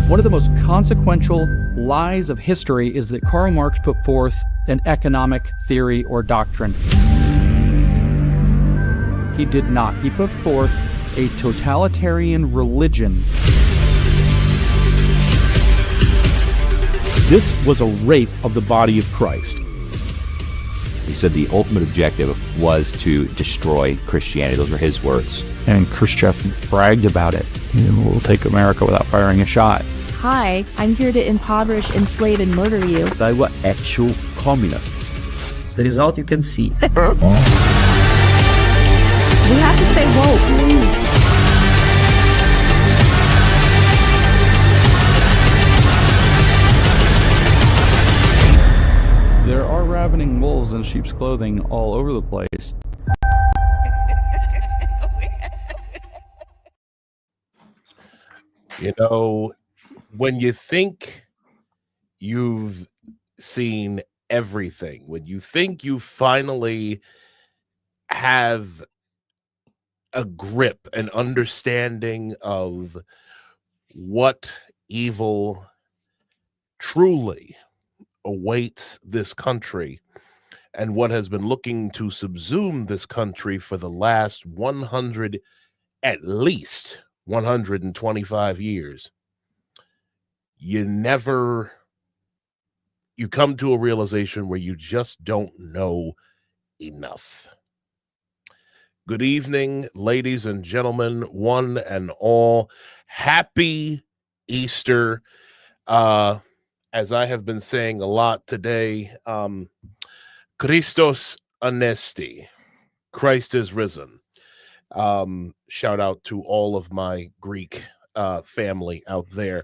One of the most consequential lies of history is that Karl Marx put forth an economic theory or doctrine. He did not. He put forth a totalitarian religion. This was a rape of the body of Christ. He said the ultimate objective was to destroy Christianity. Those were his words. And Khrushchev bragged about it. We'll take America without firing a shot. Hi, I'm here to impoverish, enslave, and murder you. They were actual communists. The result you can see. We have to stay woke. There are ravening wolves in sheep's clothing all over the place. You know, when you think you've seen everything, when you think you finally have a grip, an understanding of what evil truly awaits this country and what has been looking to subsume this country for the last at least 125 years, you come to a realization where you just don't know enough. Good evening, ladies and gentlemen, one and all. Happy Easter. As I have been saying a lot today, Christos Anesti, Christ is risen. Shout out to all of my Greek family out there.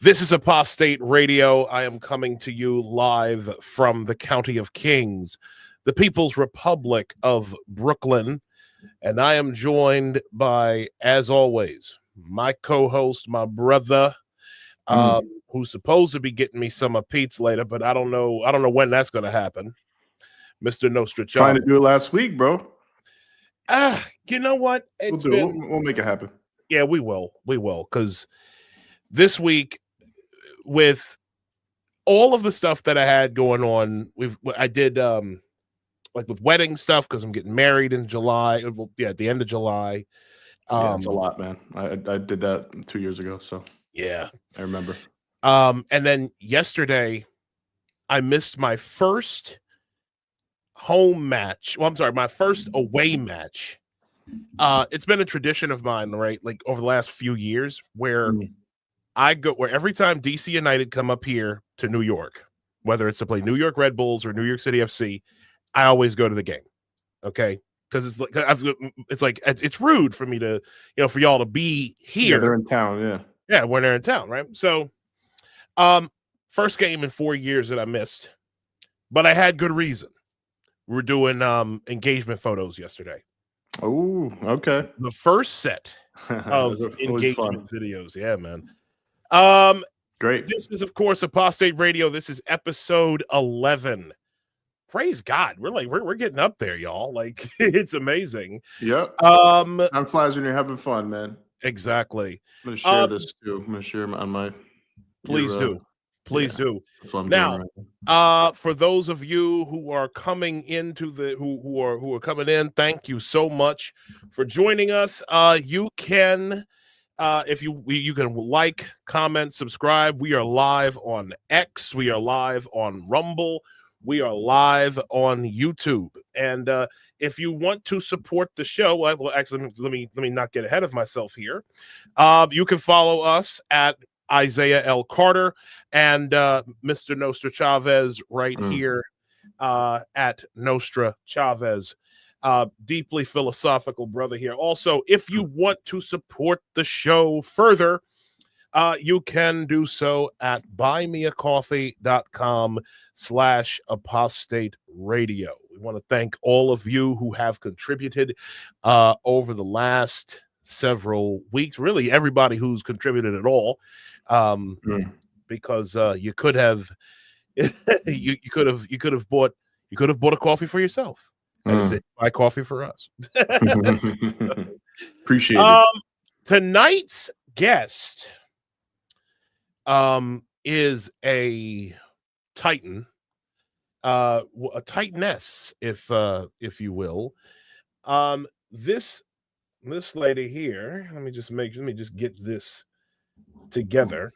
This is Apostate Radio. I am coming to you live from the County of Kings, the People's Republic of Brooklyn, and I am joined by, as always, my co-host, my brother, who's supposed to be getting me some of Pete's later, but I don't know when that's going to happen. Mr. Nostra Chavez. Trying to do it last week, bro. You know what? We'll make it happen. Yeah, we will. Because this week, with all of the stuff that I had going on, I did like with wedding stuff because I'm getting married in July. At the end of July. It's a lot, man. I did that 2 years ago, so yeah, I remember. And then yesterday, I missed my first home match. Well, I'm sorry, my first away match. It's been a tradition of mine, right? Like over the last few years, where I go where every time DC United come up here to New York, whether it's to play New York Red Bulls or New York City FC, I always go to the game. Okay, because it's rude for me to, for y'all to be here. Yeah, they're in town. Yeah, when they're in town, right? So, first game in 4 years that I missed, but I had good reason. We were doing engagement photos yesterday. Oh, okay. The first set of engagement videos. Yeah, man. Great. This is, of course, Apostate Radio. This is episode 11. Praise God. We're getting up there, y'all. Like, it's amazing. Yep. Time flies when you're having fun, man. Exactly. I'm gonna share this too. I'm gonna share on my. Please do. Do. Now, for those of you who are coming into who are coming in, thank you so much for joining us. You can, if you can like, comment, subscribe. We are live on X. We are live on Rumble. We are live on YouTube. And if you want to support the show, well, actually, let me not get ahead of myself here. You can follow us at Isaiah L. Carter and Mr. Nostra Chavez right here at Nostra Chavez. Deeply philosophical brother here. Also, if you want to support the show further, you can do so at buymeacoffee.com/apostate radio. We want to thank all of you who have contributed over the last several weeks, really everybody who's contributed at all, because you could have you could have bought a coffee for yourself and just buy coffee for us. Appreciate it. Tonight's guest is a titan, a titaness, if you will. This lady here, let me just get this together.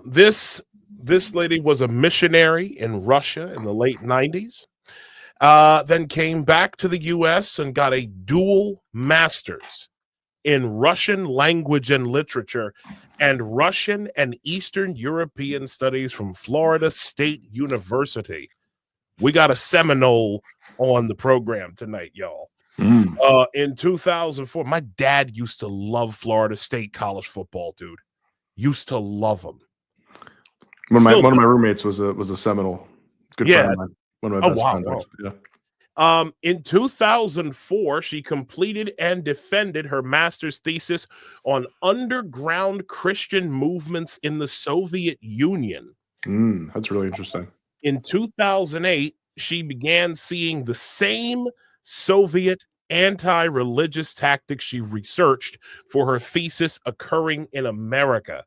This lady was a missionary in Russia in the late 90s. Then came back to the U.S. and got a dual master's in Russian language and literature and Russian and Eastern European studies from Florida State University. We got a Seminole on the program tonight, y'all. In 2004, my dad used to love Florida State college football, dude. Used to love them. One of my roommates was a Seminole. Good friend of mine. One of my best friends. Wow. Yeah. In 2004, she completed and defended her master's thesis on underground Christian movements in the Soviet Union. That's really interesting. In 2008, she began seeing the same Soviet anti-religious tactics she researched for her thesis occurring in America.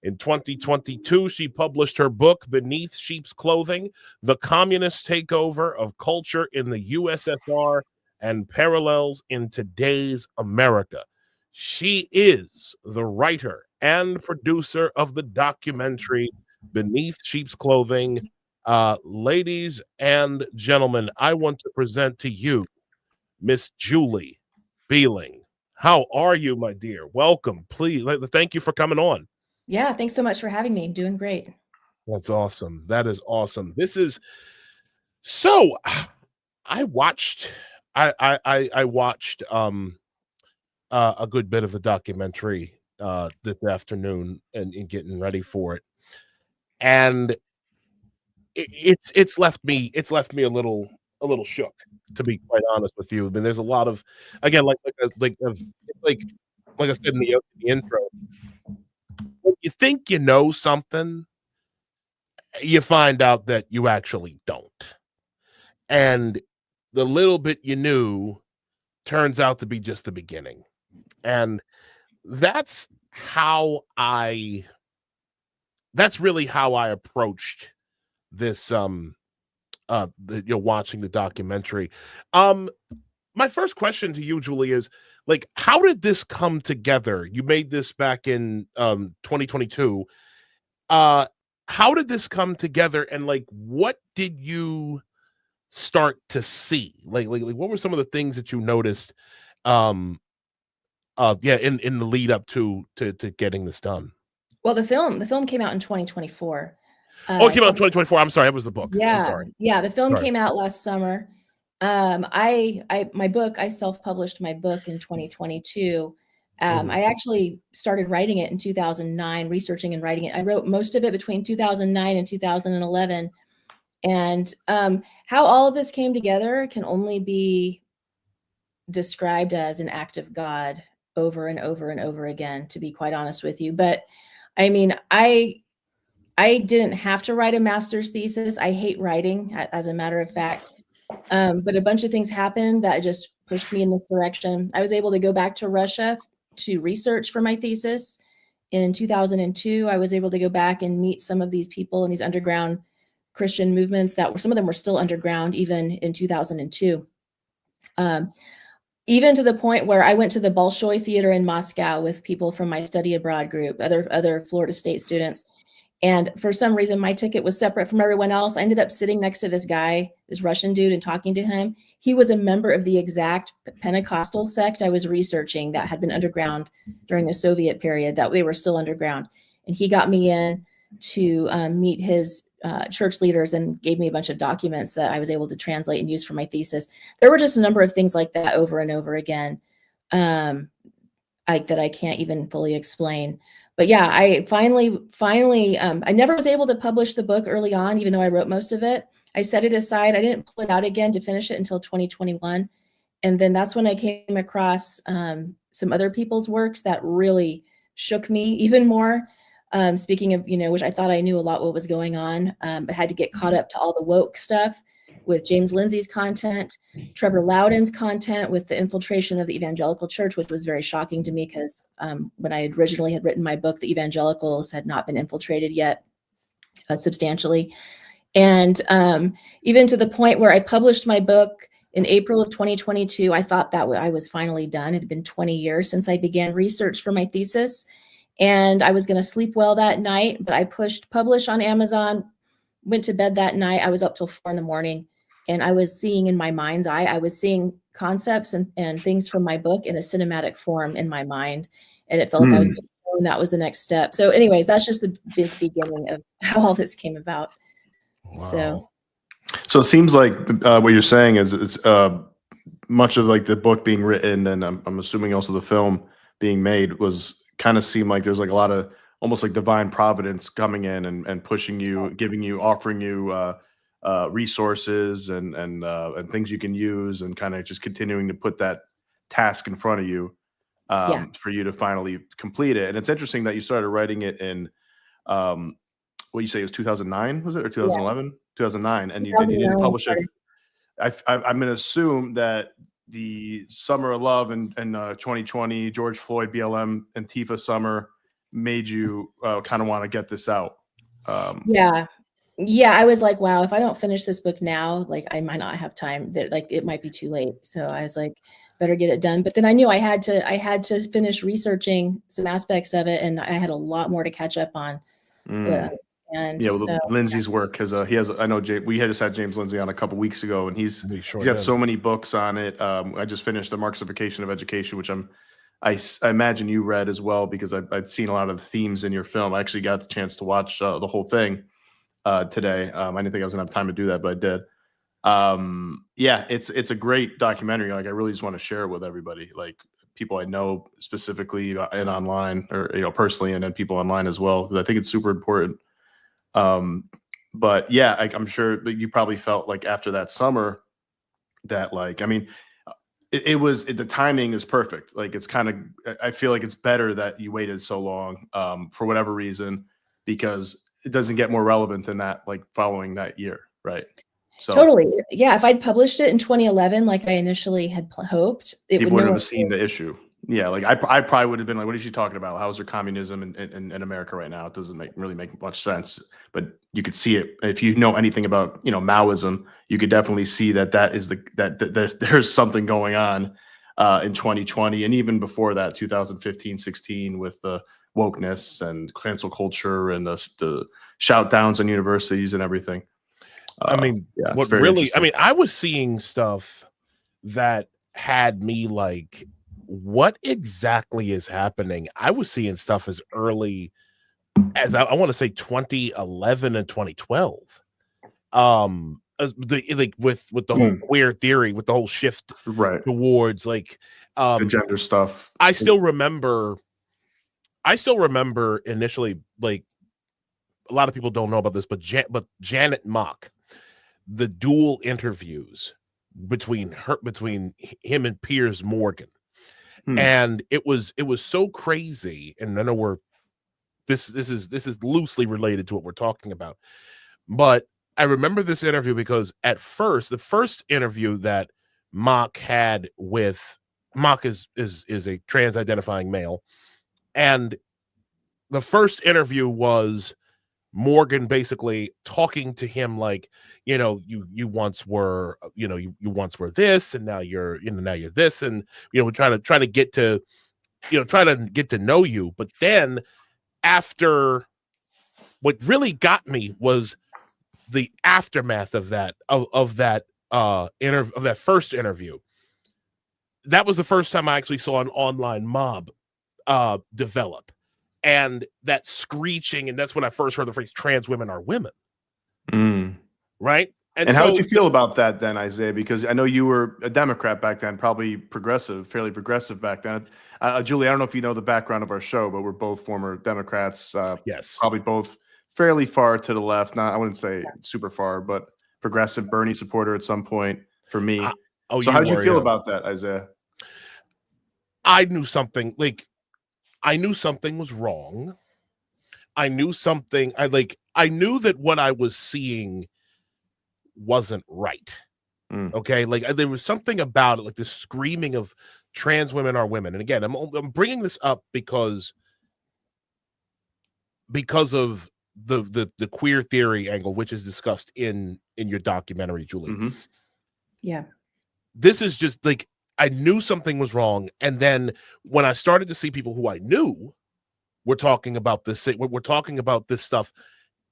In 2022, she published her book, Beneath Sheep's Clothing, The Communist Takeover of Culture in the USSR and Parallels in Today's America. She is the writer and producer of the documentary, Beneath Sheep's Clothing. Ladies and gentlemen, I want to present to you Miss Julie Behling. How are you, my dear? Welcome. Please, thank you for coming on. Yeah, thanks so much for having me. Doing great. That's awesome. That is awesome. This is so. I watched a good bit of the documentary this afternoon and getting ready for it, and it's left me a little shook, to be quite honest with you. I mean, there's a lot of, again, like I said in the intro. When you think you know something, you find out that you actually don't. And the little bit you knew turns out to be just the beginning. And that's really how I approached this watching the documentary. My first question to you, Julie, is like, how did this come together? You made this back in 2022. How did this come together, and like, what did you start to see? Like what were some of the things that you noticed? In the lead up to getting this done. Well, the film came out in 2024. It came out in 2024. I'm sorry, that was the book. Yeah, I'm sorry. Yeah, the film came out last summer. I self-published my book in 2022. I actually started writing it in 2009, researching and writing it. I wrote most of it between 2009 and 2011. And how all of this came together can only be described as an act of God over and over and over again, to be quite honest with you. But I mean, I didn't have to write a master's thesis. I hate writing, as a matter of fact. But a bunch of things happened that just pushed me in this direction. I was able to go back to Russia to research for my thesis. In 2002, I was able to go back and meet some of these people in these underground Christian movements some of them were still underground even in 2002. Even to the point where I went to the Bolshoi Theater in Moscow with people from my study abroad group, other Florida State students. And for some reason, my ticket was separate from everyone else. I ended up sitting next to this guy, this Russian dude, and talking to him. He was a member of the exact Pentecostal sect I was researching that had been underground during the Soviet period, that they were still underground. And he got me in to meet his church leaders and gave me a bunch of documents that I was able to translate and use for my thesis. There were just a number of things like that over and over again that I can't even fully explain. But yeah, I finally, I never was able to publish the book early on, even though I wrote most of it. I set it aside. I didn't pull it out again to finish it until 2021. And then that's when I came across some other people's works that really shook me even more. Speaking of, which I thought I knew a lot what was going on. I had to get caught up to all the woke stuff. with James Lindsay's content, Trevor Loudon's content with the infiltration of the evangelical church, which was very shocking to me because when I originally had written my book, the evangelicals had not been infiltrated yet substantially. And even to the point where I published my book in April of 2022, I thought that I was finally done. It had been 20 years since I began research for my thesis, and I was going to sleep well that night, but I pushed publish on Amazon, went to bed that night. I was up till 4 a.m, and I was seeing in my mind's eye, I was seeing concepts and things from my book in a cinematic form in my mind. And it felt like I was being told that was the next step. So anyways, that's just the big beginning of how all this came about. Wow. So it seems like what you're saying is it's much of like the book being written, and I'm assuming also the film being made was kind of seemed like there's like a lot of almost like divine providence coming in and pushing you, giving you, offering you resources and things you can use, and kind of just continuing to put that task in front of you for you to finally complete it. And it's interesting that you started writing it in what you say it was 2009, was it, or 2011? 2009, and you didn't publish it. I'm going to assume that the Summer of Love and 2020, George Floyd, BLM, Antifa summer made you kind of want to get this out. Yeah, I was like, wow, if I don't finish this book now, like I might not have time. That like it might be too late. So I was like, better get it done. But then I knew I had to finish researching some aspects of it, and I had a lot more to catch up on. And Lindsay's work has he has, I know we had just had James Lindsay on a couple weeks ago, and he's got so many books on it. I just finished the Marxification of Education, which I imagine you read as well, because I'd seen a lot of the themes in your film. I actually got the chance to watch the whole thing today. I didn't think I was gonna have time to do that, but I did. It's a great documentary. Like I really just want to share it with everybody, like people I know specifically and online, or personally, and then people online as well, because I think it's super important. But yeah, I'm sure that you probably felt like after that summer that, like, I mean, the timing is perfect. Like it's kind of, I feel like it's better that you waited so long for whatever reason, because it doesn't get more relevant than that, like following that year. Right. So totally. Yeah. If I'd published it in 2011, like I initially had hoped, people would have seen the issue. Yeah, like I probably would have been like, "What is she talking about? How's there communism in America right now? It doesn't really make much sense." But you could see it if you know anything about Maoism. You could definitely see that is that there's something going on in 2020, and even before that, 2015, 16, with the wokeness and cancel culture and the shout downs on universities and everything. I mean, I was seeing stuff that had me like, what exactly is happening? I was seeing stuff as early as I want to say 2011 and 2012. With the whole queer theory, with the whole shift towards like the gender stuff. I still remember initially, like a lot of people don't know about this, but Janet Mock, the dual interviews between him and Piers Morgan. And it was so crazy, and I know this is loosely related to what we're talking about, but I remember this interview because at first, the first interview that Mock had with Mock is a trans-identifying male, and the first interview was Morgan basically talking to him like, you once were, you once were this, and now you're this, and we're trying to get to, try to get to know you. But then after, what really got me was the aftermath of that first interview. That was the first time I actually saw an online mob develop. And that screeching, and that's when I first heard the phrase "trans women are women." Right? And how did you feel about that then, Isaiah? Because I know you were a Democrat back then, probably fairly progressive back then. Julie, I don't know if you know the background of our show, but we're both former Democrats. Yes, probably both fairly far to the left. I wouldn't say super far, but progressive Bernie supporter at some point for me. So how did you feel about that, Isaiah? I knew something was wrong. I knew that what I was seeing wasn't right. Okay, like there was something about it, like the screaming of trans women are women. And again, I'm bringing this up because of the queer theory angle, which is discussed in your documentary, Julie. Yeah. This is just like, I knew something was wrong, and then when I started to see people who I knew were talking about this, we're talking about this stuff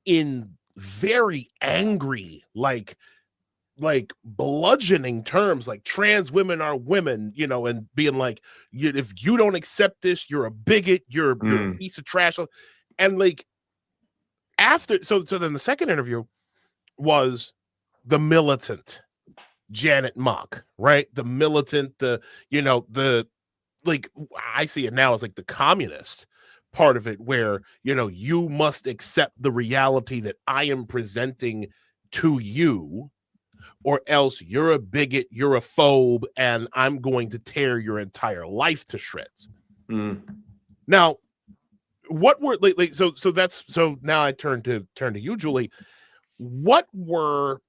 in very angry, like bludgeoning terms, like trans women are women, you know, and being like, if you don't accept this, you're a bigot, you're a piece of trash. And like after, so then the second interview was the militant Janet Mock, right? The militant, like I see it now as like the communist part of it, where, you know, you must accept the reality that I am presenting to you, or else you're a bigot, you're a phobe, and I'm going to tear your entire life to shreds. Now, what were like so now I turn to you, Julie. What were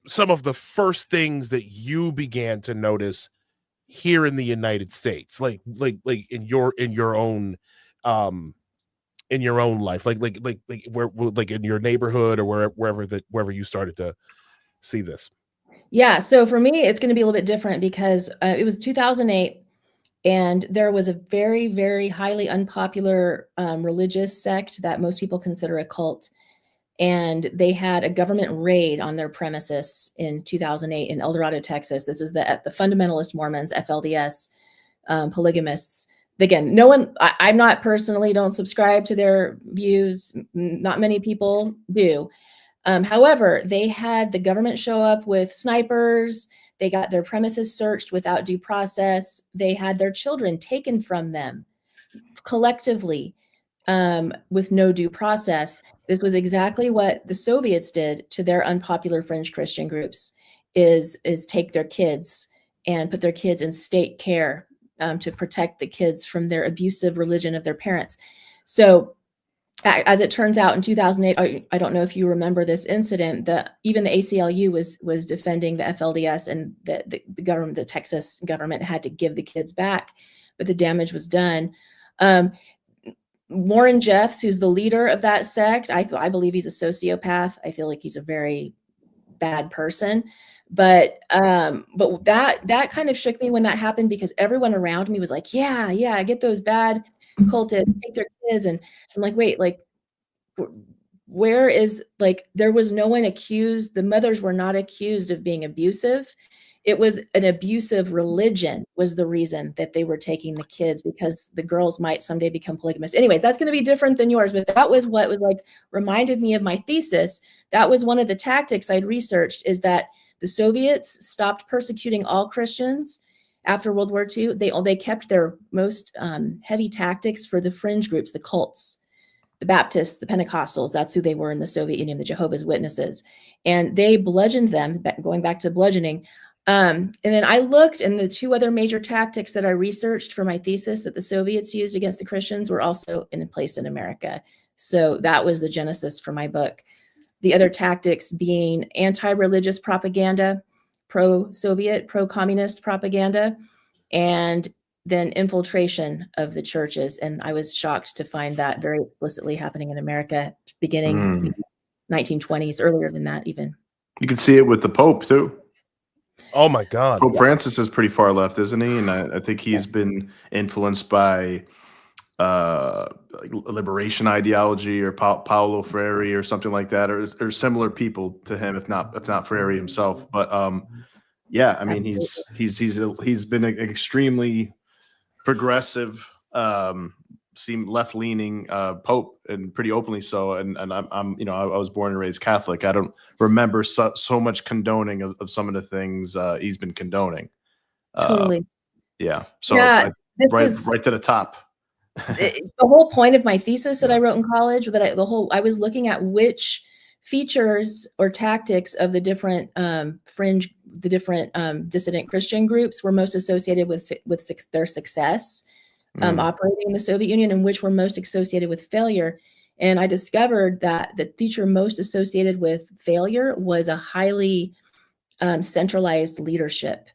some of the first things that you began to notice here in the United States, like in your own life, like where, like in your neighborhood or wherever you started to see this? Yeah. So for me, it's going to be a little bit different because it was 2008, and there was a very, very highly unpopular religious sect that most people consider a cult. And they had a government raid on their premises in 2008 in El Dorado, Texas. This is the fundamentalist Mormons, FLDS, polygamists. Again, I'm not personally, don't subscribe to their views. Not many people do. However, they had the government show up with snipers. They got their premises searched without due process. They had their children taken from them collectively with no due process. This was exactly what the Soviets did to their unpopular fringe Christian groups, is take their kids and put their kids in state care to protect the kids from their abusive religion of their parents. So as it turns out, in 2008, I don't know if you remember this incident, even the ACLU was defending the FLDS, and the government, the Texas government, had to give the kids back, but the damage was done. Warren Jeffs, who's the leader of that sect, I believe he's a sociopath. I feel like he's a very bad person. But that kind of shook me when that happened, because everyone around me was like, yeah, get those bad cultists, take their kids. And I'm like, wait, like, where is, like, there was no one accused. The mothers were not accused of being abusive. It was an abusive religion was the reason that they were taking the kids, because the girls might someday become polygamous. Anyways, that's going to be different than yours, but that was what was like reminded me of my thesis. That was one of the tactics I'd researched, is that the Soviets stopped persecuting all Christians after World War II. They kept their most heavy tactics for the fringe groups, the cults, the Baptists, the Pentecostals. That's who they were in the Soviet Union, the Jehovah's Witnesses. And they bludgeoned them, going back to bludgeoning. And then I looked, and the two other major tactics that I researched for my thesis that the Soviets used against the Christians were also in place in America. So that was the genesis for my book. The other tactics being anti-religious propaganda, pro-Soviet, pro-communist propaganda, and then infiltration of the churches. And I was shocked to find that very explicitly happening in America, beginning in the 1920s, earlier than that even. You can see it with the Pope too. Oh my God. Pope Francis is pretty far left, isn't he? And I think he's been influenced by liberation ideology, or Paulo Freire or something like that, or similar people to him, if not Freire himself. But yeah, I mean, he's been an extremely progressive, seem left-leaning Pope, and pretty openly so. And I'm I was born and raised Catholic. I don't remember so much condoning of some of the things he's been condoning. Totally. Yeah. So yeah, right to the top. The whole point of my thesis that I wrote in college, that I was looking at which features or tactics of the different dissident Christian groups were most associated with their success operating in the Soviet Union, and which were most associated with failure. And I discovered that the feature most associated with failure was a highly centralized leadership.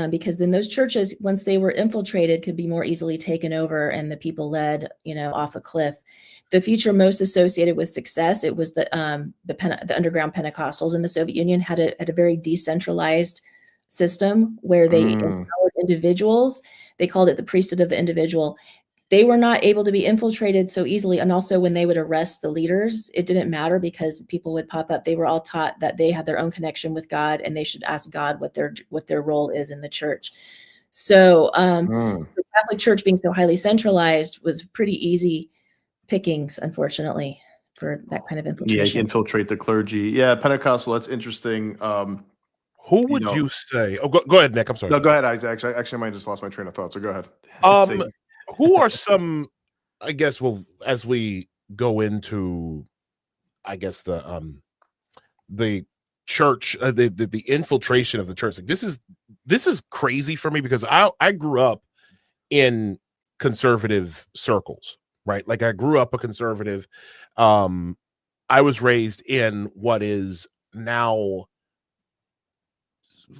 Because then those churches, once they were infiltrated, could be more easily taken over and the people led, off a cliff. The feature most associated with success, it was the underground Pentecostals in the Soviet Union had a very decentralized system where they empowered individuals. They called it the priesthood of the individual. They were not able to be infiltrated so easily. And also when they would arrest the leaders, it didn't matter because people would pop up. They were all taught that they had their own connection with God and they should ask God what their role is in the church. So the Catholic Church being so highly centralized was pretty easy pickings, unfortunately, for that kind of infiltration. Yeah, you can infiltrate the clergy. Yeah, Pentecostal, that's interesting. Who would you say? Oh, go ahead, Nick. I'm sorry. No, go ahead, Isaac. Actually, I might have just lost my train of thought, so go ahead. Who are some, I guess, well, as we go into, I guess, the church, the infiltration of the church. Like, this is crazy for me because I grew up in conservative circles, right? Like I grew up a conservative. I was raised in what is now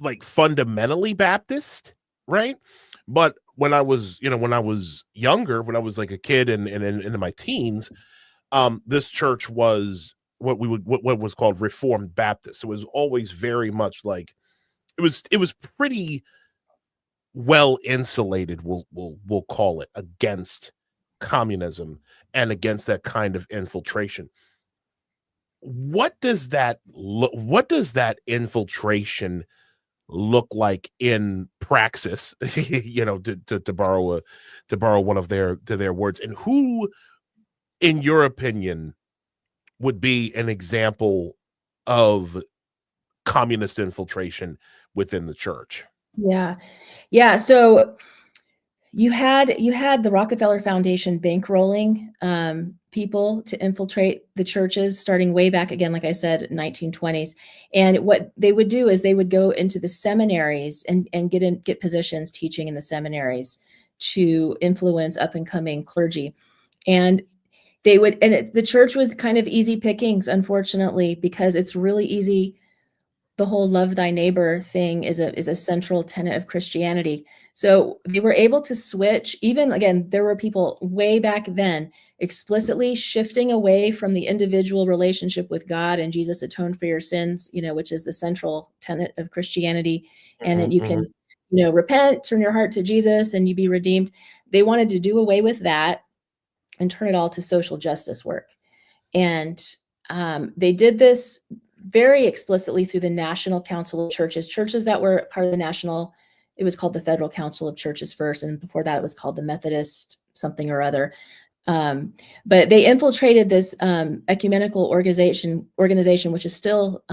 like fundamentally Baptist, right? But when I was younger, when I was like a kid and into my teens, this church was what was called Reformed Baptist. So it was always very much like it was pretty well insulated, we'll call it, against communism and against that kind of infiltration. What does that infiltration look like in praxis? To borrow one of their words, and who, in your opinion, would be an example of communist infiltration within the church? Yeah. So you had the Rockefeller Foundation bankrolling people to infiltrate the churches starting way back, again, like I said, 1920s. And what they would do is they would go into the seminaries and get positions teaching in the seminaries to influence up and coming clergy. And the church was kind of easy pickings, unfortunately, because it's really easy. The whole love thy neighbor thing is a central tenet of Christianity. So they were able to switch. Even, again, there were people way back then explicitly shifting away from the individual relationship with God and Jesus atoned for your sins, which is the central tenet of Christianity. And then you can, repent, turn your heart to Jesus, and you be redeemed. They wanted to do away with that and turn it all to social justice work. And they did this very explicitly through the National Council of Churches that were part of the national, it was called the Federal Council of Churches first, and before that it was called the Methodist something or other. But they infiltrated this ecumenical organization, which is still,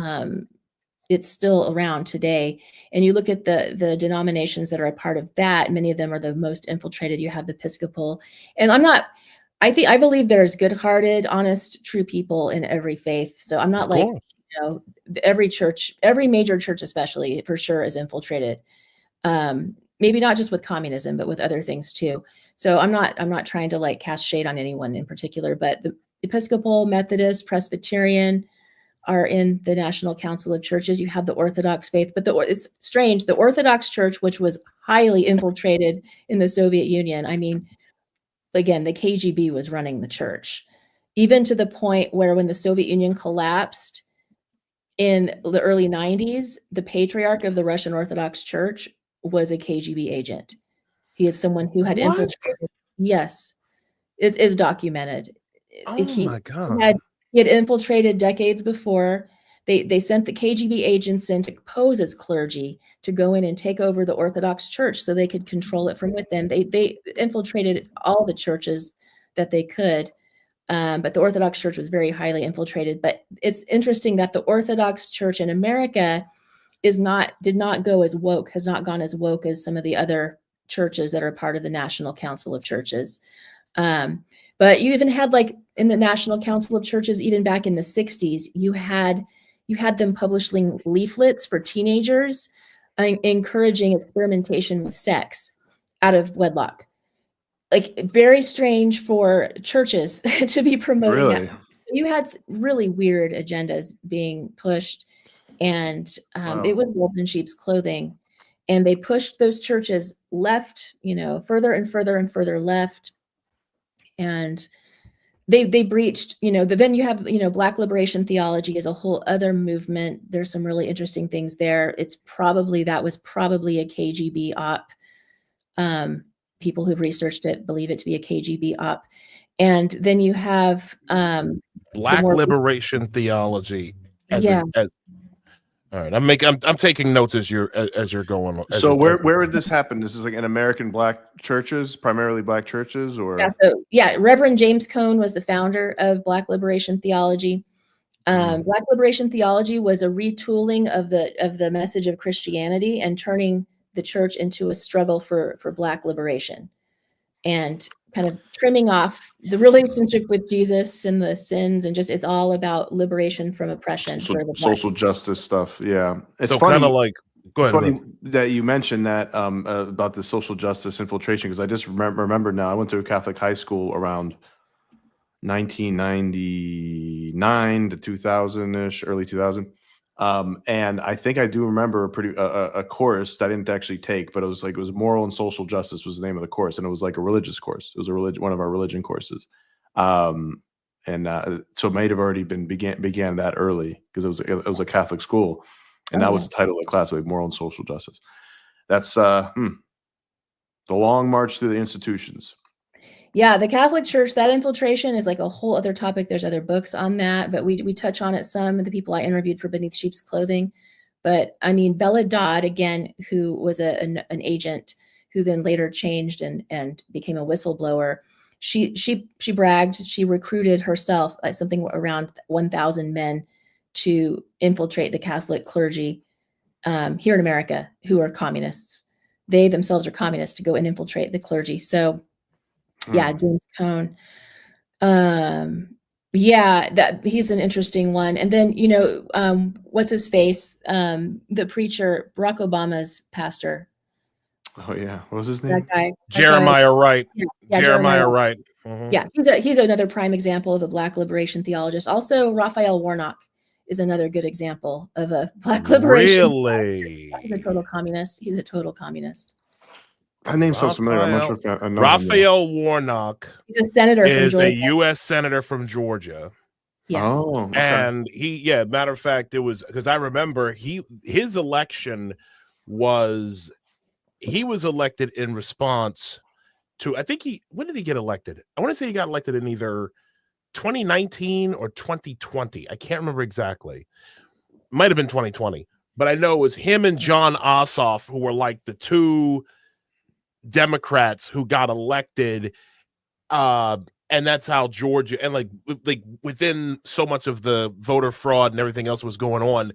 it's still around today. And you look at the denominations that are a part of that, many of them are the most infiltrated. You have the Episcopal, and I believe there's good-hearted, honest, true people in every faith. So I'm not like, every church, every major church especially, for sure, is infiltrated. Maybe not just with communism, but with other things too. So I'm not trying to like cast shade on anyone in particular, but the Episcopal, Methodist, Presbyterian are in the National Council of Churches. You have the Orthodox faith, but it's strange. The Orthodox Church, which was highly infiltrated in the Soviet Union, I mean, again, the KGB was running the church, even to the point where when the Soviet Union collapsed in the early 90s, the patriarch of the Russian Orthodox Church was a KGB agent. He is someone who had infiltrated. Yes, it is documented. My God. He had infiltrated decades before. They sent the KGB agents in to pose as clergy to go in and take over the Orthodox Church so they could control it from within. They infiltrated all the churches that they could, but the Orthodox Church was very highly infiltrated. But it's interesting that the Orthodox Church in America has not gone as woke as some of the other churches that are part of the National Council of Churches. But you even had, like, in the National Council of Churches, even back in the 60s, you had them publishing leaflets for teenagers, encouraging experimentation with sex out of wedlock. like very strange for churches to be promoting Really? that. You had really weird agendas being pushed, and it was wolves in sheep's clothing, and they pushed those churches left, further and further and further left, and they breached, but then you have, Black liberation theology is a whole other movement. There's some really interesting things there. That was probably a KGB op. People who've researched it believe it to be a KGB op. And then you have Black liberation theology. All right, I'm taking notes as you're going. So where would this happen? This is like in American Black churches, primarily Black churches, or Reverend James Cone was the founder of Black liberation theology. Black liberation theology was a retooling of the message of Christianity and turning the church into a struggle for Black liberation, and kind of trimming off the relationship with Jesus and the sins, and just it's all about liberation from oppression. Social justice stuff. Yeah, it's so funny. Kind of like, go ahead. It's funny that you mentioned that about the social justice infiltration, because I just remember now. I went to a Catholic high school around 1999 to 2000-ish, early 2000. And I think I do remember a course that I didn't actually take, but it was moral and social justice was the name of the course, and it was like a religious course. It was one of our religion courses, so it might have already began that early, because it was a Catholic school, and that was the title of the class, like moral and social justice. That's the long march through the institutions. Yeah, the Catholic Church, that infiltration is like a whole other topic. There's other books on that, but we touch on it some of the people I interviewed for Beneath Sheep's Clothing. But I mean, Bella Dodd, again, who was an agent who then later changed and became a whistleblower. She bragged, she recruited herself something around 1,000 men to infiltrate the Catholic clergy here in America, who are communists. They themselves are communists, to go and infiltrate the clergy. So yeah, James Cone. That he's an interesting one. And then, what's his face? The preacher, Barack Obama's pastor. Oh yeah, what was his name? That guy. Jeremiah Wright. Yeah, Jeremiah Wright. Mm-hmm. Yeah, he's another prime example of a Black liberation theologist. Also, Raphael Warnock is another good example of a Black liberation. Really? He's a total communist. That name sounds familiar. I'm not sure if I know Raphael Warnock. He's a senator. Is a U.S. senator from Georgia. Yeah. Oh, okay. And matter of fact, it was because I remember his election was elected in response to, I think when did he get elected? I want to say he got elected in either 2019 or 2020. I can't remember exactly. Might have been 2020, but I know it was him and John Ossoff who were like the two Democrats who got elected, and that's how Georgia, and like within so much of the voter fraud and everything else was going on,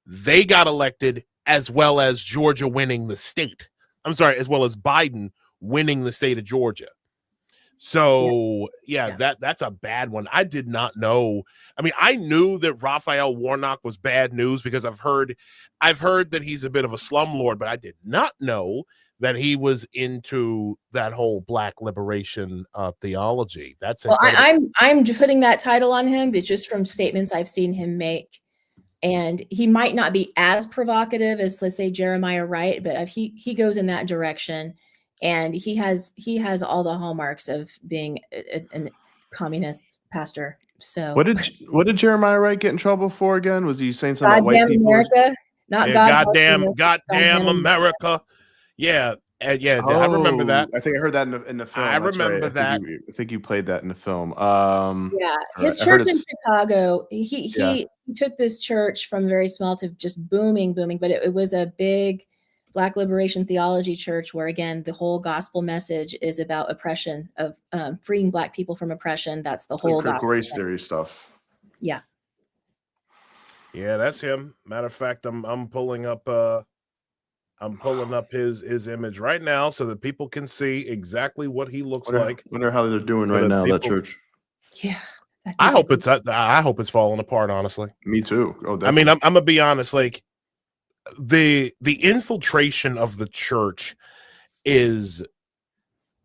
they got elected, as well as Georgia winning the state. I'm sorry, as well as Biden winning the state of Georgia. So that's a bad one. I did not know. I mean, I knew that Raphael Warnock was bad news because I've heard that he's a bit of a slumlord, but I did not know that he was into that whole Black liberation theology. That's I'm putting that title on him, but just from statements I've seen him make, and he might not be as provocative as, let's say, Jeremiah Wright, but he goes in that direction, and he has all the hallmarks of being a communist pastor. So what did Jeremiah Wright get in trouble for again? Was he saying something about white people? America, not goddamn America. Yeah, I remember that. I think I heard that in the film. I remember that. I think you played that in the film. His church in Chicago, he took this church from very small to just booming, but it was a big Black liberation theology church where, again, the whole gospel message is about oppression, of freeing Black people from oppression. That's the whole gospel race theory stuff. Yeah. Yeah, that's him. Matter of fact, I'm pulling up his image right now so that people can see exactly what he looks like. Wonder how they're doing right now, that church. Yeah. I hope it's falling apart, honestly. Me too. Oh, definitely. I mean, I'm gonna be honest, like the infiltration of the church is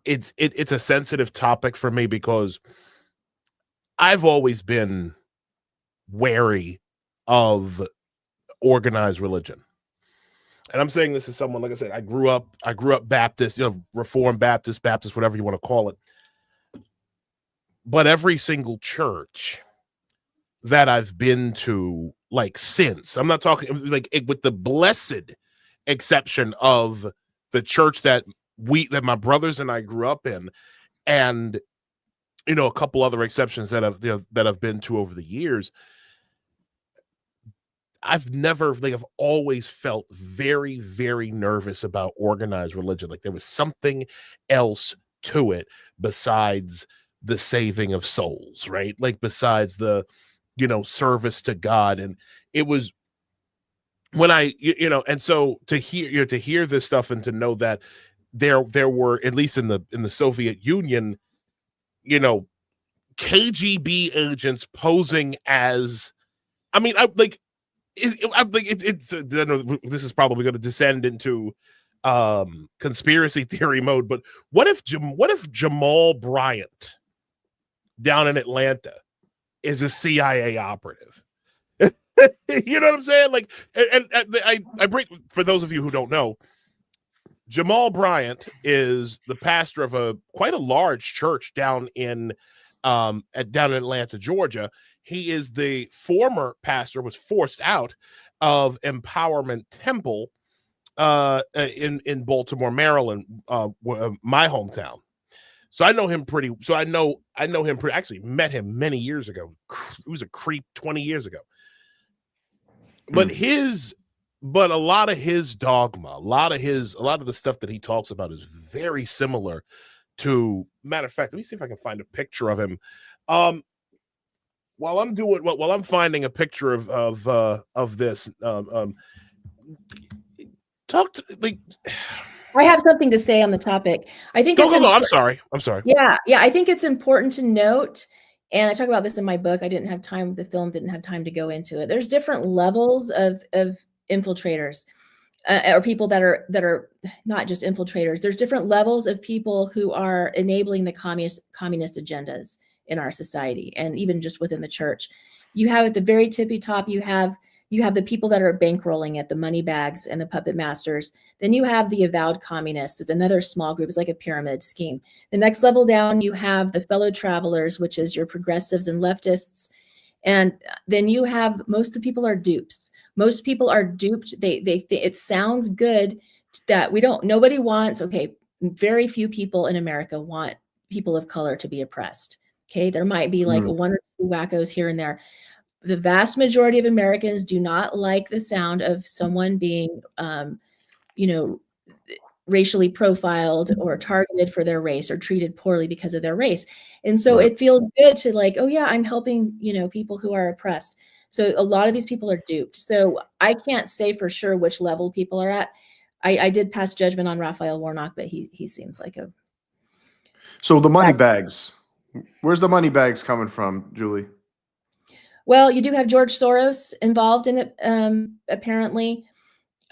it's a sensitive topic for me because I've always been wary of organized religion. And I'm saying this as someone, like I said, I grew up Baptist, Reformed Baptist, whatever you want to call it. But every single church that I've been to, like, since, I'm not talking like with the blessed exception of the church that my brothers and I grew up in, and a couple other exceptions that I've been to over the years, I've always felt very, very nervous about organized religion. Like there was something else to it besides the saving of souls, right? Like besides the, service to God. And it was when and so to hear this stuff and to know that there were, at least in the Soviet Union, KGB agents posing as, this is probably going to descend into conspiracy theory mode, but what if Jamal Bryant down in Atlanta is a CIA operative? You know what I'm saying? Like, and I bring, for those of you who don't know, Jamal Bryant is the pastor of quite a large church down in Atlanta, Georgia. He is the former pastor, was forced out of Empowerment Temple in Baltimore, Maryland, my hometown. So I know him pretty. So I know him pretty. Actually, met him many years ago. He was a creep 20 years ago. But a lot of his dogma, a lot of the stuff that he talks about is very similar to. Matter of fact, let me see if I can find a picture of him. While I'm finding a picture of this, talk to, like. I have something to say on the topic. I think no. I'm sorry. Yeah. I think it's important to note, and I talk about this in my book. The film didn't have time to go into it. There's different levels of infiltrators, or people that are not just infiltrators. There's different levels of people who are enabling the communist agendas in our society, and even just within the church. You have at the very tippy top, you have the people that are bankrolling it, the money bags and the puppet masters. Then you have the avowed communists. It's another small group. It's like a pyramid scheme. The next level down, you have the fellow travelers, which is your progressives and leftists. And then you have, most of the people are dupes. Most people are duped. It sounds good that nobody wants, very few people in America want people of color to be oppressed. Okay. There might be like one or two wackos here and there. The vast majority of Americans do not like the sound of someone being, racially profiled or targeted for their race or treated poorly because of their race. And so it feels good to like, oh yeah, I'm helping, people who are oppressed. So a lot of these people are duped. So I can't say for sure which level people are at. I did pass judgment on Raphael Warnock, but he seems like a. So the money bags, where's the money bags coming from, Julie? Well, you do have George Soros involved in it. Apparently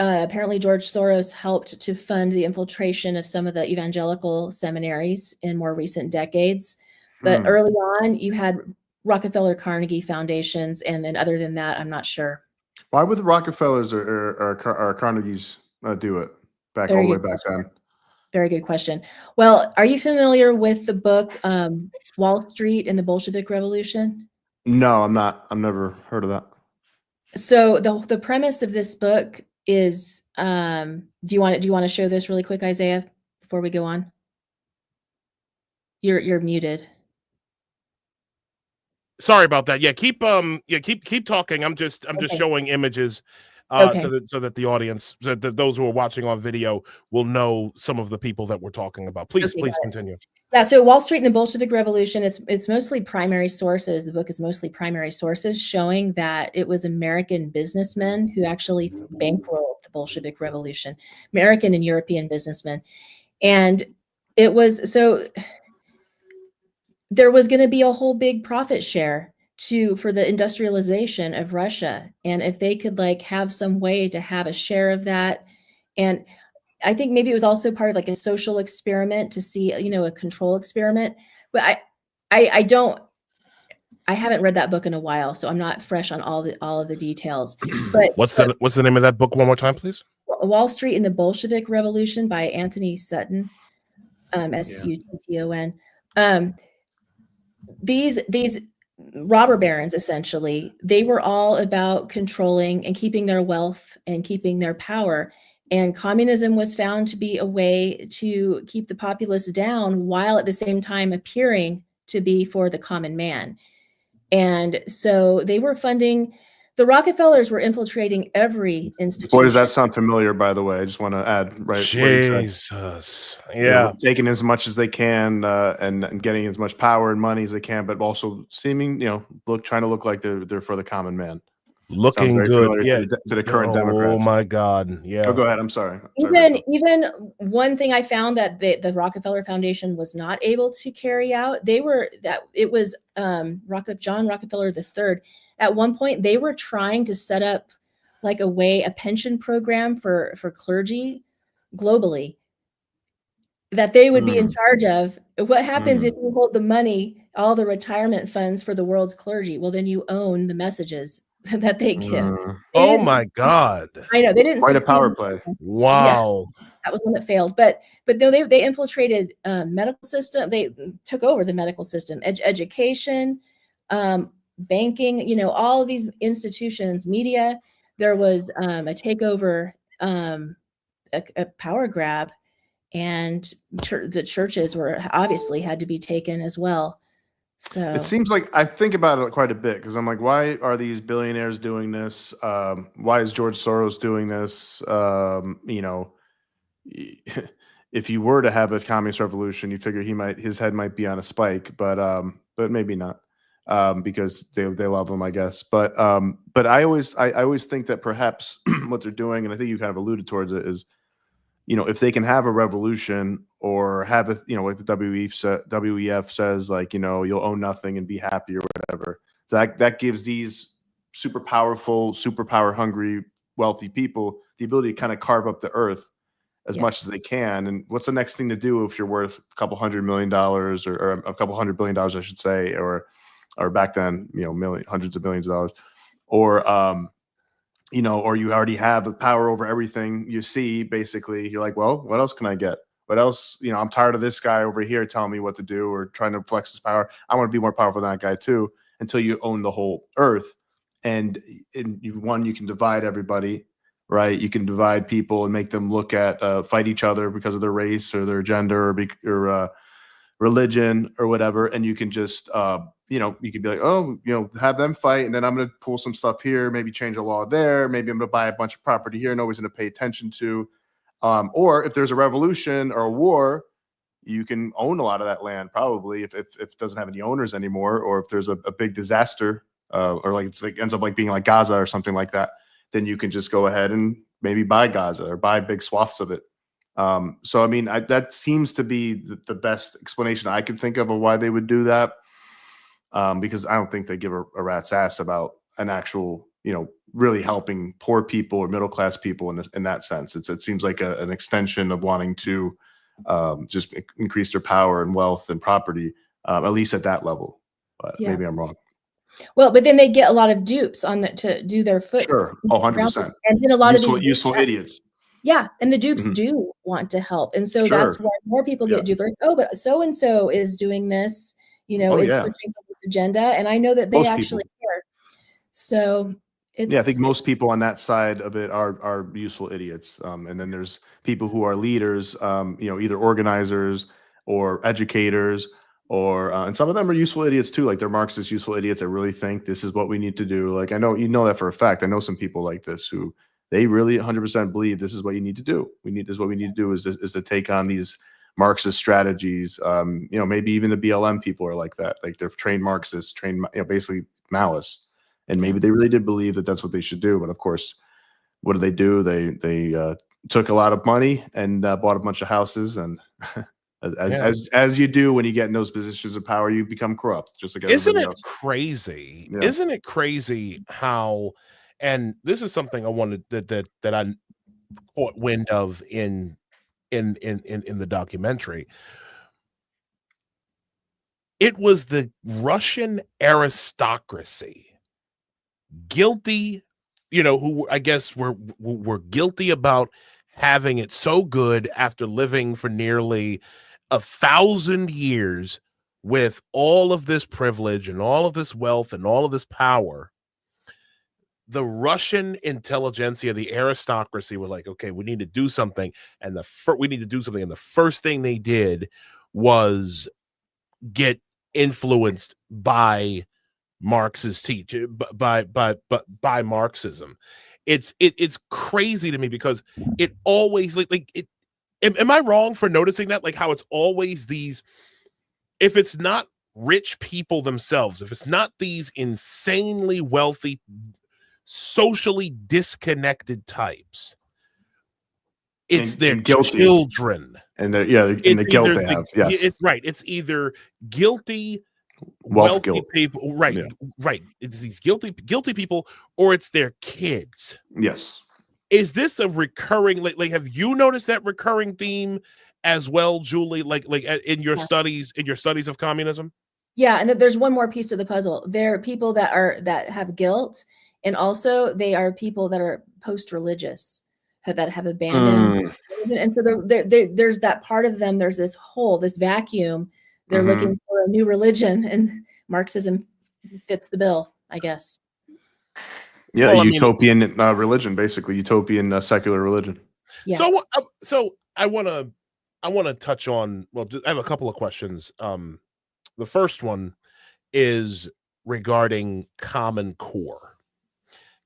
George Soros helped to fund the infiltration of some of the evangelical seminaries in more recent decades. But early on, you had Rockefeller Carnegie foundations. And then other than that, I'm not sure. Why would the Rockefellers or Carnegies do it all the way back then? Very good question. Well, are you familiar with the book Wall Street and the Bolshevik Revolution? No, I'm not. I've never heard of that. So the premise of this book is, do you want to show this really quick, Isaiah, before we go on? You're muted. Sorry about that. Yeah, keep talking. I'm just showing images so that the audience, so that those who are watching on video will know some of the people that we're talking about. Please continue. Yeah, so Wall Street and the Bolshevik Revolution, it's mostly primary sources. The book is mostly primary sources showing that it was American businessmen who actually bankrolled the Bolshevik Revolution, American and European businessmen. And there was going to be a whole big profit share for the industrialization of Russia. And if they could have some way to have a share of that, and I think maybe it was also part of like a social experiment to see, a control experiment. But I haven't read that book in a while, so I'm not fresh on all of the details. But what's the name of that book one more time, please? Wall Street and the Bolshevik Revolution by Anthony Sutton, Sutton. These robber barons, essentially, they were all about controlling and keeping their wealth and keeping their power. And communism was found to be a way to keep the populace down while at the same time appearing to be for the common man. And so they were funding, the Rockefellers were infiltrating every institution. Boy, does that sound familiar, by the way. I just want to add, right? Jesus. Yeah. Taking as much as they can and getting as much power and money as they can, but also seeming, trying to look like they're for the common man. Looking good, to the current Democrats. Oh my God, yeah. Oh, go ahead. I'm sorry. Even one thing I found that the Rockefeller Foundation was not able to carry out. It was John Rockefeller III. At one point, they were trying to set up like a pension program for clergy globally that they would be in charge of. What happens if you hold the money, all the retirement funds for the world's clergy? Well, then you own the messages that they give. Oh my God. I know they didn't quite a succeed. power play. Wow. Yeah, that was one that failed. But no, they infiltrated medical system. They took over the medical system, education, banking, all of these institutions, media. There was a takeover, a power grab, and the churches were obviously had to be taken as well. So it seems like I think about it quite a bit because I'm like, why are these billionaires doing this? Why is George Soros doing this? If you were to have a communist revolution, you figure his head might be on a spike, but maybe not because they love him, I guess. But I always think that perhaps what they're doing, and I think you kind of alluded towards it, is if they can have a revolution or have a, like the WEF says, like, you'll own nothing and be happy or whatever, that gives these super powerful, super power hungry, wealthy people the ability to kind of carve up the earth as much as they can. And what's the next thing to do if you're worth a couple $100 million or a couple $100 billion, I should say, or back then, hundreds of millions of dollars, or or you already have the power over everything you see. Basically, you're like, well, what else can I get? What else? I'm tired of this guy over here telling me what to do or trying to flex his power. I want to be more powerful than that guy too, until you own the whole earth. And you can divide everybody, right? You can divide people and make them look at, fight each other because of their race or their gender or religion or whatever. And you can just, you could be like, oh, have them fight. And then I'm going to pull some stuff here, maybe change a law there. Maybe I'm going to buy a bunch of property here nobody's going to pay attention to. Or if there's a revolution or a war, you can own a lot of that land, probably, if it doesn't have any owners anymore, or if there's a big disaster, or like ends up like being like Gaza or something like that, then you can just go ahead and maybe buy Gaza or buy big swaths of it. So, I mean, that seems to be the best explanation I could think of why they would do that. Because I don't think they give a rat's ass about an actual, really helping poor people or middle-class people in that sense. It seems like an extension of wanting to just increase their power and wealth and property, at least at that level. But maybe I'm wrong. Well, but then they get a lot of dupes to do their foot. Sure. 100%. And then a lot of these useful idiots. Yeah. And the dupes do want to help. And so that's why more people get duped. Like, oh, but so-and-so is doing this, is pushing this agenda. And I know that they actually care. So it's... Yeah, I think most people on that side of it are useful idiots. And then there's people who are leaders, either organizers or educators, or and some of them are useful idiots too, like they're Marxist useful idiots that really think this is what we need to do. Like I know that for a fact. I know some people like this who they really 100% believe this is what you need to do. This is what we need to do is to take on these Marxist strategies. Maybe even the BLM people are like that. Like they're trained Marxists, basically Maoists, and maybe they really did believe that that's what they should do. But of course, what do? They took a lot of money and bought a bunch of houses and. As you do when you get in those positions of power, you become corrupt. Just like isn't it else. Crazy? Yeah. Isn't it crazy how? And this is something I wanted that I caught wind of in in the documentary. It was the Russian aristocracy, guilty, who I guess were guilty about having it so good after living for nearly 1,000 years with all of this privilege and all of this wealth and all of this power. The Russian intelligentsia, the aristocracy, were like, okay, we need to do something. And we need to do something. And the first thing they did was get influenced by Marx's teaching, by Marxism. It's crazy to me because it always am I wrong for noticing that? Like how it's always these, if it's not rich people themselves, if it's not these insanely wealthy, socially disconnected types, it's their children. And the guilt they have. Yes. It's right. It's either guilty, wealthy guilt people, right? Yeah. Right. It's these guilty people, or it's their kids. Yes. Is this a recurring? Like, have you noticed that recurring theme as well, Julie? Like in your studies of communism? Yeah, and there's one more piece to the puzzle. There are people that have guilt, and also they are people that are post-religious, that have abandoned. And so there's that part of them. There's this hole, this vacuum. They're looking for a new religion, and Marxism fits the bill, I guess. Yeah, well, utopian religion, basically utopian secular religion. Yeah. So I want to touch on. Well, I have a couple of questions. The first one is regarding Common Core,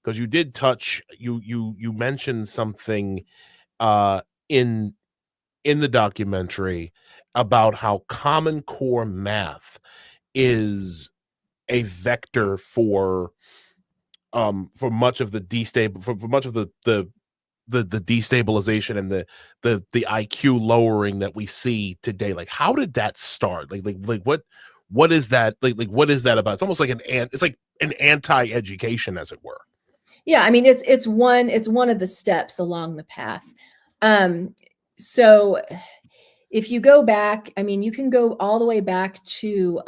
because you did touch. You mentioned something in the documentary about how Common Core math is a vector for much of the the destabilization and the IQ lowering that we see today. Like, how did that start? Like what is that? Like what is that about? It's almost like an anti-education, as it were. Yeah, I mean it's one of the steps along the path. So if you go back, I mean, you can go all the way back to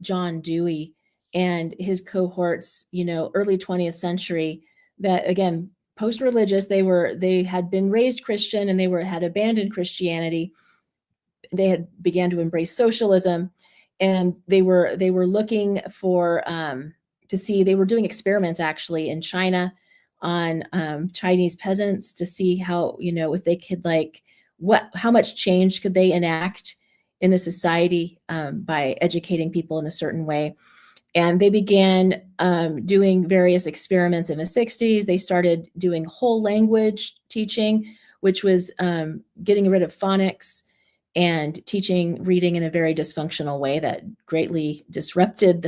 John Dewey and his cohorts, early 20th century, that again, post-religious, they had been raised Christian and they had abandoned Christianity. They had began to embrace socialism, and they were looking for to see, they were doing experiments actually in China on Chinese peasants to see how, if they could how much change could they enact in a society by educating people in a certain way. And they began doing various experiments in the 60s. They started doing whole language teaching, which was getting rid of phonics and teaching reading in a very dysfunctional way that greatly disrupted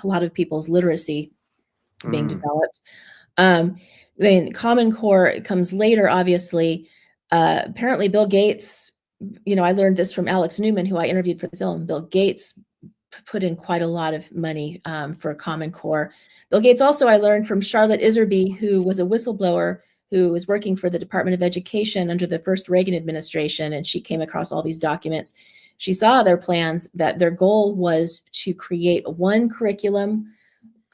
a lot of people's literacy being developed. Then Common Core comes later, obviously. Apparently Bill Gates, I learned this from Alex Newman, who I interviewed for the film. Bill Gates put in quite a lot of money for Common Core. Bill Gates also, I learned from Charlotte Iserby, who was a whistleblower who was working for the Department of Education under the first Reagan administration, and she came across all these documents. She saw their plans, that their goal was to create one curriculum,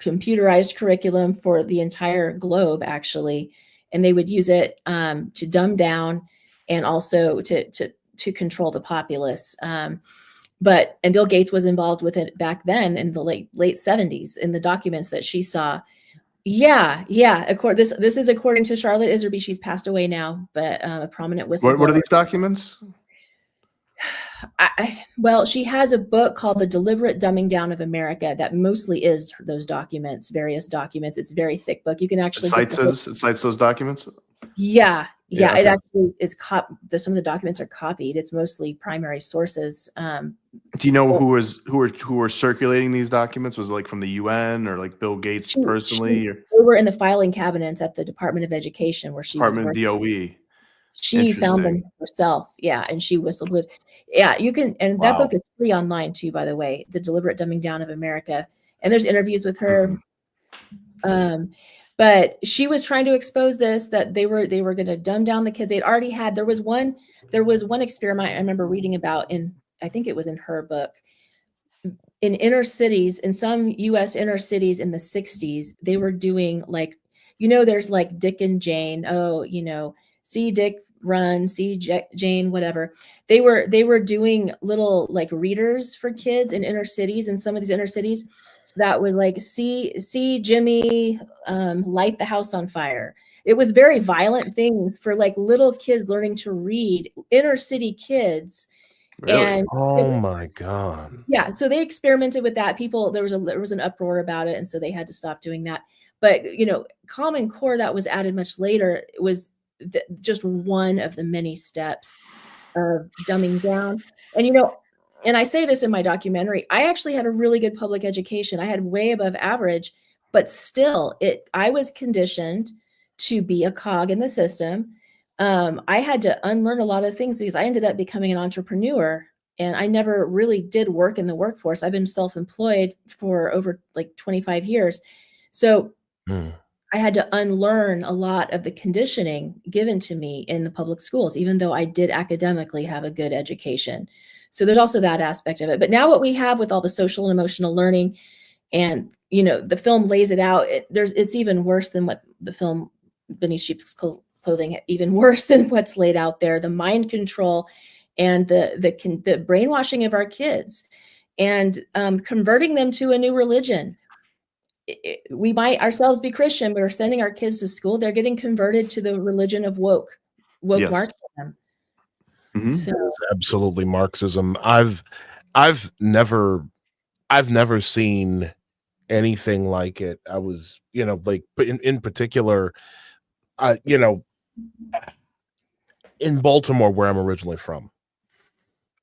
computerized curriculum for the entire globe, actually, and they would use it to dumb down and also to control the populace. And Bill Gates was involved with it back then in the late 70s in the documents that she saw. Yeah. This is according to Charlotte Iserby. She's passed away now, but a prominent whistleblower. What are these documents? Well, she has a book called The Deliberate Dumbing Down of America that mostly is those documents, various documents. It's a very thick book. You can actually it cites those documents. Yeah. Okay. It actually is some of the documents are copied. It's mostly primary sources. Do you know who were circulating these documents? Was it like from the UN or like Bill Gates personally? They were in the filing cabinets at the Department of Education, where she Department was working. DOE. She found them herself. Yeah. And she whistleblowed. Yeah. You can, and that book is free online too, by the way, The Deliberate Dumbing Down of America. And there's interviews with her. But she was trying to expose this, that they were going to dumb down the kids. They'd already had, there was one experiment I remember reading about I think it was in her book. In inner cities, in some US inner cities in the 60s, they were doing like, there's like Dick and Jane. Oh, see Dick run, see Jane, whatever. They were doing little like readers for kids in inner cities, in some of these inner cities, that would like see Jimmy light the house on fire. It was very violent things for like little kids learning to read, inner city kids. Really? And Oh my God. yeah, so they experimented with that. There was an uproar about it, and so they had to stop doing that. But Common Core, that was added much later, was just one of the many steps of dumbing down. And and I say this in my documentary, I actually had a really good public education. I had way above average, but still I was conditioned to be a cog in the system. I had to unlearn a lot of things because I ended up becoming an entrepreneur, and I never really did work in the workforce. I've been self-employed for over like 25 years. So I had to unlearn a lot of the conditioning given to me in the public schools, even though I did academically have a good education. So there's also that aspect of it. But now what we have with all the social and emotional learning, and the film lays it out, it's even worse than what the film Beneath Sheep's Clothing, even worse than what's laid out there. The mind control and the brainwashing of our kids, and converting them to a new religion. We might ourselves be Christian, but we're sending our kids to school. They're getting converted to the religion of woke Yes. Marxism. Mhm. So Absolutely Marxism. I've never seen anything like it. I was, like in particular, in Baltimore, where I'm originally from.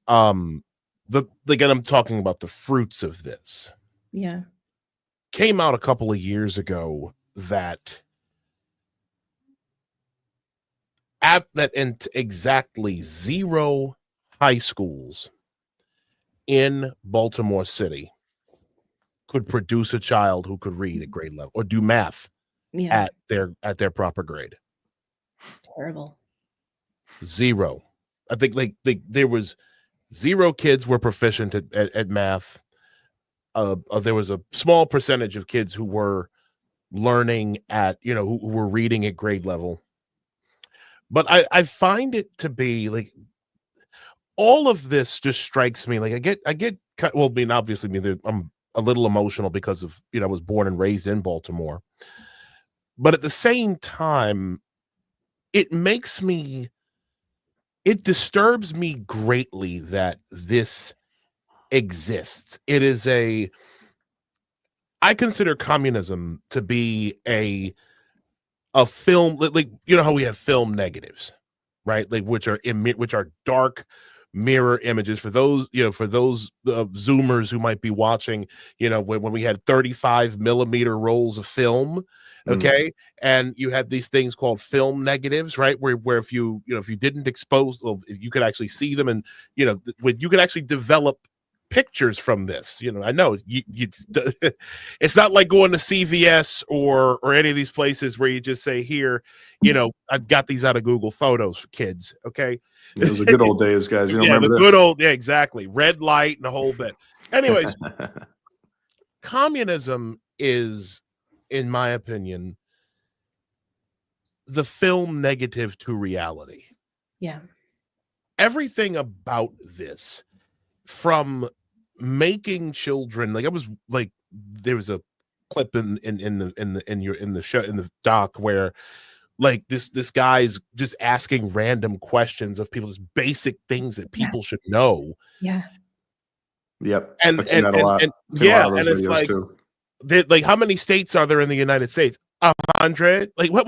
Again, I'm talking about the fruits of this. yeah. Came out a couple of years ago that in exactly 0 high schools in Baltimore City could produce a child who could read at grade level or do math Yeah. at their proper grade. It's terrible. 0. I think like there was 0 kids were proficient at math. There was a small percentage of kids who were learning at, who were reading at grade level. But I find it to be like all of this just strikes me like I get well, I mean, obviously I'm a little emotional because of, I was born and raised in Baltimore. But at the same time, it disturbs me greatly that this exists. It is I consider communism to be a film, like how we have film negatives, right? Like which are dark mirror images for those zoomers who might be watching, when we had 35 millimeter rolls of film. Okay. And you had these things called film negatives, right? Where if you didn't expose, you could actually see them, and when you could actually develop pictures from this. I know it's not like going to CVS or any of these places where you just say, here, I've got these out of Google Photos for kids. Okay. It was the good old days, guys. You don't remember the this? good old, yeah, exactly. Red light and the whole bit. Anyways, communism is, in my opinion, the film negative to reality. Yeah. Everything about this, from making children, like I was like, there was a clip in the show, in the doc, where like this guy's just asking random questions of people, just basic things that people should know. Yeah. Yep. And I've seen that a lot. and Seen a lot of and those it's videos like, too. like how many states are there in the United States? 100? Like what?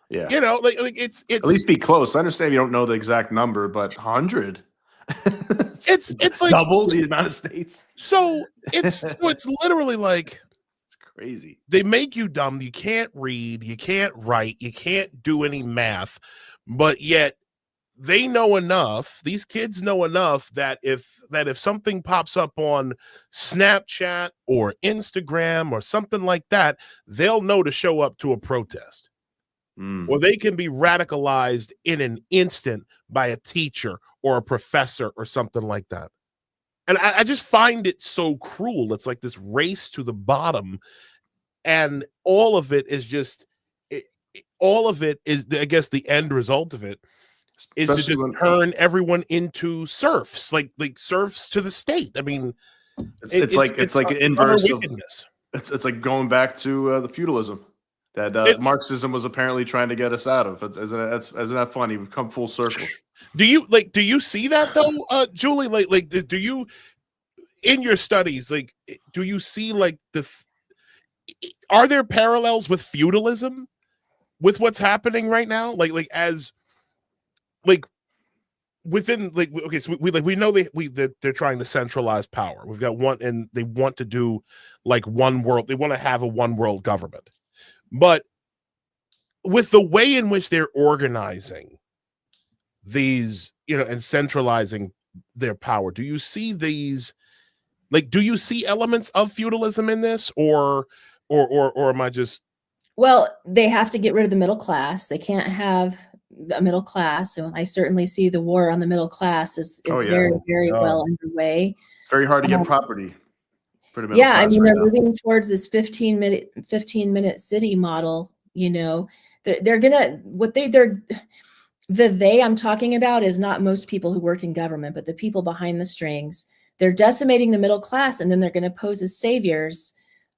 Yeah. Like it's At least be close. I understand you don't know the exact number, but 100. it's like double the amount of states. So it's literally like, it's crazy. They make you dumb. You can't read, you can't write, you can't do any math, but yet they know enough, these kids know enough that if something pops up on Snapchat or Instagram or something like that, they'll know to show up to a protest. Or they can be radicalized in an instant by a teacher or a professor or something like that. And I just find it so cruel. It's like this race to the bottom, and all of it is just all of it is, I guess, the end result of it is to just turn everyone into serfs, like serfs to the state. I mean, it's like inverse of wickedness. It's like going back to the feudalism that Marxism was apparently trying to get us out of. Isn't that funny? We've come full circle. Do you see that though, Julie? Like, do you, in your studies, like, do you see like are there parallels with feudalism, with what's happening right now? Like as like within, like, okay, so we know that they're trying to centralize power. We've got one, and they want to do like one world. They want to have a one world government, but with the way in which they're organizing these, and centralizing their power, do you see these, like, do you see elements of feudalism in this, or am I just? Well, they have to get rid of the middle class. They can't have a middle class. So I certainly see the war on the middle class is very, very well underway. Very hard to get property. I mean, they're moving towards this 15-minute city model. They're gonna the they I'm talking about is not most people who work in government, but the people behind the strings. They're decimating the middle class, and then they're going to pose as saviors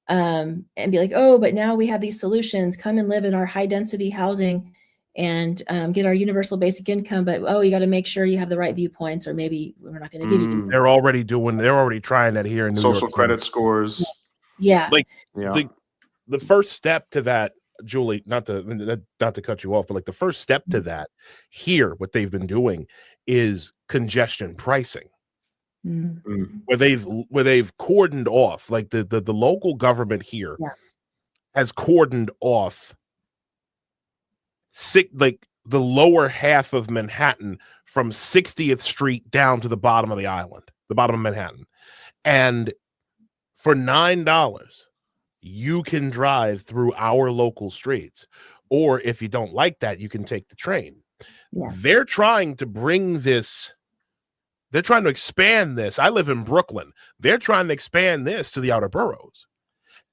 and be like, oh, but now we have these solutions. Come and live in our high density housing and get our universal basic income. But, oh, you got to make sure you have the right viewpoints, or maybe we're not going to give you. They're already trying that here in New York. Social credit scores. Yeah. The first step to that, Julie, not to cut you off, but like the first step to that here, what they've been doing is congestion pricing, where they've cordoned off, like the local government here has cordoned off the lower half of Manhattan from 60th Street down to the bottom of the island, the bottom of Manhattan, and for $9. You can drive through our local streets, or if you don't like that, you can take the train. They're trying to bring this. They're trying to expand this. I live in Brooklyn. They're trying to expand this to the outer boroughs.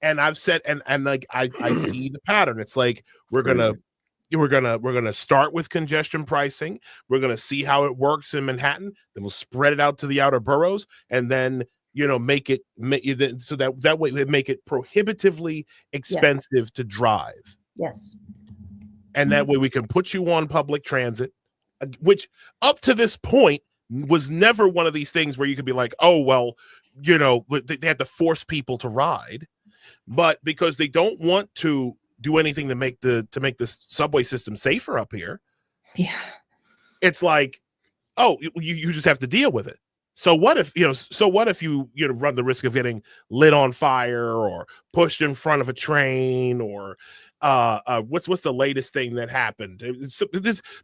And I've said, and like I see the pattern. It's like we're gonna start with congestion pricing. We're gonna see how it works in Manhattan. Then we'll spread it out to the outer boroughs, and then make it so that way they make it prohibitively expensive to drive. Yes. And that way we can put you on public transit, which up to this point was never one of these things where you could be like, oh, well, they had to force people to ride, but because they don't want to do anything to make this subway system safer up here. Yeah. It's like, oh, you just have to deal with it. So what if you run the risk of getting lit on fire or pushed in front of a train, or what's the latest thing that happened?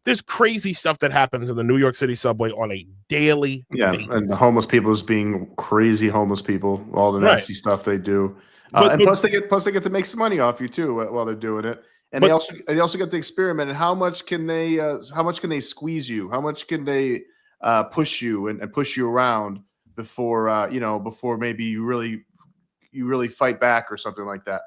There's crazy stuff that happens in the New York City subway on a daily basis. And the homeless people is being crazy homeless people, all the nasty stuff they do. Plus they get to make some money off you too while they're doing it. And they also get to experiment. And how much can they squeeze you? How much can they push you and push you around before maybe you really fight back or something like that.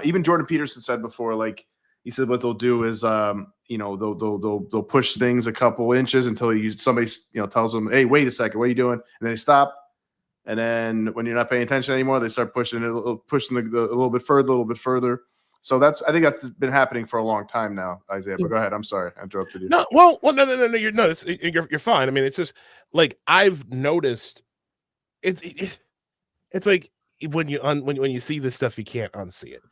Even Jordan Peterson said before, like he said, what they'll do is they'll push things a couple inches until somebody tells them, hey, wait a second, what are you doing? And they stop. And then when you're not paying attention anymore, they start pushing a little bit further. So I think that's been happening for a long time now, Isaiah. But go ahead. I'm sorry, I interrupted you. No, no. You're fine. I mean, it's just like I've noticed. It's like when you see this stuff, you can't unsee it.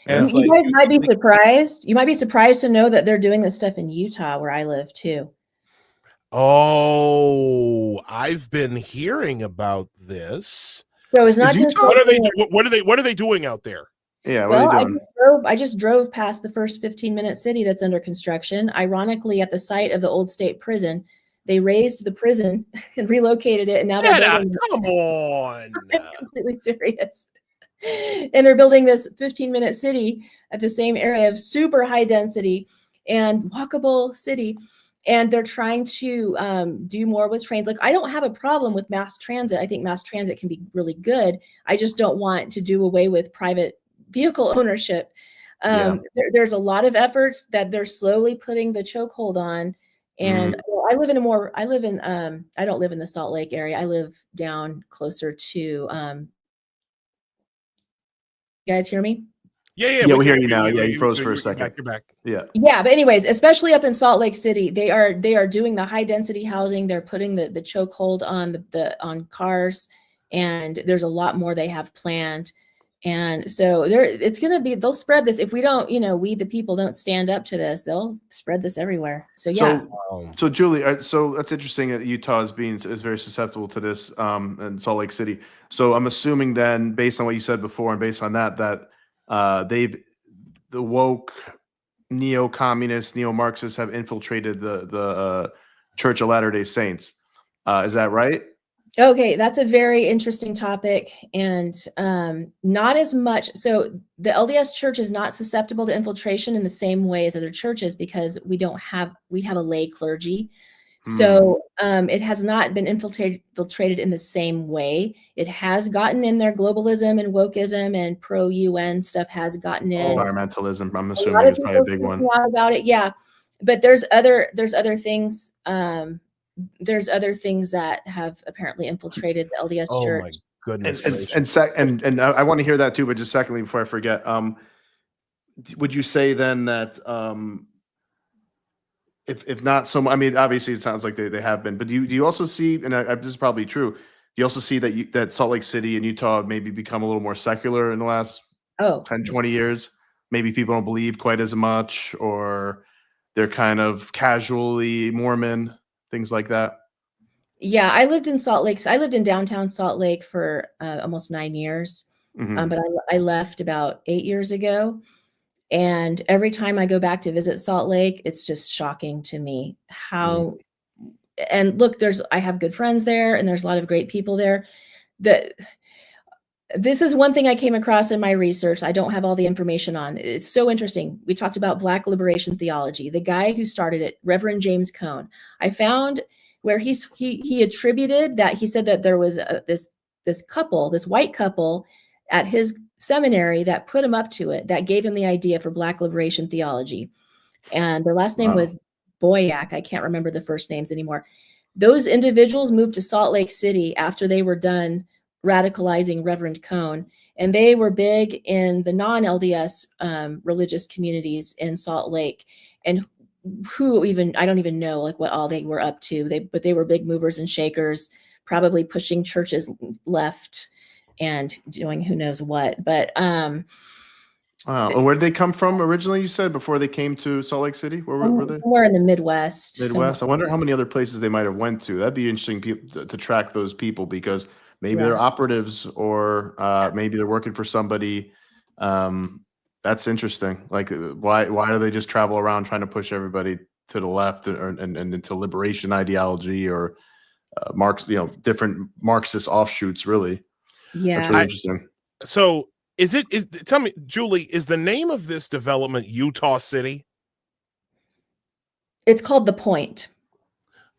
And you guys might be surprised. You might be surprised to know that they're doing this stuff in Utah, where I live too. Oh, I've been hearing about this. So it's not. What are they doing out there? Yeah, what Well, are they doing? I just drove past the first 15-minute city that's under construction. Ironically, at the site of the old state prison, they raised the prison and relocated it, and now they're Get out. building. Come on. I'm completely serious. And they're building this 15-minute city at the same area of super high density and walkable city. And they're trying to do more with trains. Like, I don't have a problem with mass transit. I think mass transit can be really good. I just don't want to do away with private vehicle ownership. There's a lot of efforts that they're slowly putting the chokehold on. And I live in I don't live in the Salt Lake area. I live down closer to, you guys hear me? Yeah, we hear you now. Yeah, you froze for a second. You're back. Yeah. Yeah, but anyways, especially up in Salt Lake City, they are doing the high density housing. They're putting the chokehold on on cars, and there's a lot more they have planned. And so it's going to be, they'll spread this. If we don't, we the people don't stand up to this, they'll spread this everywhere. So yeah. So Julie, so that's interesting that Utah is very susceptible to this, and Salt Lake City. So I'm assuming then, based on what you said before, and based on that the woke neo-communists, neo-Marxists have infiltrated the Church of Latter-day Saints. Is that right? Okay, that's a very interesting topic, and not as much. So the LDS Church is not susceptible to infiltration in the same way as other churches because we have a lay clergy. So it has not been infiltrated in the same way. It has gotten in there. Globalism and wokeism and pro-UN stuff has gotten in. Environmentalism, I'm assuming, is probably a big one. About it, yeah. But there's other things. There's other things that have apparently infiltrated the LDS Church. Oh my goodness! And I want to hear that too. But just secondly, before I forget, would you say then that if not so much, I mean, obviously it sounds like they have been, but do you also see, and this is probably true, do you also see that Salt Lake City and Utah maybe become a little more secular in the last 10, 20 years? Maybe people don't believe quite as much, or they're kind of casually Mormon, things like that. Yeah, I lived in Salt Lake. I lived in downtown Salt Lake for almost 9 years, but I left about 8 years ago. And every time I go back to visit Salt Lake, it's just shocking to me how, and look, I have good friends there, and there's a lot of great people there. This is one thing I came across in my research. I don't have all the information on. It's so interesting. We talked about Black liberation theology. The guy who started it, Reverend James Cone, I found where he attributed that. He said that there was this white couple at his seminary that put him up to it, that gave him the idea for Black liberation theology. And their last name was Boyack. I can't remember the first names anymore. Those individuals moved to Salt Lake City after they were done radicalizing Reverend Cone. And they were big in the non-LDS religious communities in Salt Lake. And I don't even know like what all they were up to. But they were big movers and shakers, probably pushing churches left and doing who knows what. But and where did they come from originally? You said before they came to Salt Lake City. Where were they? Somewhere in the Midwest. Somewhere. I wonder how many other places they might have went to. That'd be interesting to track those people, because maybe they're operatives, or maybe they're working for somebody. That's interesting. Like, why do they just travel around trying to push everybody to the left and into liberation ideology, or different Marxist offshoots? Really, that's really interesting. So, tell me, Julie, is the name of this development Utah City? It's called The Point.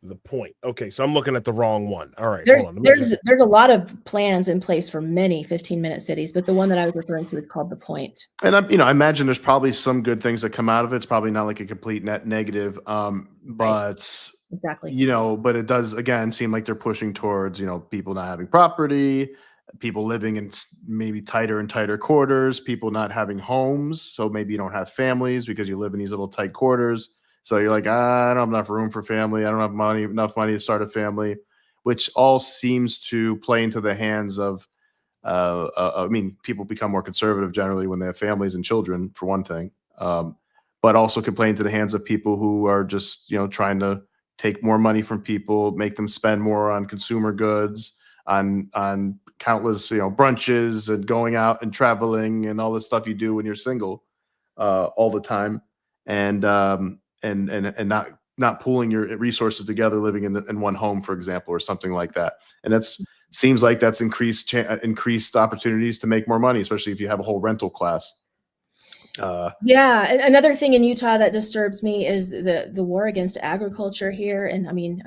The Point. Okay, so I'm looking at the wrong one. All right, there's a lot of plans in place for many 15-minute cities, but the one that I was referring to is called The Point. And I imagine there's probably some good things that come out of it. It's probably not like a complete net negative, but exactly. But it does again seem like they're pushing towards people not having property, people living in maybe tighter and tighter quarters, people not having homes, so maybe you don't have families because you live in these little tight quarters. So you're like, I don't have enough room for family. I don't have enough money to start a family, which all seems to play into the hands of, people become more conservative generally when they have families and children, for one thing, but also can play into the hands of people who are just, trying to take more money from people, make them spend more on consumer goods, on countless, brunches and going out and traveling and all the stuff you do when you're single, all the time, and not pooling your resources together, living in one home, for example, or something like that. And seems like that's increased opportunities to make more money, especially if you have a whole rental class. Yeah, and another thing in Utah that disturbs me is the war against agriculture here. And I mean,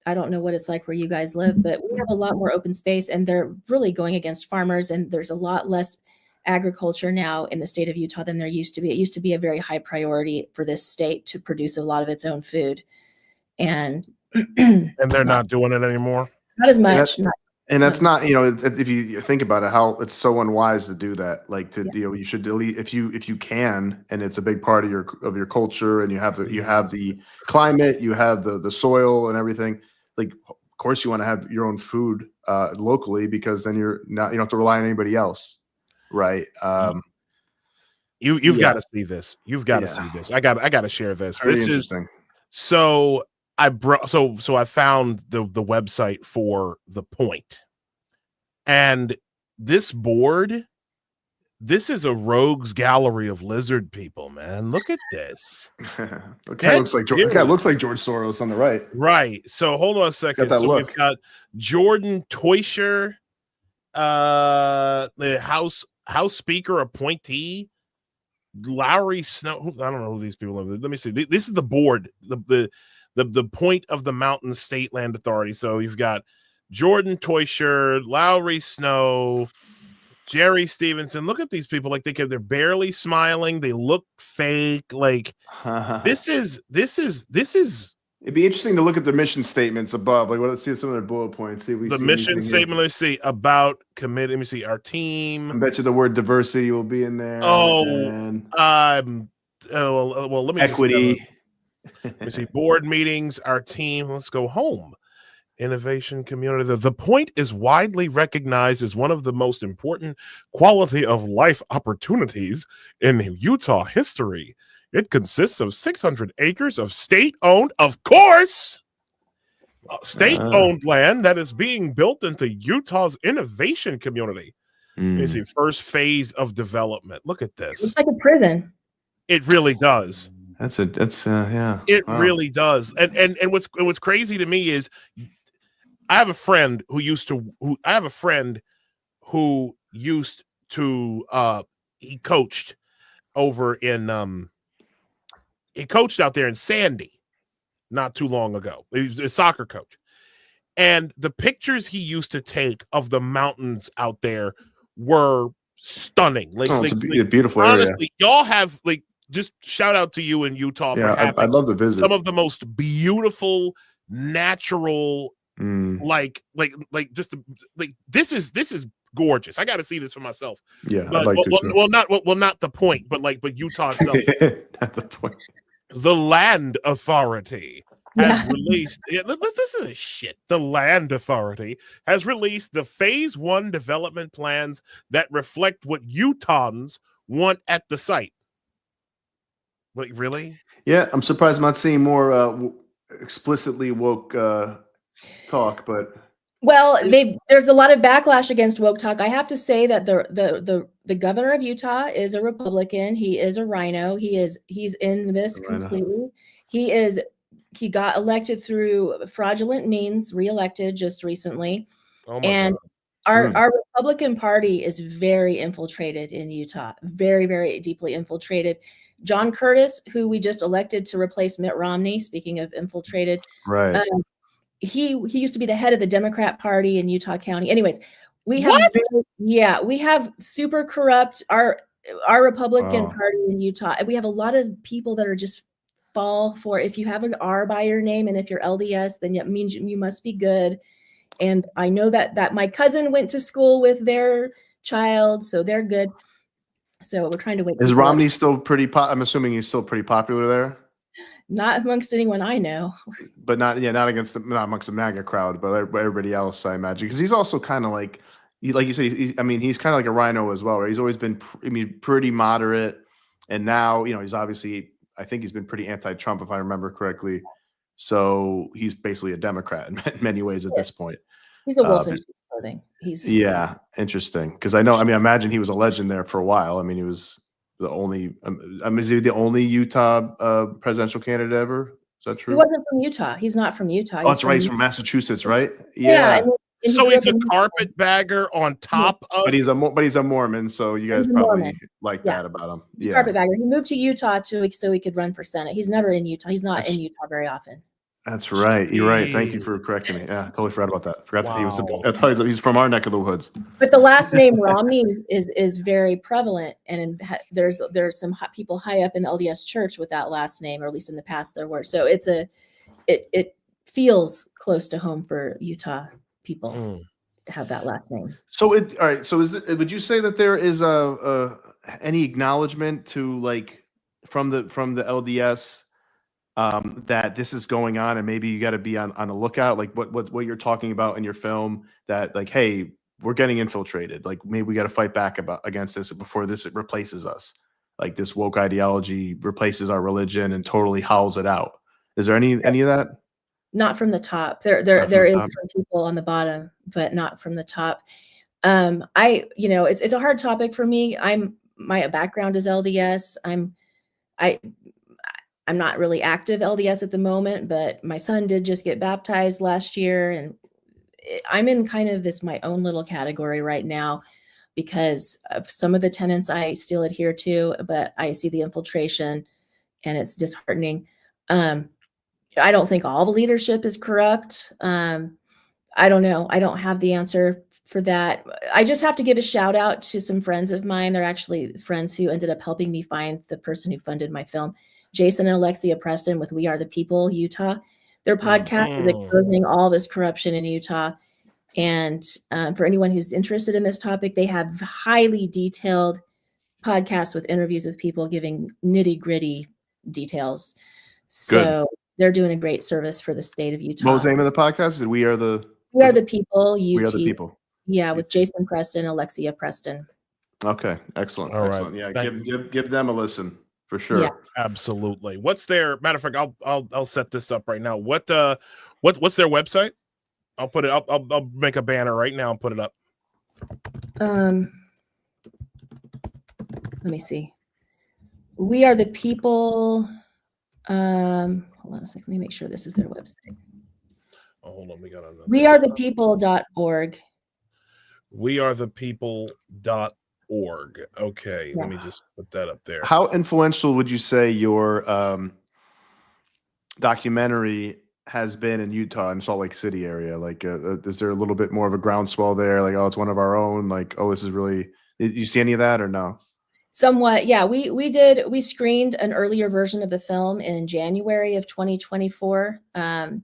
I don't know what it's like where you guys live, but we have a lot more open space, and they're really going against farmers. And there's a lot less agriculture now in the state of Utah than there used to be. It used to be a very high priority for this state to produce a lot of its own food, and they're not doing it anymore. Not as much. And that's not, if you think about it, how it's so unwise to do that. Like you should delete if you can, and it's a big part of your culture, and you have the climate, you have the soil and everything. Like, of course, you want to have your own food locally, because then you don't have to rely on anybody else, right? You've got to see this. You've got to see this. I got to share this. Very this interesting. So I found the website for The Point, and this board, this is a rogues gallery of lizard people, man. Look at this. It kind of looks like George Soros on the right. Right. So hold on a second. So we've got Jordan Teuscher, the House Speaker appointee, Lowry Snow. I don't know who these people are. Let me see. This is the board. The Point of the Mountain State Land Authority. So you've got Jordan Teuscher, Lowry Snow, Jerry Stevenson. Look at these people. Like they're barely smiling. They look fake. Like this is. It'd be interesting to look at the mission statements above. Like, let's see some of their bullet points. See if we the see mission statement. Let's see about commit. Let me see our team. I bet you the word diversity will be in there. Well, let me equity. Let me see board meetings. Our team. Let's go home. Innovation community. The Point is widely recognized as one of the most important quality of life opportunities in Utah history. It consists of 600 acres of state-owned, of course, state-owned land that is being built into Utah's innovation community. It's the first phase of development. Look at this. It's like a prison. It really does. Yeah. It really does. And what's crazy to me is I have a friend who used to he coached over in he coached out there in Sandy not too long ago. He was a soccer coach. And the pictures he used to take of the mountains out there were stunning. It's a beautiful area. Honestly, y'all have just shout out to you in Utah for having I'd love to visit some of the most beautiful natural this is gorgeous. I got to see this for myself. Yeah, but, I'd like to. Not The Point, but Utah itself. Not The Point. The Land Authority has released. Listen to this shit. The Land Authority has released the Phase 1 development plans that reflect what Utahns want at the site. Like, really? Yeah, I'm surprised I'm not seeing more explicitly woke talk, but well, there's a lot of backlash against woke talk. I have to say that the governor of Utah is a Republican. He is a rhino. He's in this completely. He got elected through fraudulent means, reelected just recently. Oh my God. Our Republican Party is very infiltrated in Utah, very, very deeply infiltrated. John Curtis, who we just elected to replace Mitt Romney, speaking of infiltrated, right. He used to be the head of the Democrat Party in Utah County. Anyways, we have super corrupt our Republican Party in Utah. And we have a lot of people that are just fall for, if you have an R by your name and if you're LDS, then it means you must be good. And I know that my cousin went to school with their child, so they're good. So we're trying to wait. Is Romney still pretty I'm assuming he's still pretty popular there? Not amongst anyone I know. But not amongst the MAGA crowd, but everybody else, I imagine. Because he's also kind of like you said, he's kind of like a rhino as well, right? He's always been, pretty moderate. And now, he's obviously, I think he's been pretty anti-Trump, if I remember correctly. So he's basically a Democrat in many ways at this point. He's a wolf in clothing. He's Yeah, interesting. Because I imagine he was a legend there for a while. I mean, he was the only. Is he the only Utah presidential candidate ever? Is that true? He wasn't from Utah. He's not from Utah. Oh, that's right. He's from Massachusetts, right? Yeah. Yeah. And So grew he's up a in- carpetbagger on top of. But he's a Mormon, so you guys He's a probably Mormon. like Yeah. that about him. He's a Yeah, carpetbagger. He moved to Utah so he could run for Senate. He's never in Utah. He's not That's- in Utah very often. that's right. You're right. Thank you for correcting me. Yeah, I totally forgot about that. Forgot that he was. Wow. I thought he's from our neck of the woods. But the last name Romney is very prevalent, and there's some people high up in the LDS Church with that last name, or at least in the past there were. So it feels close to home for Utah people to have that last name. So all right. So would you say that there is any acknowledgement to, like, from the LDS that this is going on, and maybe you got to be on a lookout, like what you're talking about in your film, that, like, hey, we're getting infiltrated, like maybe we got to fight back against this before this replaces us, like this woke ideology replaces our religion and totally howls it out. Is there any of that? Not from the top. There is from people on the bottom, but not from the top. It's a hard topic for me. My background is LDS. I'm not really active LDS at the moment, but my son did just get baptized last year, and I'm in kind of my own little category right now because of some of the tenets I still adhere to, but I see the infiltration and it's disheartening. I don't think all the leadership is corrupt. I don't know. I don't have the answer for that. I just have to give a shout out to some friends of mine. They're actually friends who ended up helping me find the person who funded my film. Jason and Alexia Preston with We Are the People, Utah. Their podcast is exposing all this corruption in Utah. And for anyone who's interested in this topic, they have highly detailed podcasts with interviews with people giving nitty-gritty details. So they're doing a great service for the state of Utah. What was the name of the podcast? We Are the People. We Are the People. Yeah, with Jason Preston, Alexia Preston. Okay, excellent. All excellent. right. Yeah, give them a listen for sure. Yeah. Absolutely. What's their matter of fact? I'll set this up right now. What's their website? I'll put it up. I'll make a banner right now and put it up. Let me see. We Are the People. Hold on a second. Let me make sure this is their website. Oh, hold on. We got another. wearethepeople.org. wearethepeople.org. Okay, Yeah. let me just put that up there. How influential would you say your documentary has been in Utah and Salt Lake City area? Like, is there a little bit more of a groundswell there? Like, oh, it's one of our own. Like, oh, this is really. Did you see any of that or no? Somewhat, yeah. We screened an earlier version of the film in January of 2024, and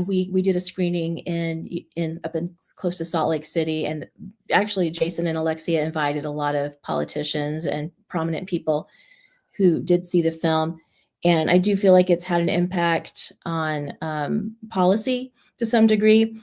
we did a screening in close to Salt Lake City, and actually Jason and Alexia invited a lot of politicians and prominent people who did see the film, and I do feel like it's had an impact on policy to some degree.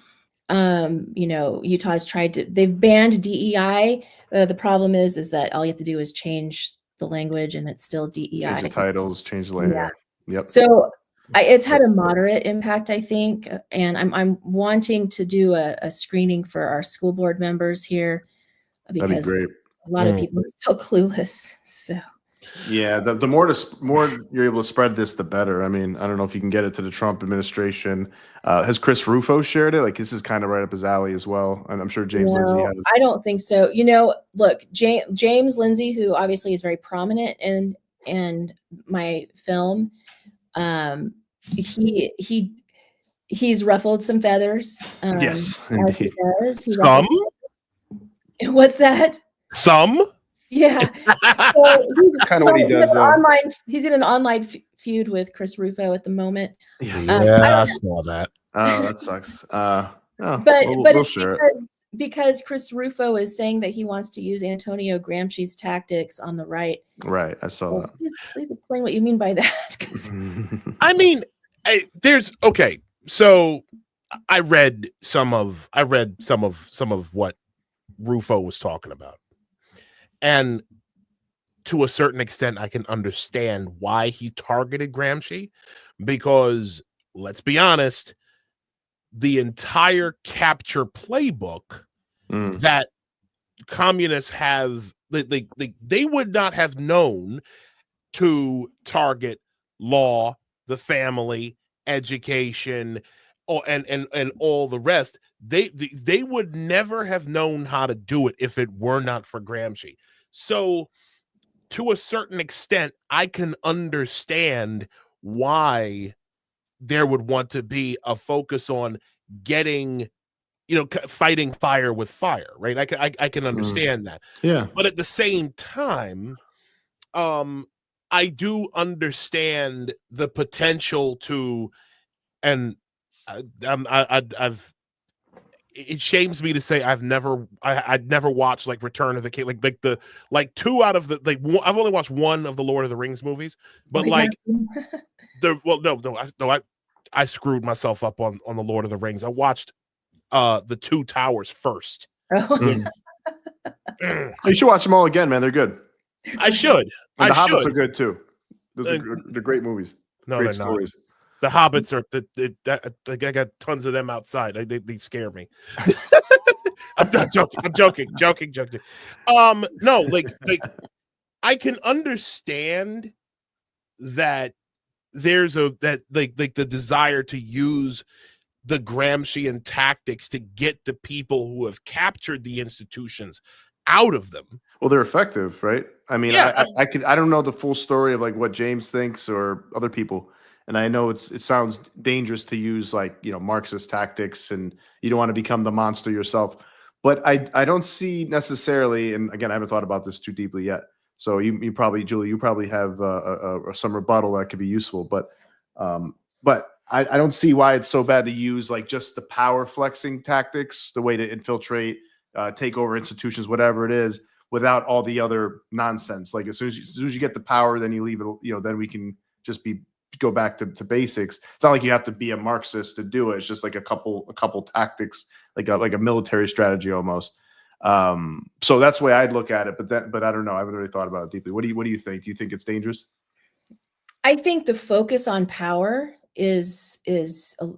Utah's they've banned DEI. The problem is that all you have to do is change the language and it's still DEI. Change the titles, change the layer. Yeah. Yep. So it's had a moderate impact, I think. And I'm wanting to do a screening for our school board members here because That'd be great. a lot of people are so clueless. So Yeah, the more you're able to spread this, the better. I mean, I don't know if you can get it to the Trump administration. Has Chris Rufo shared it? Like, this is kind of right up his alley as well, and I'm sure James Lindsay has. I don't think so. Look, James Lindsay, who obviously is very prominent in my film, he's ruffled some feathers. Yes, as he indeed. does. Some? What's that? Some? Yeah. Kind of what he does, though. He's in an online feud with Chris Rufo at the moment. Yes. I saw that. Oh, that sucks. But we'll it's share because Chris Rufo is saying that he wants to use Antonio Gramsci's tactics on the right. Right, I saw that. Please explain what you mean by that. 'Cause I mean, so I read some of what Rufo was talking about. And to a certain extent, I can understand why he targeted Gramsci, because let's be honest, the entire capture playbook that communists have, they would not have known to target law, the family, education, and all the rest. They would never have known how to do it if it were not for Gramsci. So to a certain extent, I can understand why there would want to be a focus on getting, fighting fire with fire, right? I can understand that. Yeah. But at the same time, I do understand the potential to, and I've, it shames me to say I'd never watched like Return of the King, like two out of the, I've only watched one of the Lord of the Rings movies, but I screwed myself up on the Lord of the Rings. I watched the Two Towers first. You should watch them all again, man. They're good. I should. And the Hobbits are good too. They're great movies. No, great they're stories. not. The Hobbits are I got tons of them outside. They scare me. I'm not joking. I'm joking. No, like I can understand that there's the desire to use the Gramscian tactics to get the people who have captured the institutions out of them. Well, they're effective, right? I mean, yeah, I don't know the full story of like what James thinks or other people. And I know it sounds dangerous to use like, Marxist tactics, and you don't want to become the monster yourself. But I don't see necessarily, and again, I haven't thought about this too deeply yet. So you probably, Julie, you probably have some rebuttal that could be useful. But I don't see why it's so bad to use like just the power flexing tactics, the way to infiltrate, take over institutions, whatever it is, without all the other nonsense. Like as soon as you get the power, then you leave it, then we can just go back to basics. It's not like you have to be a Marxist to do it. It's just like a couple tactics, like a military strategy almost. So that's the way I'd look at it. But I don't know. I haven't really thought about it deeply. What do you think? Do you think it's dangerous? I think the focus on power is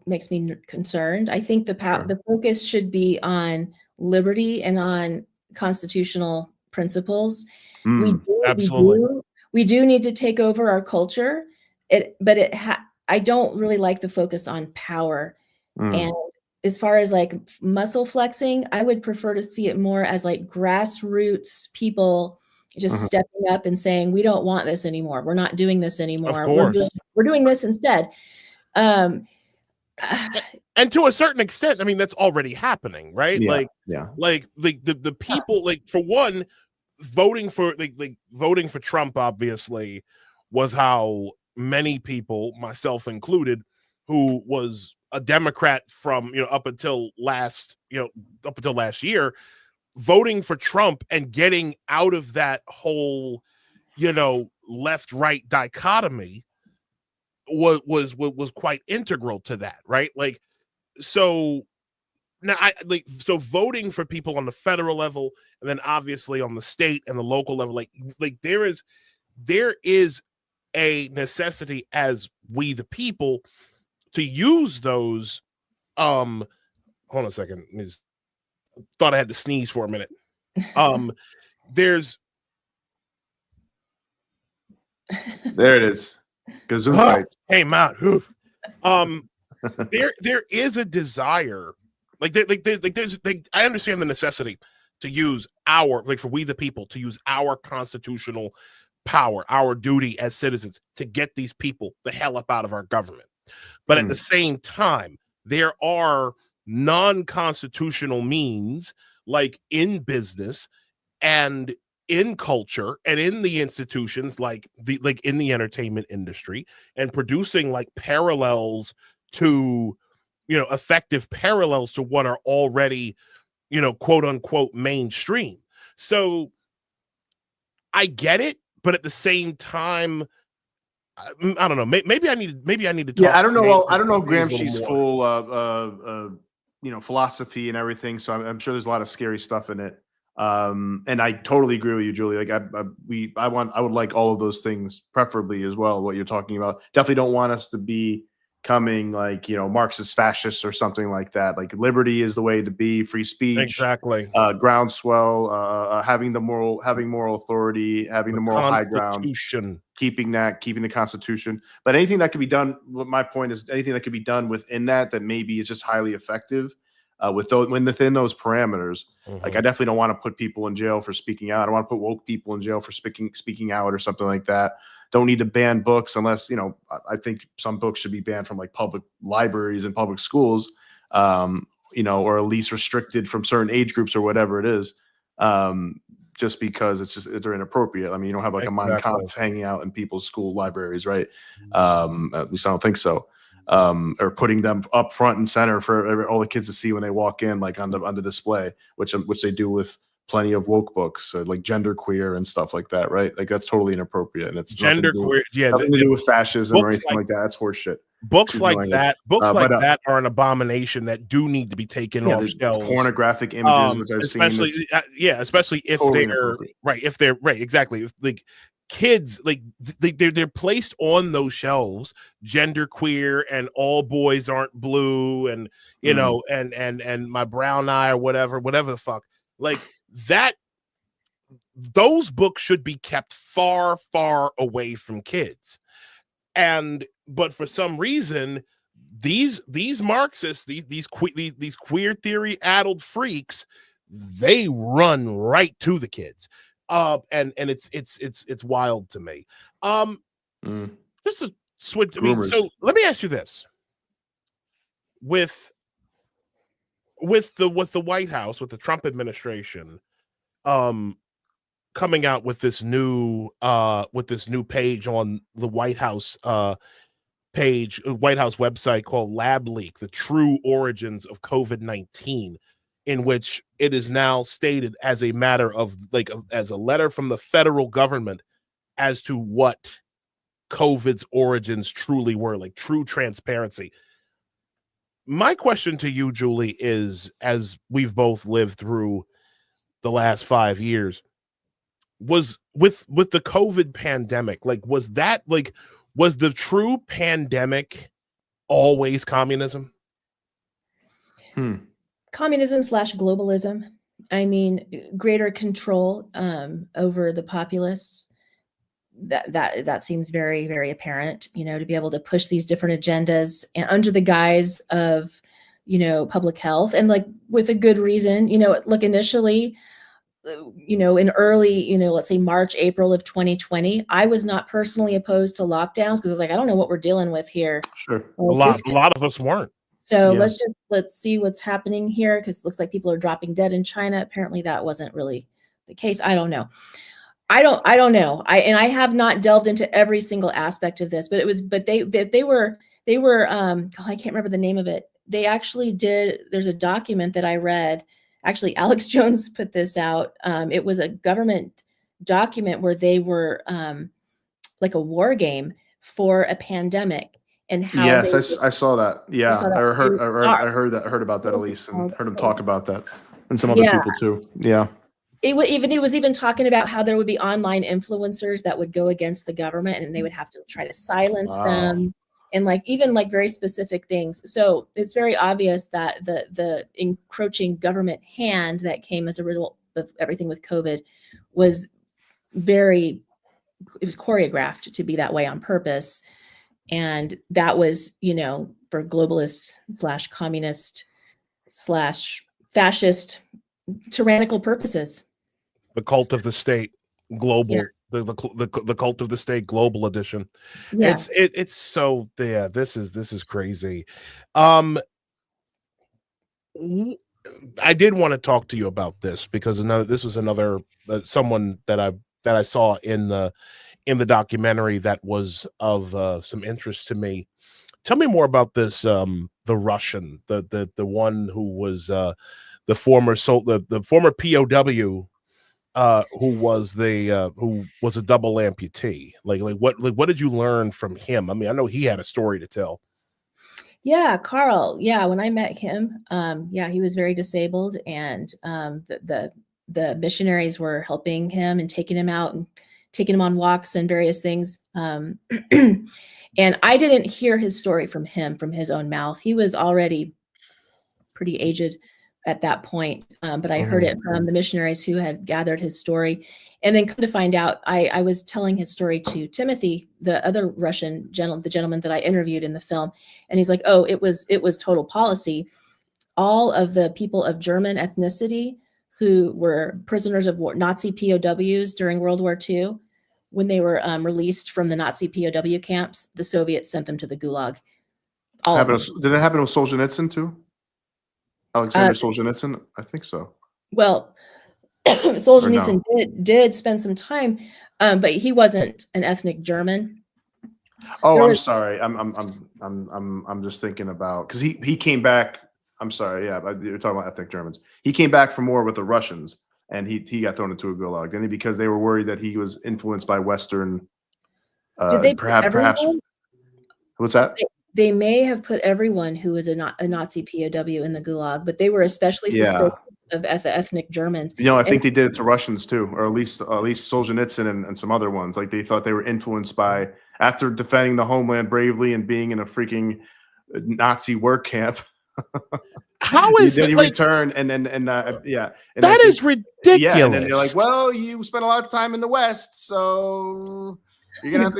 makes me concerned. I think the focus should be on liberty and on constitutional principles. Absolutely. We do need to take over our culture. I don't really like the focus on power. And as far as like muscle flexing, I would prefer to see it more as like grassroots people just stepping up and saying, we don't want this anymore. We're not doing this anymore. Of course. We're doing this instead. And to a certain extent, I mean, that's already happening, right? Yeah. Like the people, like for one, voting for Trump obviously was how many people, myself included, who was a Democrat from up until last year, voting for Trump and getting out of that whole left-right dichotomy was quite integral to that, right? Like, so now so voting for people on the federal level and then obviously on the state and the local level, like there is a necessity as we the people to use those. Hold on a second. Thought I had to sneeze for a minute. There it is. Gazoo. Hey, Matt. There is a desire, I understand the necessity to use for we the people to use our constitutional power, our duty as citizens to get these people the hell up out of our government. But at the same time, there are non-constitutional means, like in business and in culture and in the institutions, like in the entertainment industry, and producing like parallels to, effective parallels to what are already, quote unquote mainstream. So I get it, but at the same time, I don't know. Maybe I need to talk. Yeah, I don't know. I don't know Gramsci's full, philosophy and everything. So I'm sure there's a lot of scary stuff in it. And I totally agree with you, Julie. Like I would like all of those things, preferably as well. What you're talking about. Definitely don't want us to be becoming like, Marxist fascists or something like that. Like liberty is the way to be, free speech, Exactly. Groundswell, having moral authority, having the moral high ground, keeping the Constitution. But anything that could be done, my point is anything that could be done within that maybe is just highly effective within those parameters. Like I definitely don't want to put people in jail for speaking out. I don't want to put woke people in jail for speaking out or something like that. Don't need to ban books unless, I think some books should be banned from like public libraries and public schools, or at least restricted from certain age groups or whatever it is, just because they're inappropriate. I mean, you don't have like a Mein Kampf hanging out in people's school libraries, right? At least I don't think so. Or putting them up front and center for all the kids to see when they walk in, like on the display, which they do with plenty of woke books, like genderqueer and stuff like that, right? Like that's totally inappropriate, and it's genderqueer. Nothing to do with fascism or anything like that. That's horseshit. Books like that are an abomination that do need to be taken off shelves. Pornographic images, which I've seen, especially if totally they're right, exactly. If, like kids, like they're placed on those shelves, genderqueer and all boys aren't blue, and and my brown eye or whatever the fuck, like that. Those books should be kept far, far away from kids. But for some reason, these Marxists, these queer theory addled freaks, they run right to the kids, and it's wild to me. Just a switch. I mean, so let me ask you this: with the White House, with the Trump administration, coming out with this new page on the White House White House website called Lab Leak: The True Origins of COVID-19, in which it is now stated as a matter of as a letter from the federal government as to what COVID's origins truly were, like true transparency. My question to you, Julie, is, as we've both lived through the last 5 years, was with the COVID pandemic, was the true pandemic always communism? Communism / globalism. I mean, greater control over the populace. That seems very, very apparent, to be able to push these different agendas and under the guise of, public health, and with a good reason. Look, initially, in early, let's say March, April of 2020, I was not personally opposed to lockdowns because I was like, I don't know what we're dealing with here. Sure. A lot of us weren't. So let's see what's happening here, because it looks like people are dropping dead in China. Apparently that wasn't really the case. I don't know. I don't know. I have not delved into every single aspect of this, but they were I can't remember the name of it. They actually did. There's a document that I read. Actually, Alex Jones put this out. It was a government document where they were like a war game for a pandemic, and how. Yes, I saw that. Yeah, I heard about that, at least, and heard him talk about that, and some other people too. Yeah. He was even talking about how there would be online influencers that would go against the government, and they would have to try to silence them, and even very specific things. So it's very obvious that the encroaching government hand that came as a result of everything with COVID was choreographed to be that way on purpose. And that was, for globalist / communist / fascist tyrannical purposes. The cult of the state, global, the cult of the state, global edition. Yeah. It's so, this is crazy. I did want to talk to you about this because this was another someone that I saw in the documentary that was of some interest to me. Tell me more about this. The Russian, the one who was the former POW. Who was a double amputee? What did you learn from him? I mean, I know he had a story to tell. Yeah, Carl. Yeah, when I met him, he was very disabled, and the missionaries were helping him and taking him out and taking him on walks and various things. And I didn't hear his story from his own mouth. He was already pretty aged at that point, but I heard it from the missionaries who had gathered his story. And then come to find out, I was telling his story to Timothy, the other Russian the gentleman that I interviewed in the film, and he's like, "Oh, it was total policy. All of the people of German ethnicity who were prisoners of war, Nazi POWs during World War II, when they were released from the Nazi POW camps, the Soviets sent them to the Gulag." Did it happen with Solzhenitsyn too? Alexander Solzhenitsyn? I think so. Well, Solzhenitsyn did spend some time, but he wasn't an ethnic German. Oh, I'm sorry. I'm just thinking about, because he came back. I'm sorry. Yeah, you're talking about ethnic Germans. He came back from war with the Russians, and he got thrown into a gulag, didn't he? Because they were worried that he was influenced by Western. Did they perhaps? What's that? They may have put everyone who was a Nazi POW in the gulag, but they were especially suspicious of ethnic Germans. I think they did it to Russians too, or at least Solzhenitsyn and some other ones. Like, they thought they were influenced by, after defending the homeland bravely and being in a freaking Nazi work camp. How is then it? You like, return and yeah. And that is ridiculous. Yeah, and then they're like, well, you spent a lot of time in the West, so we're gonna have to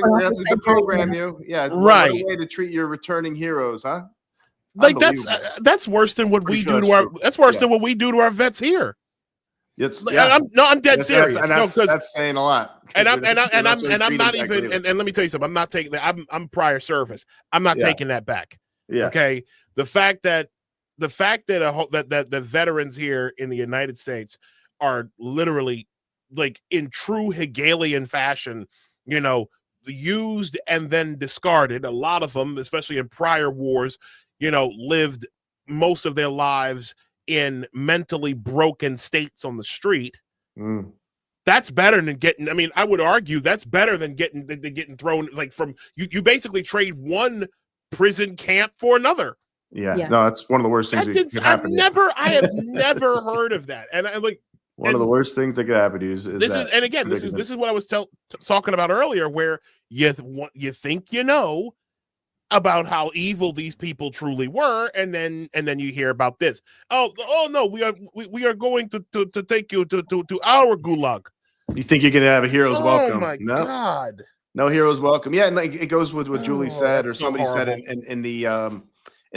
deprogram you. Yeah, right. What a way to treat your returning heroes, huh? Like, that's worse than what we do to our. That's worse than what we do to our vets here. I'm dead serious. And that's saying a lot. And I'm not even. And let me tell you something. I'm not taking that. I'm prior service. I'm not taking that back. Yeah. Okay. The fact that the veterans here in the United States are literally, like, in true Hegelian fashion, used and then discarded. A lot of them, especially in prior wars, lived most of their lives in mentally broken states on the street. That's better than getting. I mean, I would argue that's better than getting thrown, like, from you basically trade one prison camp for another. Yeah. No, that's one of the worst things that could happen. I have never heard of that. And I'm like, one of the worst things that could happen to you is this that. And again, this is what I was talking about earlier, where you think about how evil these people truly were, and then you hear about this. Oh no, we are going to take you to our gulag. You think you're gonna have a hero's welcome? Oh my God. No hero's welcome. Yeah, and like, it goes with what Julie said, or somebody said in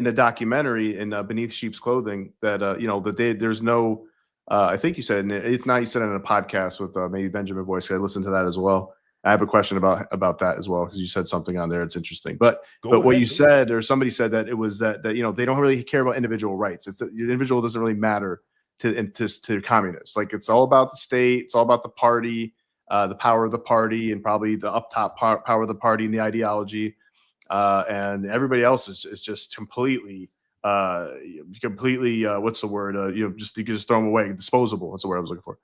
the documentary in Beneath Sheep's Clothing, that there's no. I think you said, if not, you said it in a podcast with maybe Benjamin Boyce. I listened to that as well. I have a question about that as well, because you said something on there. It's interesting. But what you said, or somebody said, that it was that they don't really care about individual rights. It's the individual doesn't really matter to communists. Like, it's all about the state. It's all about the party, the power of the party, and probably the up top power of the party and the ideology. And everybody else is just completely what's the word? You can just throw them away. Disposable. That's the word I was looking for.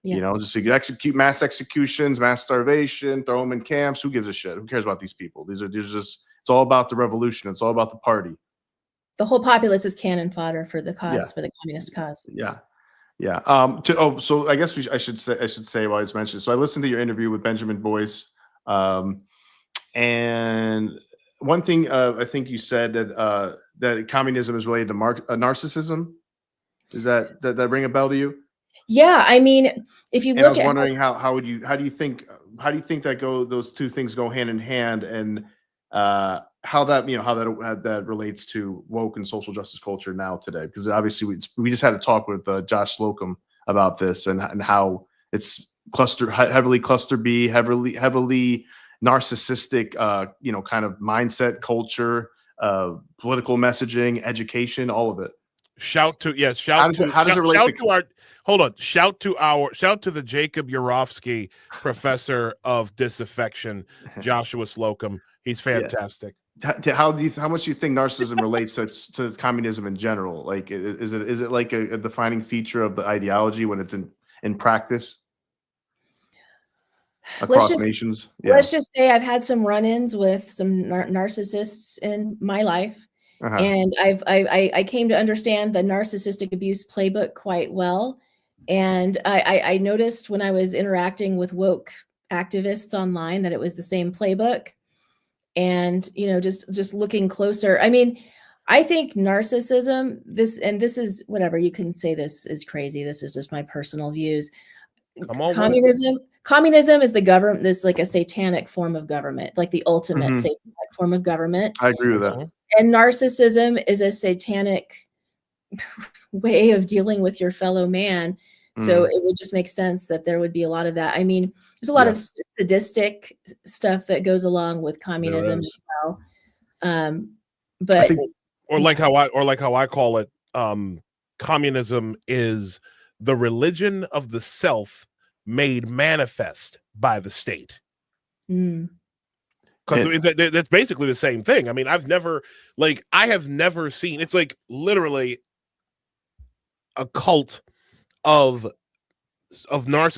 Yeah. Just so you execute mass executions, mass starvation, throw them in camps. Who gives a shit? Who cares about these people? These are just. It's all about the revolution. It's all about the party. The whole populace is cannon fodder for the cause, for the communist cause. Yeah. So I guess I should say while it's mentioned. So I listened to your interview with Benjamin Boyce, and one thing I think you said that communism is related to narcissism. Does that ring a bell to you? Yeah, I mean, if you look, I was wondering how do you think that those two things go hand in hand, and how that relates to woke and social justice culture now today? Because obviously we just had a talk with Josh Slocum about this, and how it's heavily cluster B, heavily narcissistic, kind of mindset, culture, political messaging, education, all of it. Shout to the Jacob Urofsky professor of disaffection, Joshua Slocum. He's fantastic. How much do you think narcissism relates to communism in general? Like, is it like a defining feature of the ideology when it's in practice across nations? Yeah. Let's just say I've had some run-ins with some narcissists in my life. And I came to understand the narcissistic abuse playbook quite well. And I noticed when I was interacting with woke activists online that it was the same playbook. And, just looking closer. I mean, I think narcissism, this is whatever, you can say this is crazy. This is just my personal views. Communism is the government, this like a satanic form of government, like the ultimate satanic form of government. I agree with that. And narcissism is a satanic way of dealing with your fellow man. So it would just make sense that there would be a lot of that. I mean, there's a lot of sadistic stuff that goes along with communism as well. But like how I call it, communism is the religion of the self made manifest by the state. Because that's basically the same thing. I mean, I have never seen, it's like literally a cult of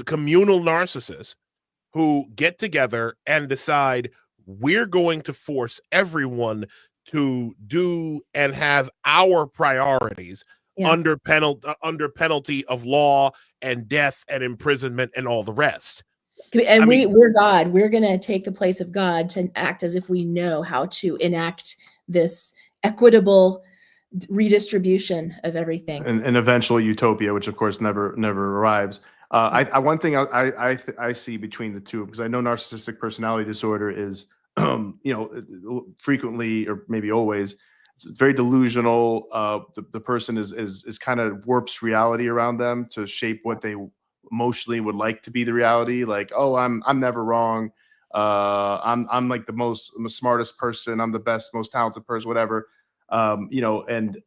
communal narcissists who get together and decide we're going to force everyone to do and have our priorities under penalty of law and death and imprisonment and all the rest. And we're God. We're going to take the place of God to act as if we know how to enact this equitable redistribution of everything, and eventual utopia, which of course never arrives. One thing I see between the two, because I know narcissistic personality disorder is frequently, or maybe always, it's very delusional. The person is kind of warps reality around them to shape what they emotionally would like to be the reality. Like, oh, I'm never wrong. I'm like I'm the smartest person. I'm the best, most talented person, whatever. And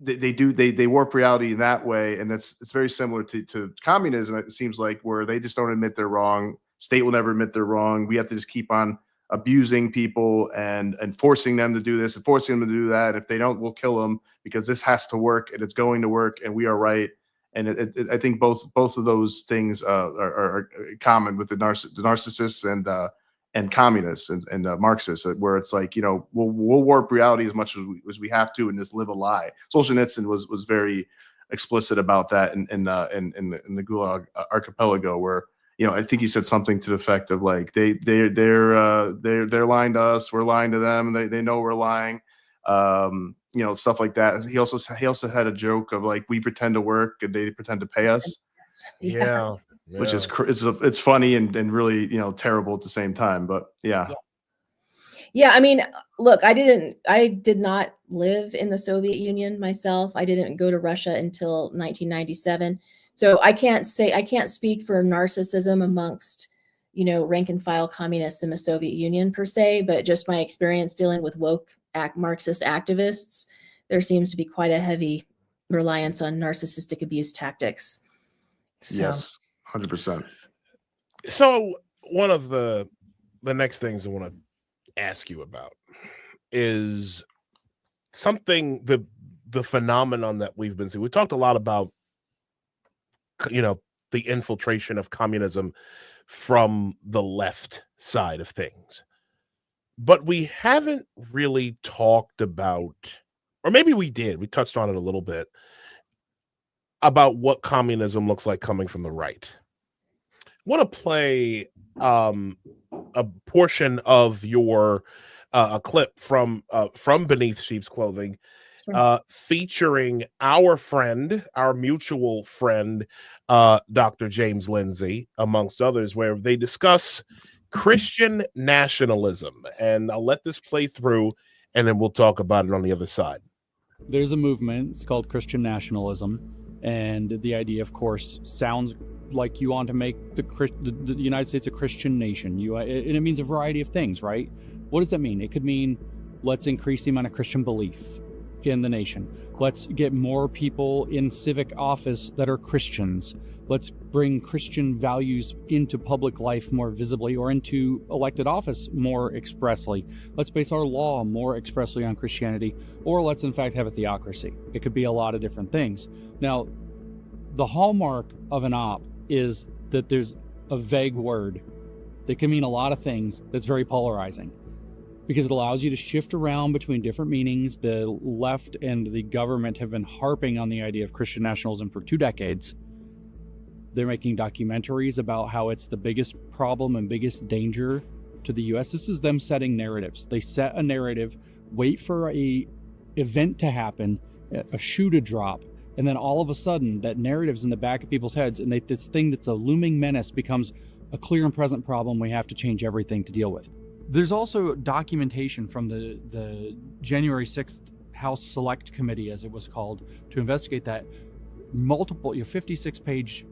they warp reality in that way. And it's very similar to communism. It seems like, where they just don't admit they're wrong. State will never admit they're wrong. We have to just keep on abusing people and forcing them to do this and forcing them to do that. If they don't, we'll kill them, because this has to work and it's going to work and we are right. And I think both of those things are common with the narcissists and communists and Marxists, where it's like, we'll warp reality as much as we have to and just live a lie. Solzhenitsyn was very explicit about that in the Gulag Archipelago, where I think he said something to the effect of like they're lying to us, we're lying to them, they know we're lying, stuff like that. He also had a joke of like, we pretend to work and they pretend to pay us. Yeah. Which is it's funny and really terrible at the same time, but yeah. I mean, look, I did not live in the Soviet Union myself. I didn't go to Russia until 1997, so I can't speak for narcissism amongst rank and file communists in the Soviet Union per se, but just my experience dealing with woke Marxist activists, there seems to be quite a heavy reliance on narcissistic abuse tactics. So. Yes. 100%. So one of the next things I want to ask you about is something, the phenomenon that we've been through. We talked a lot about, the infiltration of communism from the left side of things, but we haven't really talked about, or maybe we did, we touched on it a little bit, about what communism looks like coming from the right. I want to play a portion of your a clip from Beneath Sheep's Clothing, featuring our mutual friend, Dr. James Lindsay, amongst others, where they discuss Christian nationalism. And I'll let this play through, and then we'll talk about it on the other side. There's a movement, it's called Christian nationalism. And the idea, of course, sounds like you want to make the United States a Christian nation. And it means a variety of things, right? What does that mean? It could mean, let's increase the amount of Christian belief in the nation. Let's get more people in civic office that are Christians. Let's bring Christian values into public life more visibly, or into elected office more expressly. Let's base our law more expressly on Christianity, or let's in fact have a theocracy. It could be a lot of different things. Now, the hallmark of an op is that there's a vague word that can mean a lot of things that's very polarizing, because it allows you to shift around between different meanings. The left and the government have been harping on the idea of Christian nationalism for 2 decades. They're making documentaries about how it's the biggest problem and biggest danger to the US. This is them setting narratives. They set a narrative, wait for a event to happen, a shoe to drop, and then all of a sudden that narrative's in the back of people's heads, and this thing that's a looming menace becomes a clear and present problem we have to change everything to deal with. There's also documentation from the January 6th House Select Committee, as it was called, to investigate that. Multiple 56-page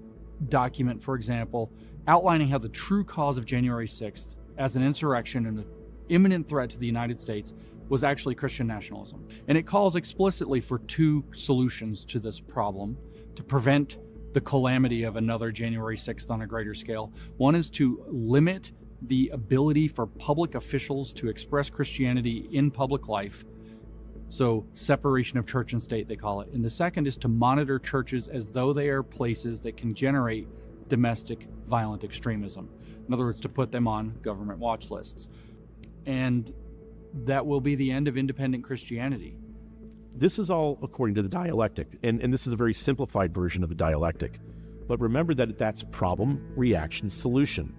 document, for example, outlining how the true cause of January 6th as an insurrection and an imminent threat to the United States was actually Christian nationalism. And it calls explicitly for two solutions to this problem to prevent the calamity of another January 6th on a greater scale. One is to limit the ability for public officials to express Christianity in public life. So separation of church and state, they call it. And the second is to monitor churches as though they are places that can generate domestic violent extremism. In other words, to put them on government watch lists. And that will be the end of independent Christianity. This is all according to the dialectic, and this is a very simplified version of the dialectic. But remember that that's problem, reaction, solution.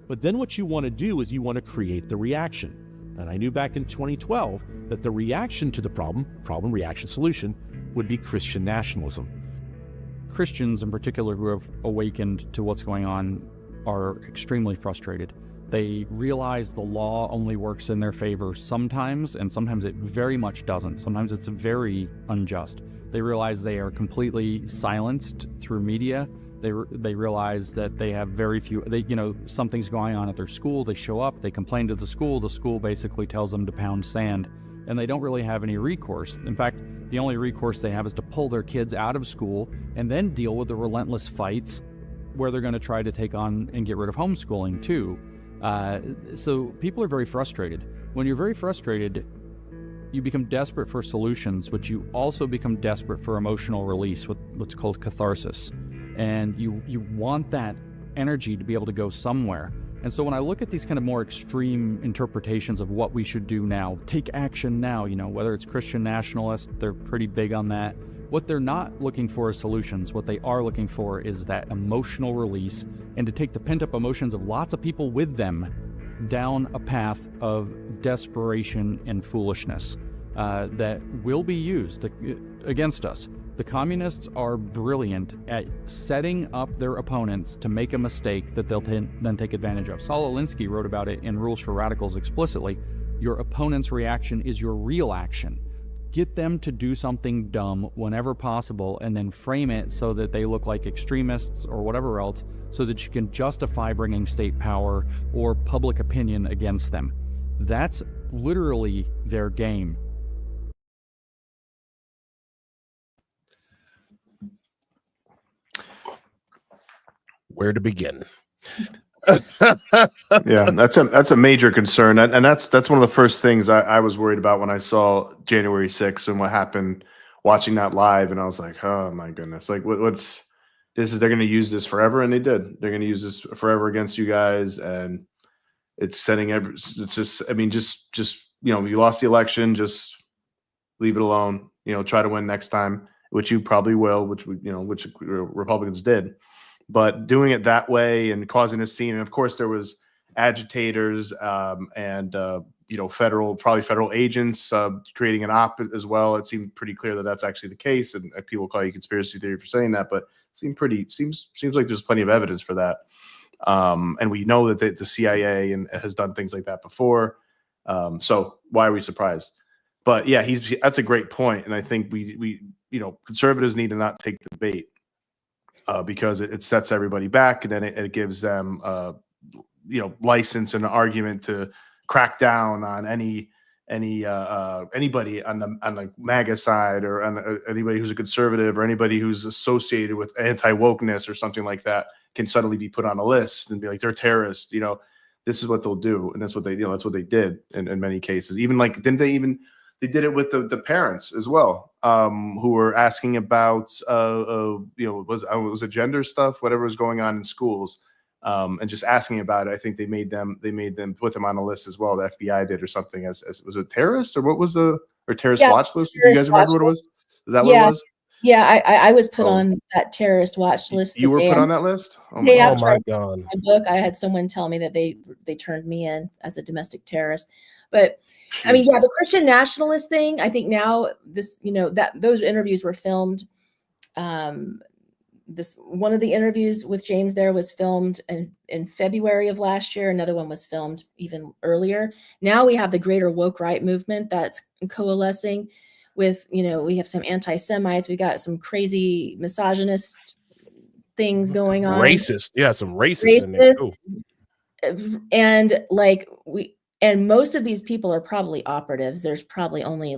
But then what you want to do is you want to create the reaction. And I knew back in 2012 that the reaction to the problem, reaction, solution, would be Christian nationalism. Christians in particular who have awakened to what's going on are extremely frustrated. They realize the law only works in their favor sometimes, and sometimes it very much doesn't. Sometimes it's very unjust. They realize they are completely silenced through media. They realize that they have very few, something's going on at their school, they show up, they complain to the school basically tells them to pound sand, and they don't really have any recourse. In fact, the only recourse they have is to pull their kids out of school and then deal with the relentless fights where they're going to try to take on and get rid of homeschooling too. So people are very frustrated. When you're very frustrated, you become desperate for solutions, but you also become desperate for emotional release, what's called catharsis. And you want that energy to be able to go somewhere. And so when I look at these kind of more extreme interpretations of what we should do now, take action now, whether it's Christian nationalists, they're pretty big on that. What they're not looking for is solutions. What they are looking for is that emotional release, and to take the pent-up emotions of lots of people with them down a path of desperation and foolishness that will be used against us. The communists are brilliant at setting up their opponents to make a mistake that they'll then take advantage of. Saul Alinsky wrote about it in Rules for Radicals explicitly. Your opponent's reaction is your real action. Get them to do something dumb whenever possible, and then frame it so that they look like extremists or whatever else, so that you can justify bringing state power or public opinion against them. That's literally their game. Where to begin? Yeah, that's a major concern, and that's one of the first things I was worried about when I saw January 6th and what happened watching that live, and I was like, oh my goodness, like what's this? Is they're going to use this forever? And they did. They're going to use this forever against you guys, and it's setting it's just, I mean, just you lost the election, just leave it alone. Try to win next time, which you probably will, which Republicans did. But doing it that way and causing a scene, and of course there was agitators and federal agents creating an op as well. It seemed pretty clear that that's actually the case, and people call you conspiracy theory for saying that, but it seems like there's plenty of evidence for that. And we know that the CIA has done things like that before. So why are we surprised? But yeah, that's a great point, and I think we conservatives need to not take the bait. Because it sets everybody back, and then it gives them, license and an argument to crack down on anybody on the MAGA side, or on anybody who's a conservative, or anybody who's associated with anti-wokeness or something like that can suddenly be put on a list and be like, they're terrorists. This is what they'll do, and that's what they did in many cases. Even they did it with the parents as well, who were asking about, was it gender stuff, whatever was going on in schools, and just asking about it. I think they made them put them on a list as well. The FBI did, or something, as was it terrorist, or what was terrorist watch list? Do you guys remember what it was? Is that what it was? Yeah, I was put Oh. on that terrorist watch list. You the were day put I- on that list? Oh day my Oh after my I God. my book, I had someone tell me that they turned me in as a domestic terrorist. But I mean, yeah, the Christian nationalist thing, I think now this, that those interviews were filmed. This one of the interviews with James there was filmed in February of last year. Another one was filmed even earlier. Now we have the greater woke right movement that's coalescing with, we have some anti-Semites. We got some crazy misogynist things going on. Racist. Yeah, some racist in there too. And and most of these people are probably operatives. There's probably only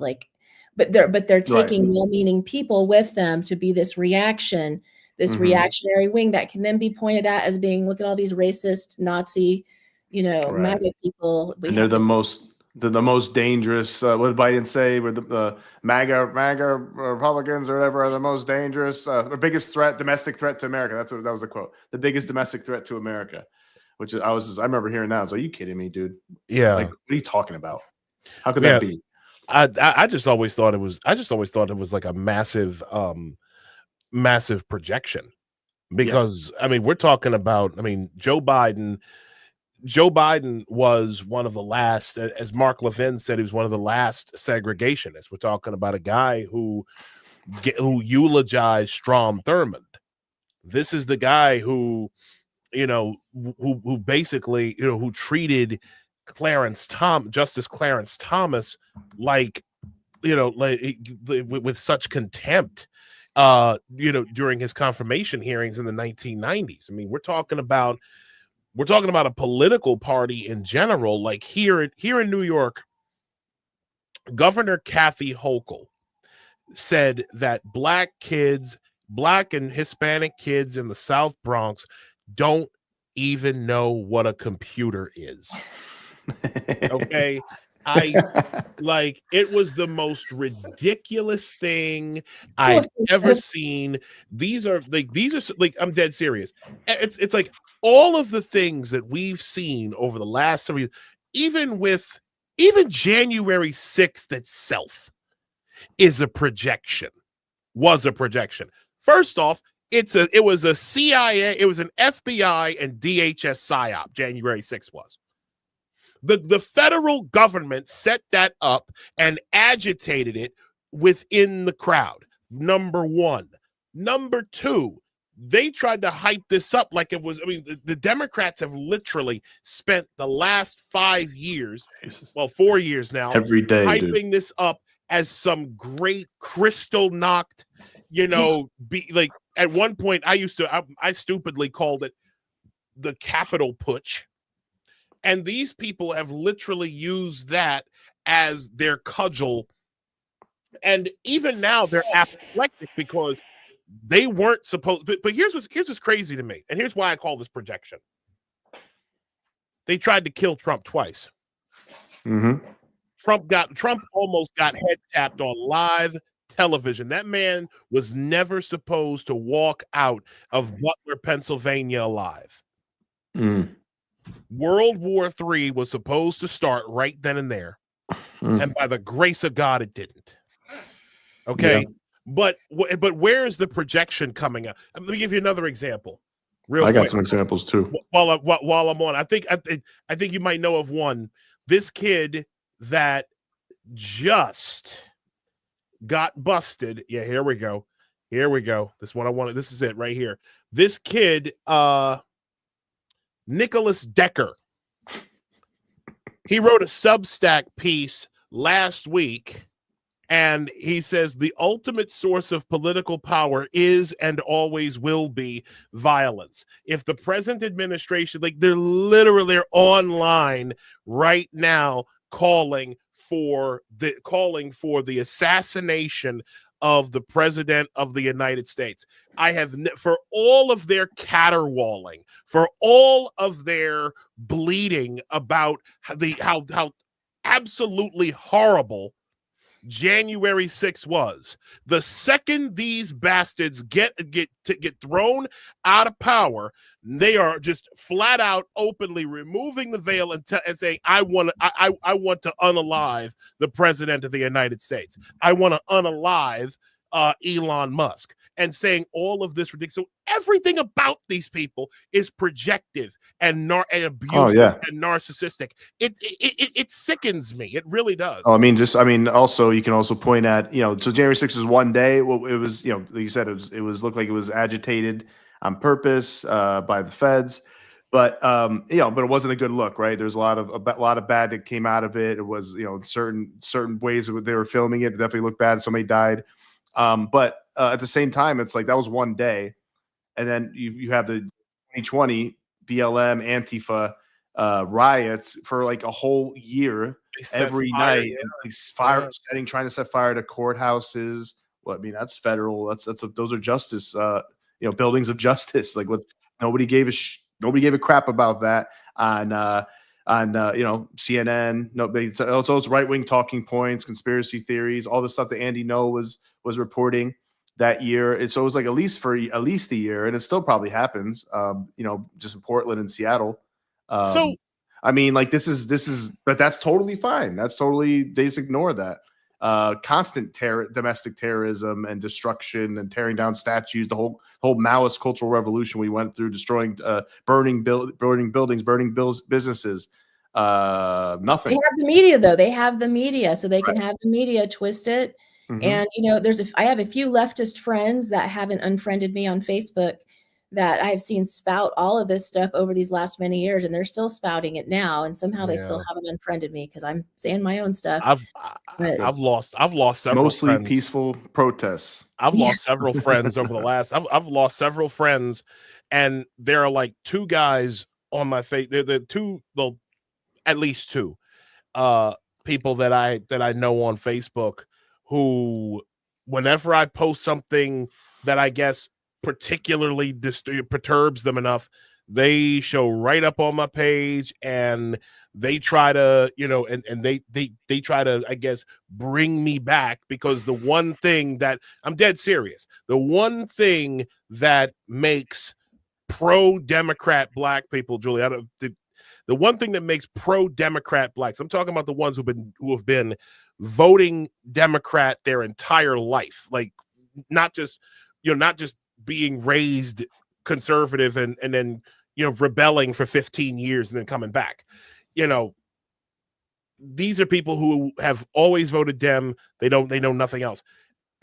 but they're taking well-meaning people with them to be this reaction, this reactionary wing that can then be pointed at as being, look at all these racist Nazi, MAGA people. And they're the most dangerous. What did Biden say? Where the MAGA Republicans or whatever are the most dangerous, the biggest threat, domestic threat to America. That was the quote. The biggest domestic threat to America. Which I remember hearing that. I was like, "Are you kidding me, dude? Yeah. Like, what are you talking about? How could that be?" I just always thought it was. Like a massive projection, because I mean, we're talking about. I mean, Joe Biden was one of the last, as Mark Levin said, he was one of the last segregationists. We're talking about a guy who eulogized Strom Thurmond. This is the guy who basically, who treated Justice Clarence Thomas like with such contempt, during his confirmation hearings in the 1990s. I mean, we're talking about a political party in general. Like here in New York, Governor Kathy Hochul said that black and Hispanic kids in the South Bronx don't even know what a computer is. Okay. It was the most ridiculous thing I've ever seen. These are I'm dead serious. It's like all of the things that we've seen over the last several years, even January 6th itself was a projection. First off, it was a CIA, it was an FBI and DHS psyop. January 6th was. The federal government set that up and agitated it within the crowd. Number one. Number two, they tried to hype this up like it was. I mean, the Democrats have literally spent the last 5 years, 4 years now, every day hyping this up as some great crystal knocked, at one point I stupidly called it the Capitol Putsch. And these people have literally used that as their cudgel. And even now they're apoplectic because they weren't supposed. But here's what's crazy to me. And here's why I call this projection. They tried to kill Trump twice. Mm-hmm. Trump almost got head tapped on live television. That man was never supposed to walk out of Butler, Pennsylvania alive. Mm. World War III was supposed to start right then and there. And by the grace of God, it didn't. Okay. Yeah. But where is the projection coming up? Let me give you another example. I got some examples too. While I'm on, I think you might know of one. This kid that just got busted. Yeah, here we go. This one I wanted. This is it right here. This kid, Nicholas Decker. He wrote a Substack piece last week, and he says the ultimate source of political power is and always will be violence. If the present administration, they're online right now calling for the assassination of the president of the United States. I have for all of their caterwauling, for all of their bleeding about how absolutely horrible January 6th was. The second these bastards get thrown out of power, they are just flat out openly removing the veil and saying, I want to unalive the president of the United States. I want to unalive Elon Musk and saying all of this ridiculous. So everything about these people is projective and abusive and narcissistic. It sickens me. It really does. Oh, also you can also point at, so January 6th was one day. Well, it was, like you said, it was looked like it was agitated on purpose by the feds, but but it wasn't a good look, right? There's a lot of bad that came out of it. It was, certain ways that they were filming it definitely looked bad. Somebody died, but at the same time, it's like that was one day, and then you have the 2020 BLM Antifa riots for like a whole year. Every night, trying to set fire to courthouses. Well, I mean, that's federal. Those are justice, buildings of justice. Like, nobody gave a crap about that on CNN. Nobody. It's those right wing talking points, conspiracy theories, all the stuff that Andy Ngo was reporting that year. And so it was like at least a year, and it still probably happens. Just in Portland and Seattle. This is, but that's totally fine. They just ignore that. Constant domestic terrorism and destruction and tearing down statues, the whole Maoist cultural revolution we went through, destroying, burning buildings, burning businesses. Nothing. They have the media, though. They have the media, so they can have the media twist it. Mm-hmm. And I have a few leftist friends that haven't unfriended me on Facebook that I've seen spout all of this stuff over these last many years, and they're still spouting it now, and somehow they still haven't unfriended me because I'm saying my own stuff. I've lost several mostly friends. Peaceful protests. I've lost several friends over the last. I've lost several friends, and there are like two guys on my face. They're two, well, at least two people that I know on Facebook who, whenever I post something that I guess particularly perturbs them enough, they show right up on my page, and they try to, and they try to, I guess, bring me back, because the one thing that I'm dead serious, the one thing that makes pro-Democrat black people, Julie, the one thing that makes pro-Democrat blacks, I'm talking about the ones who have been voting Democrat their entire life, like not just being raised conservative and then rebelling for 15 years and then coming back. These are people who have always voted Dem. They know nothing else.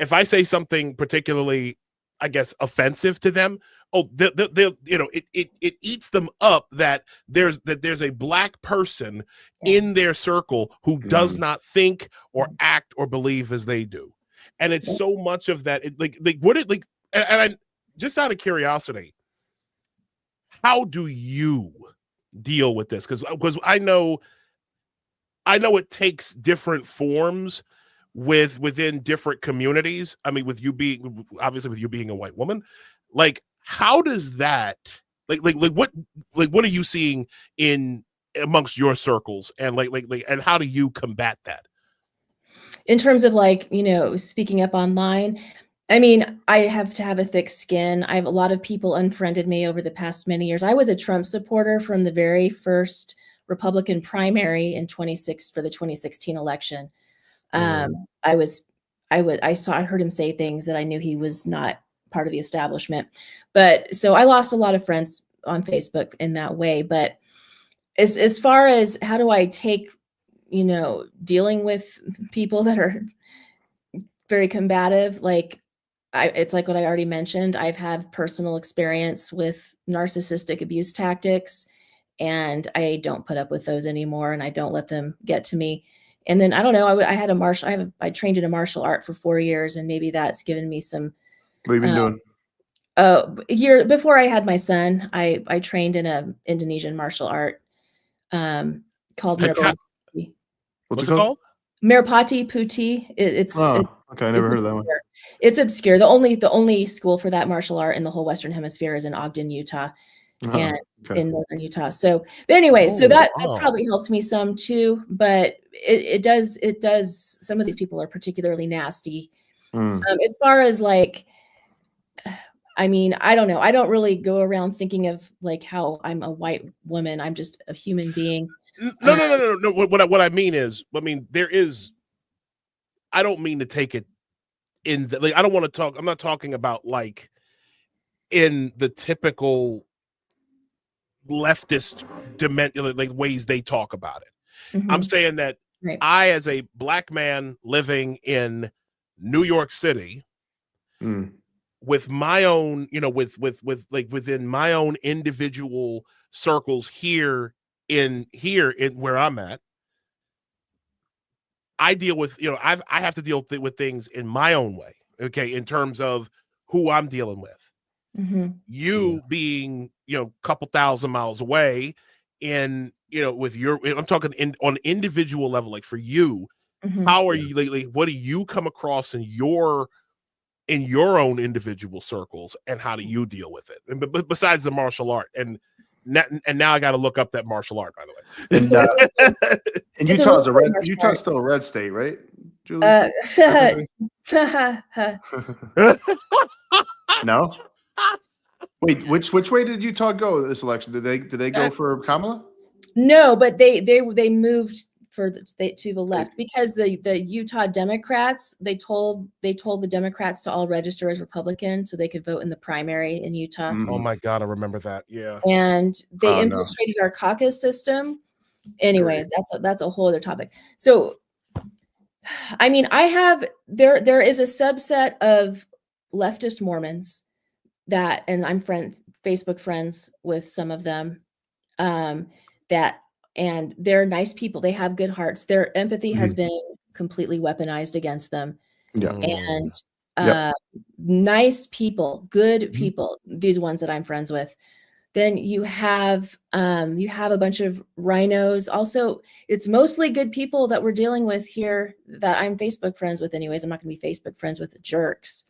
If I say something particularly, I guess, offensive to them, it eats them up that there's a black person in their circle who does not think or act or believe as they do. And it's so much of that. And just out of curiosity, how do you deal with this? Because I know it takes different forms within different communities. I mean, with you being a white woman, like, how does that, what are you seeing in amongst your circles, and and how do you combat that? In terms of speaking up online, I mean, I have to have a thick skin. I have a lot of people unfriended me over the past many years. I was a Trump supporter from the very first Republican primary for the 2016 election. I heard him say things that I knew he was not part of the establishment. But so I lost a lot of friends on Facebook in that way. But as far as how do I take, dealing with people that are very combative, it's like what I already mentioned. I've had personal experience with narcissistic abuse tactics, and I don't put up with those anymore, and I don't let them get to me. And then I don't know. I trained in a martial art for 4 years, and maybe that's given me some. What have you been doing? A year before I had my son, I trained in a Indonesian martial art called Merpati. What's it called? Merpati Putih. Okay, I never heard of that one. It's obscure. The only school for that martial art in the whole Western Hemisphere is in Ogden, Utah, in northern Utah. So, but anyway, that's probably helped me some too. But it does. Some of these people are particularly nasty. As far as I mean, I don't know. I don't really go around thinking of how I'm a white woman. I'm just a human being. No. What I mean is, there is. I don't mean to take it in the, like, I don't want to talk. I'm not talking about like in the typical leftist like ways they talk about it. I'm saying that Right. I, as a black man living in New York City, with my own, you know, with like within my own individual circles here in where I'm at, I deal with, you know, I have to deal with things in my own way. Okay, in terms of who I'm dealing with. You being, you know, a couple thousand miles away, in, you know, with your, I'm talking on individual level, like for you, how are you lately? What do you come across in your own individual circles, and how do you deal with it? And but besides the martial art, and now I got to look up that martial art, by the way. And Utah's still a red state, right, Julie? No. Wait, which way did Utah go this election? Did they go for Kamala? No, but they moved to the left, because the Utah Democrats, they told the Democrats to all register as Republican so they could vote in the primary in Utah. Oh my God, I remember that. Yeah. And they infiltrated our caucus system. Anyways, that's a whole other topic. So, I mean, there is a subset of leftist Mormons that, and I'm Facebook friends with some of them, and they're nice people. They have good hearts. Their empathy has been completely weaponized against them. Yeah. And nice people, good people, these ones that I'm friends with. Then you have a bunch of rhinos. Also, it's mostly good people that we're dealing with here that I'm Facebook friends with. Anyways, I'm not going to be Facebook friends with the jerks.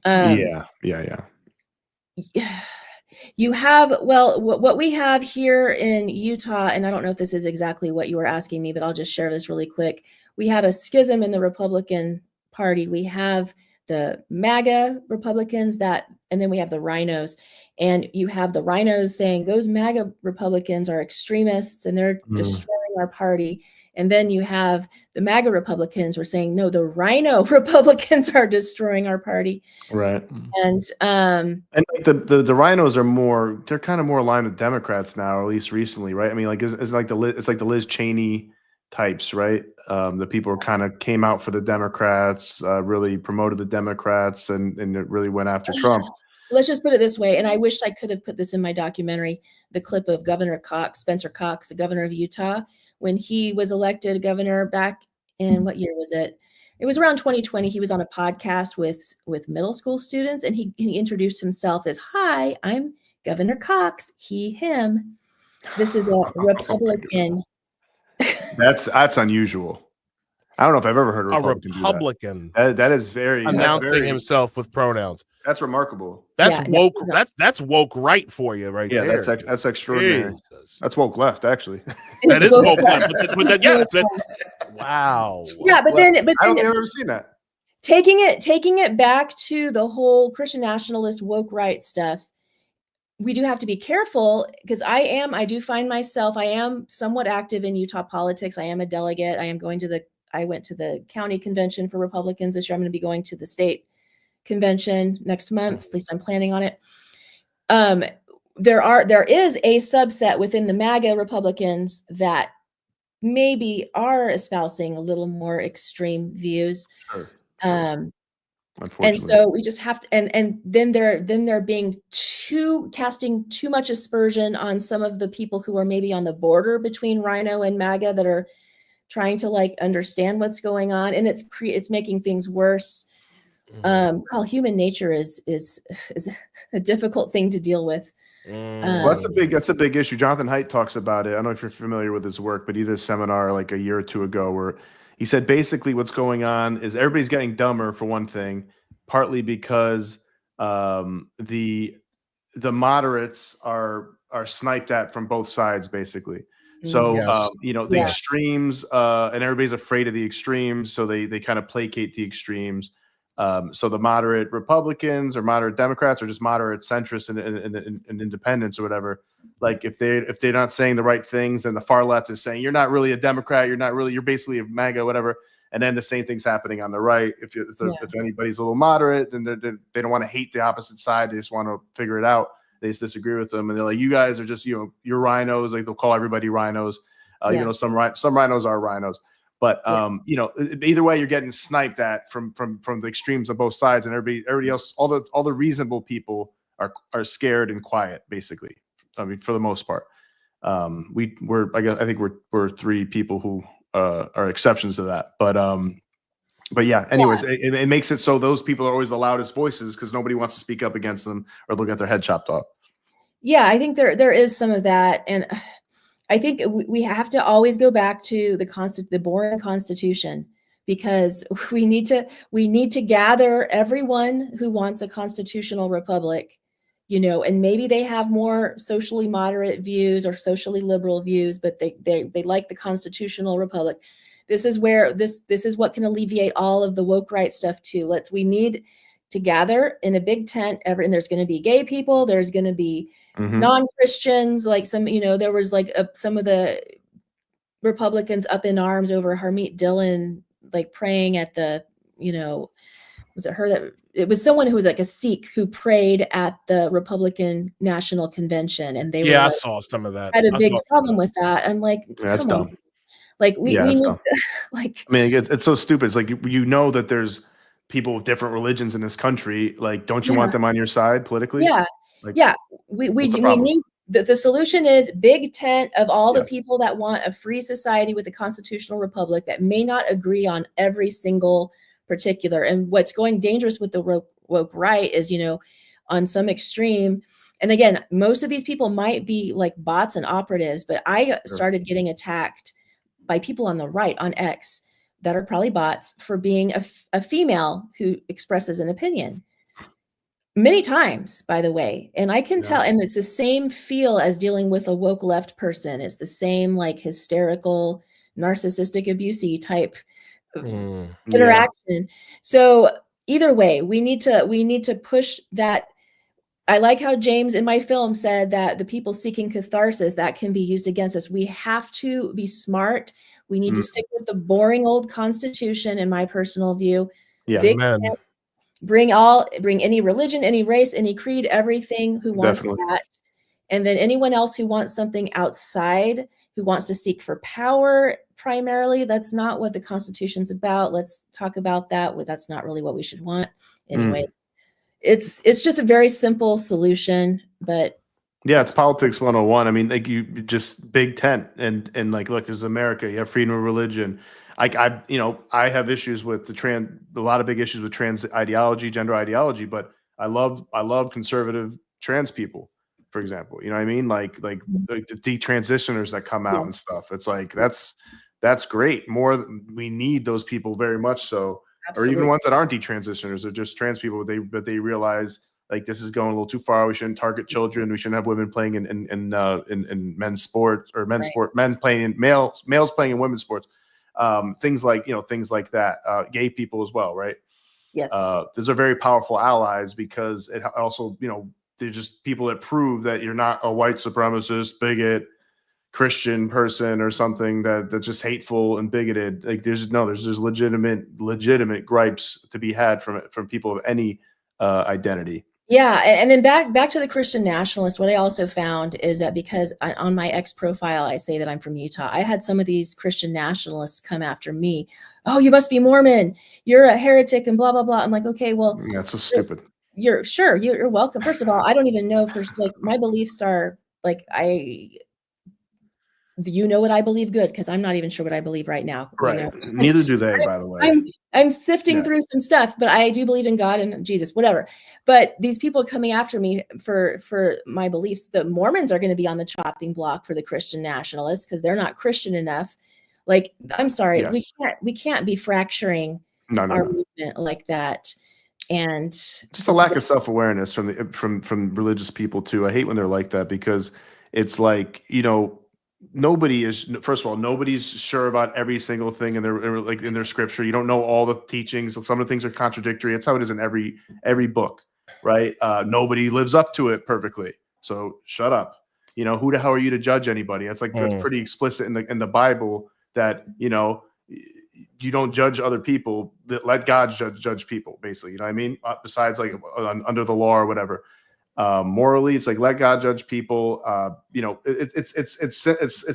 Yeah. You have, well, what we have here in Utah, and I don't know if this is exactly what you were asking me, but I'll just share this really quick. We have a schism in the Republican Party. We have the MAGA Republicans and then we have the rhinos. And you have the rhinos saying those MAGA Republicans are extremists and they're destroying our party. And then you have the MAGA Republicans who are saying, no, the rhino Republicans are destroying our party. Right. And like the rhinos are they're kind of more aligned with Democrats now, or at least recently, right? I mean, like it's like the Liz Cheney types, right? The people who kind of came out for the Democrats, really promoted the Democrats, and it really went after Trump. Let's just put it this way, and I wish I could have put this in my documentary, the clip of Spencer Cox, the governor of Utah, when he was elected governor back in, what year was it? It was around 2020. He was on a podcast with middle school students, and he introduced himself as, "Hi, I'm Governor Cox, he, him. This is a Republican." That's unusual. I don't know if I've ever heard a Republican do that. That is very announcing himself with pronouns. That's remarkable. That's woke. That's woke right for you, right there. Yeah, that's extraordinary. Jesus. That's woke left, actually. That is woke left. That's wow. Yeah, but then I don't think I've ever seen that. Taking it back to the whole Christian nationalist woke right stuff, we do have to be careful, because I am somewhat active in Utah politics. I am a delegate. I went to the county convention for Republicans this year. I'm going to be going to the state convention next month. At least I'm planning on it. There is a subset within the MAGA Republicans that maybe are espousing a little more extreme views. Sure. And so we just have to, and then they're being casting too much aspersion on some of the people who are maybe on the border between Rhino and MAGA that are trying to like understand what's going on, and it's making things worse. Call human nature is a difficult thing to deal with. Well, that's a big issue. Jonathan Haidt talks about it. I don't know if you're familiar with his work, but he did a seminar like a year or two ago where he said basically what's going on is everybody's getting dumber, for one thing, partly because the moderates are sniped at from both sides, basically. So the extremes, and everybody's afraid of the extremes, so they kind of placate the extremes. So the moderate Republicans or moderate Democrats or just moderate centrists and independents or whatever, like if they're not saying the right things, and the far left is saying you're not really a Democrat, you're basically a MAGA, whatever, And then the same thing's happening on the right. If anybody's a little moderate, then they don't want to hate the opposite side. They just want to figure it out. They just disagree with them, and they're like, "You guys are just, you're rhinos." Like they'll call everybody rhinos, even though some rhinos are rhinos. But either way, you're getting sniped at from the extremes on both sides, and everybody else, all the reasonable people are scared and quiet, basically. I mean, for the most part, I think we're three people who are exceptions to that. But yeah, anyways, it makes it so those people are always the loudest voices because nobody wants to speak up against them or they'll get their head chopped off. Yeah, I think there is some of that, and I think we have to always go back to the boring Constitution, because we need to gather everyone who wants a constitutional republic, and maybe they have more socially moderate views or socially liberal views, but they like the constitutional republic. This is where this is what can alleviate all of the woke right stuff too. We need to gather in a big tent and there's going to be gay people, there's going to be non-Christians, like there was like some of the Republicans up in arms over Harmeet Dillon, like praying at the, was it her that it was someone who was like a Sikh who prayed at the Republican National Convention, and they I saw some of that. Had a big problem with that. I'm like, that's come dumb. on. Like we need to, like, I mean, it's so stupid. It's like that there's people with different religions in this country. Like, don't you want them on your side politically? Yeah, we need the solution is big tent of all the people that want a free society with a constitutional republic that may not agree on every single particular. And what's going dangerous with the woke right is, on some extreme. And again, most of these people might be like bots and operatives, but I started getting attacked by people on the right on X that are probably bots for being a female who expresses an opinion many times, by the way. And I can tell, and it's the same feel as dealing with a woke left person. It's the same like hysterical, narcissistic, abusey type interaction. So either way, we need to push that. I like how James in my film said that the people seeking catharsis that can be used against us. We have to be smart. We need to stick with the boring old Constitution, in my personal view. Bring any religion, any race, any creed, everything who wants that. And then anyone else who wants something outside, who wants to seek for power primarily, that's not what the Constitution's about. Let's talk about that. That's not really what we should want. Anyways, it's just a very simple solution, but yeah, it's politics 101. I mean, like you just big tent and like, look, this is America. You have freedom of religion. I have issues with a lot of big issues with trans ideology, gender ideology, but I love conservative trans people, for example. You know what I mean? Like the detransitioners that come out and stuff. It's like that's great. We need those people very much so. Absolutely. Or even ones that aren't detransitioners, they're just trans people, but they realize like this is going a little too far. We shouldn't target children. We shouldn't have women playing in men's sport or males playing in women's sports. Things like that. Gay people as well, right? Yes. Those are very powerful allies because it also, they're just people that prove that you're not a white supremacist, bigot, Christian person or something that's just hateful and bigoted. Like there's legitimate gripes to be had from people of any identity. Yeah, and then back to the Christian nationalist, what I also found is that because on my X profile, I say that I'm from Utah, I had some of these Christian nationalists come after me. Oh, you must be Mormon. You're a heretic and blah, blah, blah. I'm like, okay, well. That's so stupid. You're welcome. First of all, I don't even know my beliefs are like, what I believe good, because I'm not even sure what I believe right now. Right. Neither do they, by the way. I'm sifting through some stuff, but I do believe in God and Jesus, whatever. But these people coming after me for my beliefs, the Mormons are going to be on the chopping block for the Christian nationalists because they're not Christian enough. Like, I'm sorry, we can't be fracturing our movement like that. And just a lack of self-awareness from religious people too. I hate when they're like that because it's like, nobody's sure about every single thing in their scripture. You don't know all the teachings. Some of the things are contradictory. It's how it is in every book, right? Nobody lives up to it perfectly. So shut up. Who the hell are you to judge anybody? That's pretty explicit in the Bible that, you don't judge other people. Let God judge people, basically. You know what I mean? Besides, like, under the law or whatever. Morally, it's like, let God judge people. You know, it's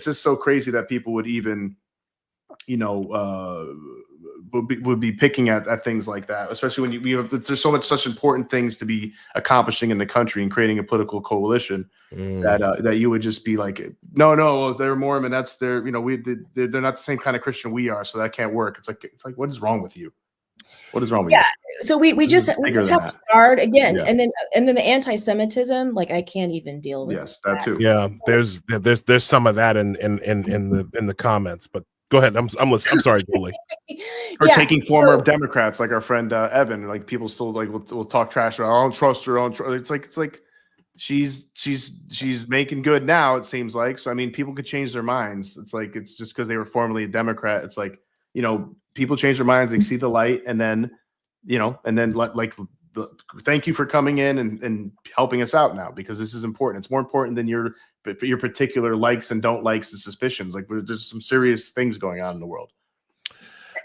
just so crazy that people would even, you know, would be picking at things like that, especially when you have, there's so much such important things to be accomplishing in the country and creating a political coalition that you would just be like, no, they're Mormon, that's their, you know, they're not the same kind of Christian we are, so that can't work. It's like what is wrong with you? What is wrong with you? So we just have to guard again, and then the anti-Semitism, like, I can't even deal with. Yes, that too. Yeah, there's some of that in the comments, but go ahead. I'm sorry, Julie. Or taking former Democrats, like our friend Evan. Like, people still like will talk trash about, I don't trust her. It's like she's making good now, it seems like. So I mean, people could change their minds. It's like, it's just because they were formerly a Democrat. It's like, you know, people change their minds. They see the light, and then, you know, and then thank you for coming in and helping us out now, because this is important. It's more important than your particular likes and don't likes and suspicions. Like, there's some serious things going on in the world.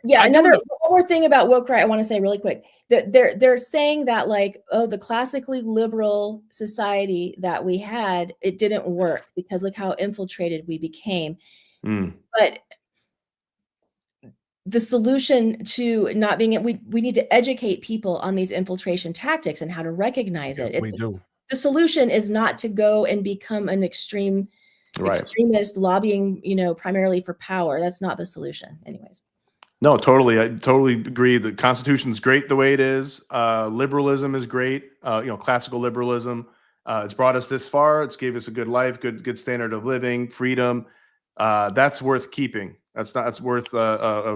Yeah, one more thing about woke right I want to say really quick. That they're saying that, like, oh, the classically liberal society that we had, it didn't work because look how infiltrated we became. But the solution to not being, we need to educate people on these infiltration tactics and how to recognize it. We do. The solution is not to go and become an extremist lobbying, you know, primarily for power. That's not the solution, anyways. No, totally. I totally agree. The Constitution is great the way it is. Liberalism is great. You know, classical liberalism. It's brought us this far. It's gave us a good life, good standard of living, freedom. That's worth keeping. That's worth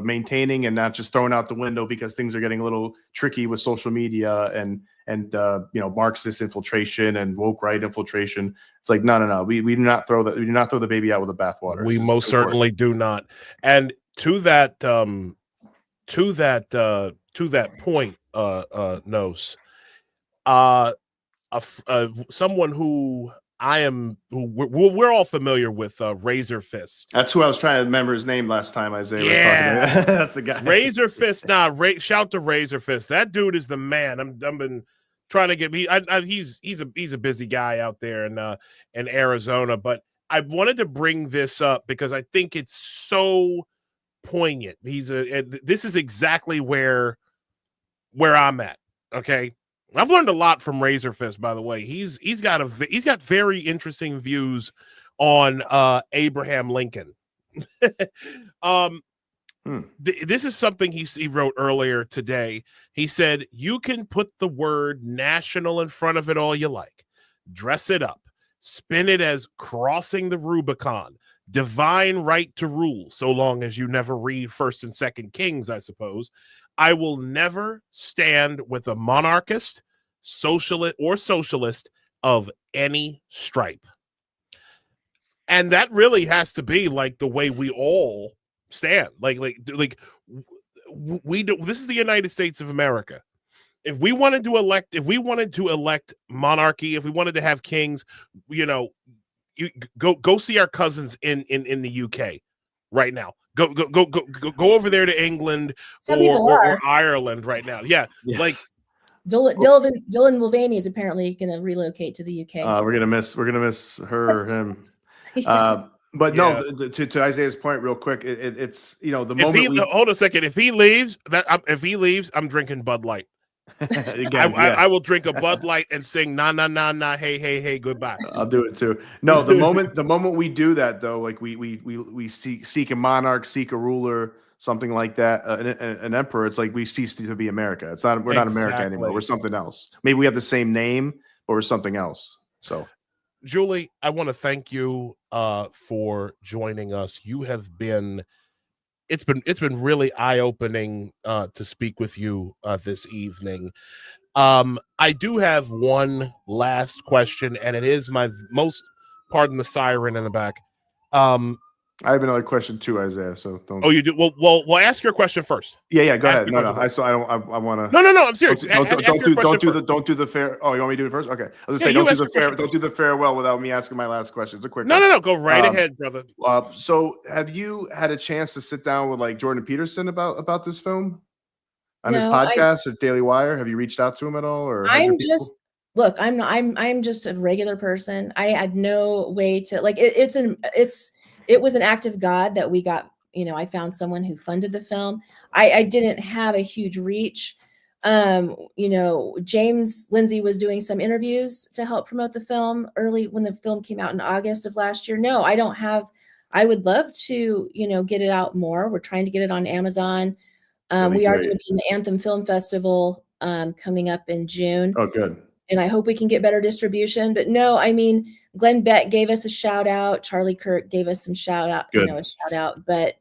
maintaining, and not just throwing out the window because things are getting a little tricky with social media and you know, Marxist infiltration and woke right infiltration. It's like, no. We do not throw the baby out with the bathwater. We most certainly do not. And to that point, Nos, someone who we're all familiar with, Razor Fist. That's who I was trying to remember his name last time, Isaiah. Was talking about. That's the guy. Razor Fist. Shout to Razor Fist. That dude is the man. I've been trying to get. He's a busy guy out there in Arizona, but I wanted to bring this up because I think it's so poignant. This is exactly where I'm at. Okay. I've learned a lot from Razor Fist, by the way. He's got very interesting views on Abraham Lincoln. This is something he wrote earlier today. He said, you can put the word national in front of it all you like, dress it up, spin it as crossing the Rubicon, divine right to rule, so long as you never read 1st and 2nd Kings, I suppose. I will never stand with a monarchist, socialist of any stripe. And that really has to be like the way we all stand. Like we do. This is the United States of America. If we wanted to elect monarchy, if we wanted to have kings, you know, you go see our cousins in the UK right now. Go over there to England or Ireland right now. Yeah, yes. Like Dylan Mulvaney is apparently going to relocate to the UK. We're gonna miss her or him. But yeah. No, to Isaiah's point, real quick, it's, you know, the moment. Hold a second. If he leaves, I'm drinking Bud Light. Again, I will drink a Bud Light and sing nah, hey, goodbye. I'll do it too. No, the moment we do that, though, like we seek a monarch, seek a ruler, something like that, an emperor. It's like we cease to be America. It's not. We're not America anymore. We're something else. Maybe we have the same name, but we're something else. So, Julie, I want to thank you for joining us. You have been. It's been really eye-opening to speak with you this evening. I do have one last question, and it is my most, pardon the siren in the back. I have another question too, Isaiah. So don't. Oh, you do? Well, ask your question first. Yeah, go Ask ahead. your No, question I first. want to. No, I'm serious. Don't do the fair. Oh, you want me to do it first? Okay. I was Yeah, gonna say you don't do the farewell without me asking my last question. It's a quick. No, go right ahead, brother. So have you had a chance to sit down with like Jordan Peterson about this film on his podcast or Daily Wire? Have you reached out to him at all? Or I'm just a regular person. I had no way to like it was an act of God that we got, I found someone who funded the film. I didn't have a huge reach. James Lindsay was doing some interviews to help promote the film early when the film came out in August of last year. No, I don't have, I would love to, get it out more. We're trying to get it on Amazon. We are going to be in the Anthem Film Festival coming up in June. Oh, good. And I hope we can get better distribution. But no, I mean, Glenn Beck gave us a shout out. Charlie Kirk gave us some a shout out. But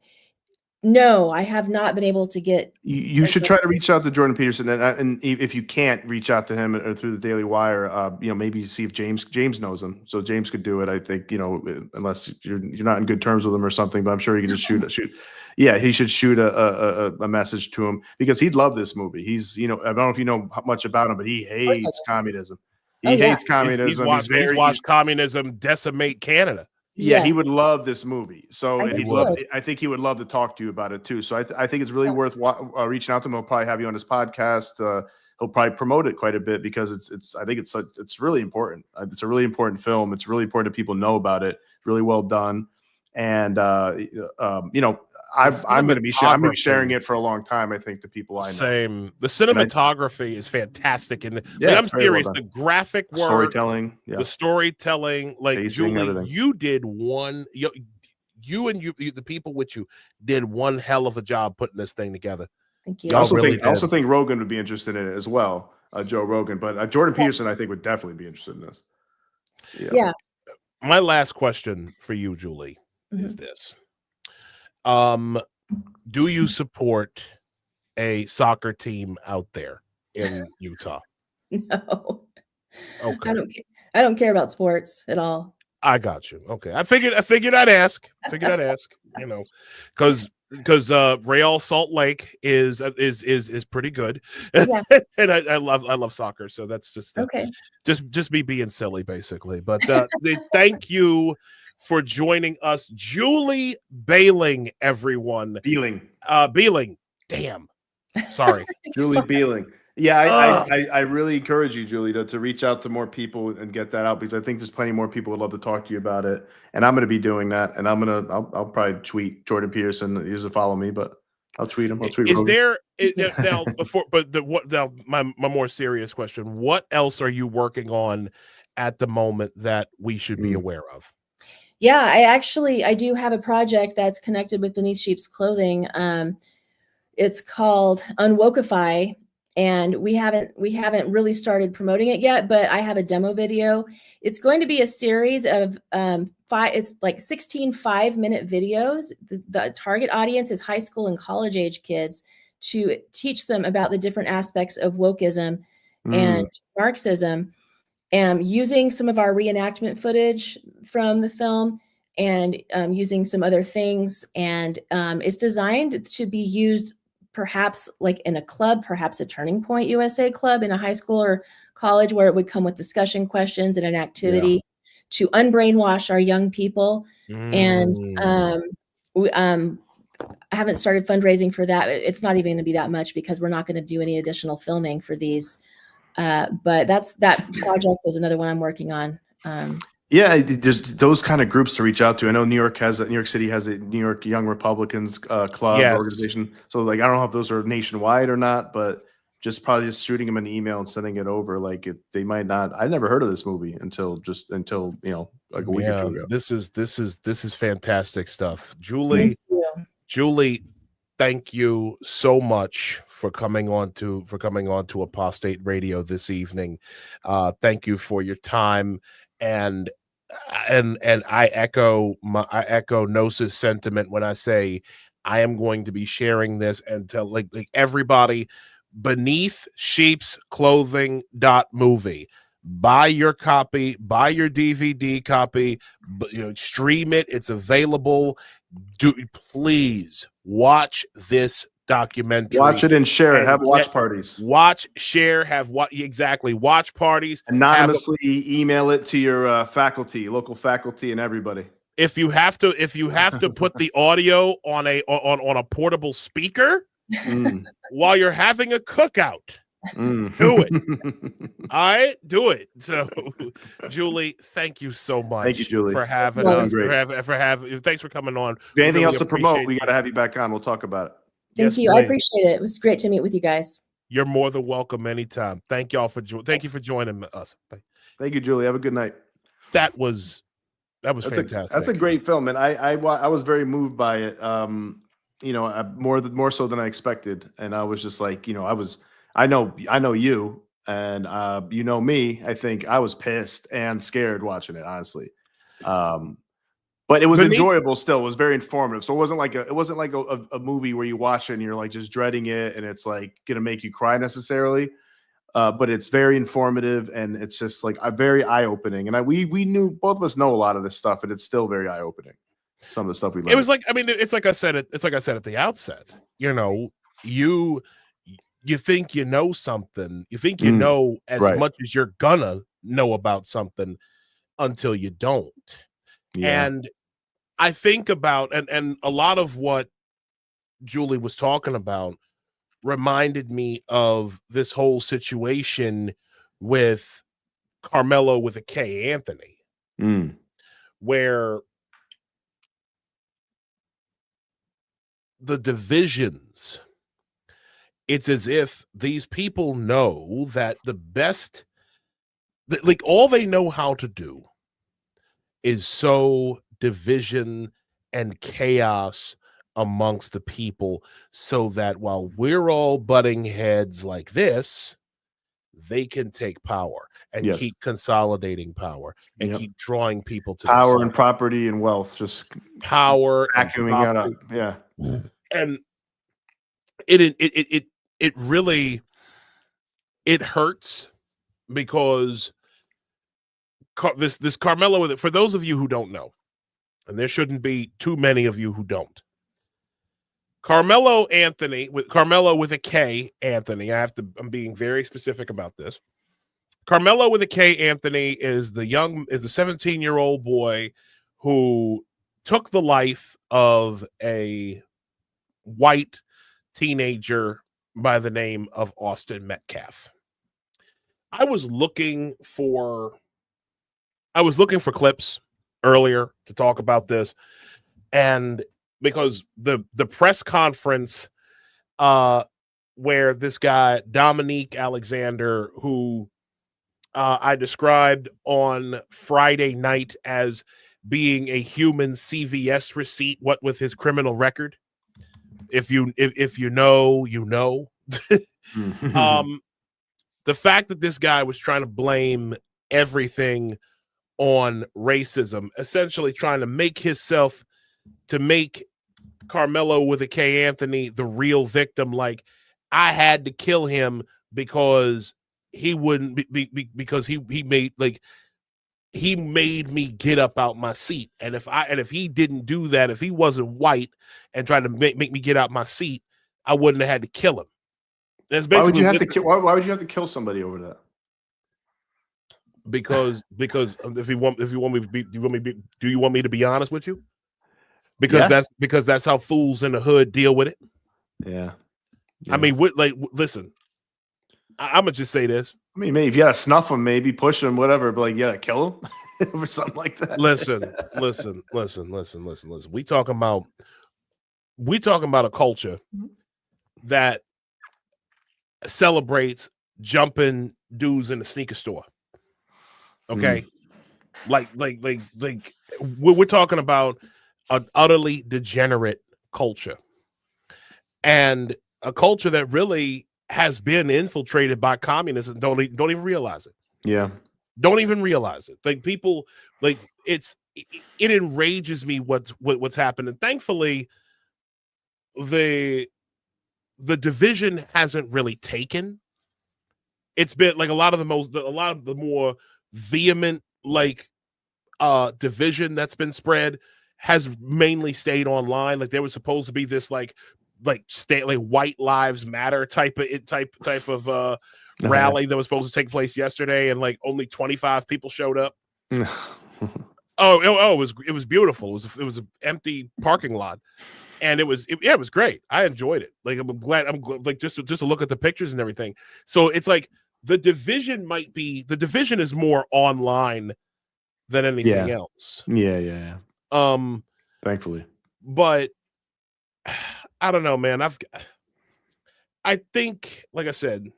no, I have not been able to get. You should try to reach out to Jordan Peterson, and if you can't reach out to him or through the Daily Wire, maybe see if James knows him. So James could do it. I think unless you're not in good terms with him or something, but I'm sure he can just shoot. Yeah, he should shoot a message to him because he'd love this movie. He's I don't know if you know much about him, but he hates communism. He hates communism. He's watched communism decimate Canada. Yeah, Yes. he would love this movie. So I think he would love to talk to you about it too. So I think it's really worth reaching out to him. He'll probably have you on his podcast. He'll probably promote it quite a bit because I think it's really important. It's a really important film. It's really important that people know about it. Really well done. And I'm going to be sharing it for a long time. I think the people I know. Same. The cinematography is fantastic, and I'm serious. The graphic work, storytelling, the storytelling, like pacing, Julie, everything. you did one. You and the people with you did one hell of a job putting this thing together. Thank you. I also think Rogan would be interested in it as well, Joe Rogan. But Jordan Peterson, I think, would definitely be interested in this. Yeah. My last question for you, Julie, is this. Do you support a soccer team out there in Utah? No. Okay. I don't care about sports at all. I got you. Okay. I figured I'd ask. Because Real Salt Lake is pretty good. Yeah. And I love soccer, so that's just okay. Just me being silly, basically. But thank you for joining us, Julie Behling, everyone. Behling. Damn. Sorry. Julie Behling. Yeah, I really encourage you, Julie, to reach out to more people and get that out because I think there's plenty more people who would love to talk to you about it. And I'm going to be doing that. And I'll probably tweet Jordan Peterson. He doesn't follow me, but I'll tweet him. My more serious question, what else are you working on at the moment that we should be aware of? Yeah, I do have a project that's connected with Beneath Sheep's Clothing. It's called Unwokeify, and we haven't really started promoting it yet, but I have a demo video. It's going to be a series of 16 5-minute videos. The target audience is high school and college age kids to teach them about the different aspects of wokeism and Marxism. Using some of our reenactment footage from the film and using some other things. And it's designed to be used perhaps like in a club, perhaps a Turning Point USA club in a high school or college where it would come with discussion questions and an activity to unbrainwash our young people. And I haven't started fundraising for that. It's not even going to be that much because we're not going to do any additional filming for these. But that project is another one I'm working on. There's those kind of groups to reach out to. I know New York City has a New York Young Republicans club organization. So I don't know if those are nationwide or not, but probably shooting them an email and sending it over. They might not. I never heard of this movie until a week or two ago. This is fantastic stuff, Julie. Julie, thank you so much for coming on to Apostate Radio this evening. Thank you for your time, and I echo Gnosis sentiment when I say I am going to be sharing this and tell like everybody. Beneath Sheep's Clothing.movie. Buy your copy, buy your DVD copy, stream it. It's available. please watch this documentary. Watch it and share it. Have watch parties. Watch, share, exactly. Watch parties. Anonymously email it to your faculty, local faculty, and everybody. If you have to put the audio on a portable speaker while you're having a cookout, do it. All right, do it. So, Julie, thank you so much. Thank you, Julie, for having us. Thanks for coming on. Anything else to promote? We got to have you back on. We'll talk about it. Thank you. Please. I appreciate it. It was great to meet with you guys. You're more than welcome anytime. Thank y'all for joining us. Thank you, Julie. Have a good night. That was fantastic. That's a great film, and I was very moved by it. More so than I expected, and I was just like, I know you, and you know me. I think I was pissed and scared watching it, honestly. But it was enjoyable still. It was very informative. So it wasn't like a movie where you watch it and you're like just dreading it and it's like going to make you cry necessarily. But it's very informative and it's just like very eye-opening. And we knew, both of us know a lot of this stuff, and it's still very eye-opening. Some of the stuff we learned. It was like, it's like I said at the outset. You think you know something. You think you know as much as you're gonna know about something until you don't. Yeah. And I think about, and a lot of what Julie was talking about reminded me of this whole situation with Carmelo with a K, Anthony, where the divisions, it's as if these people know that the best, like all they know how to do is sow division and chaos amongst the people, so that while we're all butting heads like this, they can take power and keep consolidating power and keep drawing people to power and property and wealth, just power vacuuming it up. Yeah. And it really hurts because this Carmelo, for those of you who don't know, and there shouldn't be too many of you who don't, Carmelo with a K, Anthony. I'm being very specific about this. Carmelo with a K, Anthony is the 17-year-old boy who took the life of a white teenager by the name of Austin Metcalf. I was looking for clips earlier to talk about this, and because the press conference where this guy Dominique Alexander, who I described on Friday night as being a human CVS receipt, what with his criminal record, if you know, you know. The fact that this guy was trying to blame everything on racism, essentially trying to make Carmelo with a K, Anthony, the real victim. Like, I had to kill him because he wouldn't be because he made me get up out my seat. And if he didn't do that, if he wasn't white and tried to make me get out my seat, I wouldn't have had to kill him. That's basically why would you have to kill somebody over that? Because do you want me to be honest with you? Because that's how fools in the hood deal with it. Yeah. I mean, listen, I'm gonna just say this. I mean, maybe if you gotta snuff him, maybe push him, whatever, but like you gotta kill him or something like that. Listen. We talking about a culture that celebrates jumping dudes in the sneaker store. Okay, like we're talking about an utterly degenerate culture, and a culture that really has been infiltrated by communists and don't even realize it. Yeah, don't even realize it. Like, people, like, it enrages me what's happened, and thankfully, the division hasn't really taken. It's been like a lot of the more vehement division that's been spread has mainly stayed online. Like there was supposed to be this like white lives matter type of rally that was supposed to take place yesterday, and like only 25 people showed up. It was beautiful. It was an empty parking lot, and it was great. I enjoyed it. Like I'm glad like just to look at the pictures and everything. So it's like the division is more online than anything else. Yeah. Thankfully. But I don't know, man. I think, like I said,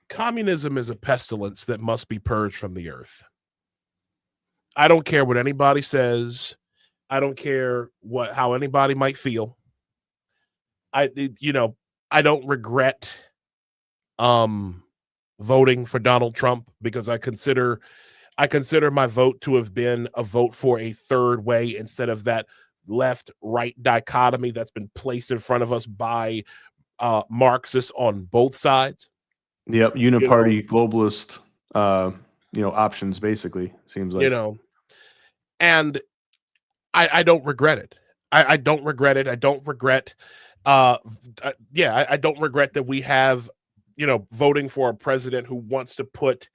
communism is a pestilence that must be purged from the earth. I don't care what anybody says. I don't care how anybody might feel. I don't regret voting for Donald Trump, because I consider my vote to have been a vote for a third way instead of that left-right dichotomy that's been placed in front of us by Marxists on both sides. Yep, uniparty globalist options, basically, seems like. And I don't regret it. I don't regret it. I don't regret I don't regret that we have voting for a president who wants to put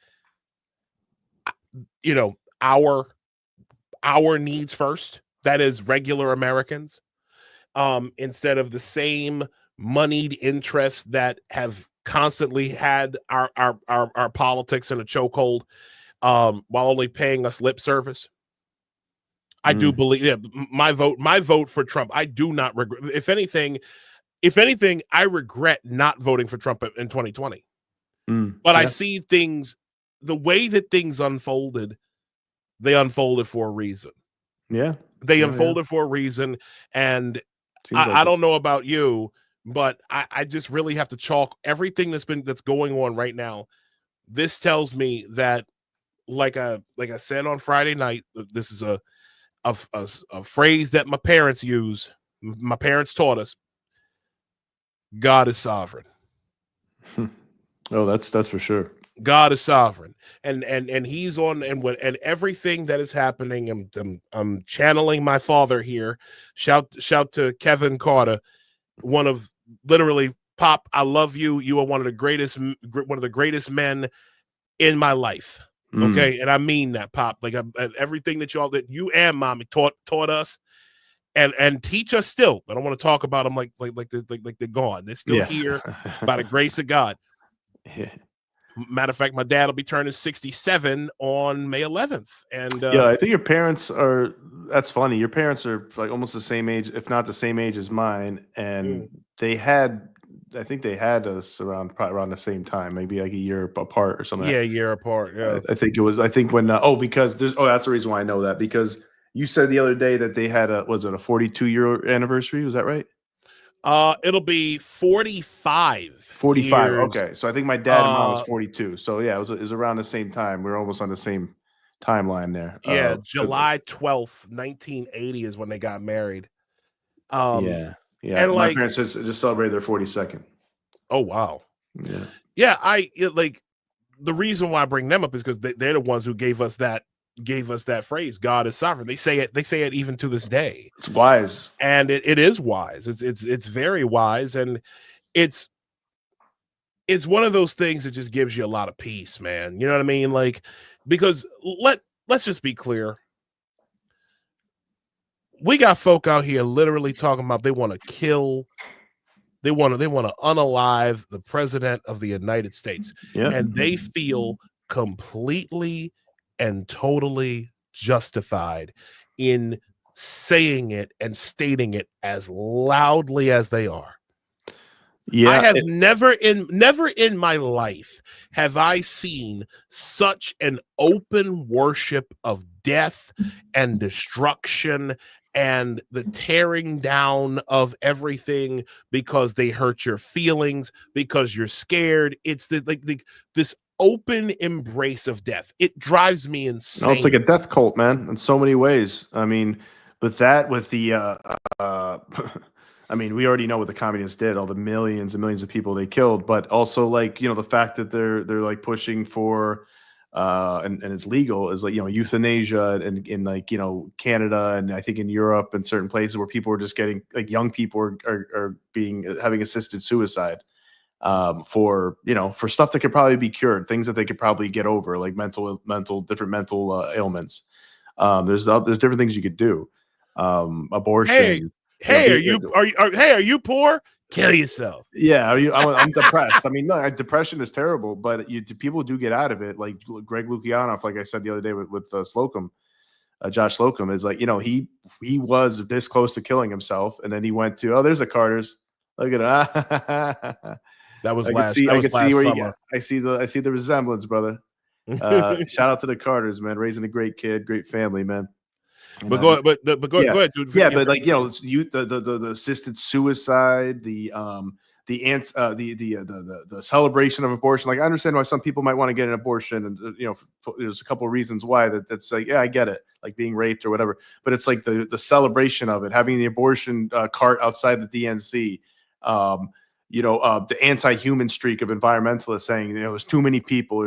our needs first, that is regular Americans, instead of the same moneyed interests that have constantly had our politics in a chokehold, while only paying us lip service. I do believe my vote for Trump. I do not regret. If anything, I regret not voting for Trump in 2020. But I see things, the way that things unfolded, they unfolded for a reason. Yeah. They unfolded for a reason. And I don't know about you, but I just really have to chalk everything that's going on right now. This tells me that, like I said on Friday night, this is a phrase that my parents use. My parents taught us: God is sovereign. Oh, that's for sure. God is sovereign, and he's on, and everything that is happening. I'm channeling my father here. Shout to Kevin Carter, one of literally, Pop, I love you. You are one of the greatest men in my life. Okay, and I mean that, Pop. Like everything that you and Mommy taught us, and teach us still. I don't want to talk about them like they're gone. They're still here by the grace of God. Yeah. Matter of fact, my dad will be turning 67 on May 11th, and I think your parents are. That's funny. Your parents are like almost the same age, if not the same age as mine, and I think they had us probably around the same time, maybe like a year apart or something. Yeah, a year apart. Yeah, I think it was. I think when because there's that's the reason why I know that, because you said the other day that they had a 42-year anniversary. Was that right? It'll be 45. 45. years. Okay, so I think my dad and mom was 42. So yeah, it was around the same time. We were almost on the same timeline there. Yeah, July 12th, 1980 is when they got married. Yeah. And my parents just celebrated their 42nd. Oh wow. Yeah. The reason why I bring them up is because they're the ones who gave us that phrase, God is sovereign. They say it even to this day. It's wise. And it is wise. It's very wise. And it's one of those things that just gives you a lot of peace, man. You know what I mean? Like, because let's just be clear. We got folk out here literally talking about they want to kill, they want to unalive the president of the United States. Yeah. And they feel completely and totally justified in saying it and stating it as loudly as they are. Yeah, I have never in my life have I seen such an open worship of death and destruction and the tearing down of everything because they hurt your feelings, because you're scared. It's this open embrace of death. It drives me insane. No, it's like a death cult, man, in so many ways. I mean, with the I mean, we already know what the communists did, all the millions and millions of people they killed, but also the fact that they're like pushing for and it's legal, is like, you know, euthanasia and in like, you know, Canada and I think in Europe and certain places where people are just getting, like, young people are having assisted suicide for, you know, for stuff that could probably be cured, things that they could probably get over, like different mental ailments. There's different things you could do. Abortion. Hey, are you poor? Kill yourself. Yeah, I'm depressed. I mean, no, depression is terrible, but people do get out of it. Like Greg Lukianoff, like I said the other day with Slocum, Josh Slocum, is like, you know, he was this close to killing himself, and then he went to, oh, there's the Carters. Look at that. That was I see the resemblance, brother. Shout out to the Carters, man, raising a great kid, great family, man. But go ahead, dude. Yeah, but like, you know, the assisted suicide, the celebration of abortion. Like, I understand why some people might want to get an abortion, and you know, there's a couple of reasons why that's like, yeah, I get it, like being raped or whatever. But it's like the celebration of it, having the abortion cart outside the DNC. You know, the anti-human streak of environmentalists saying, you know, there's too many people, we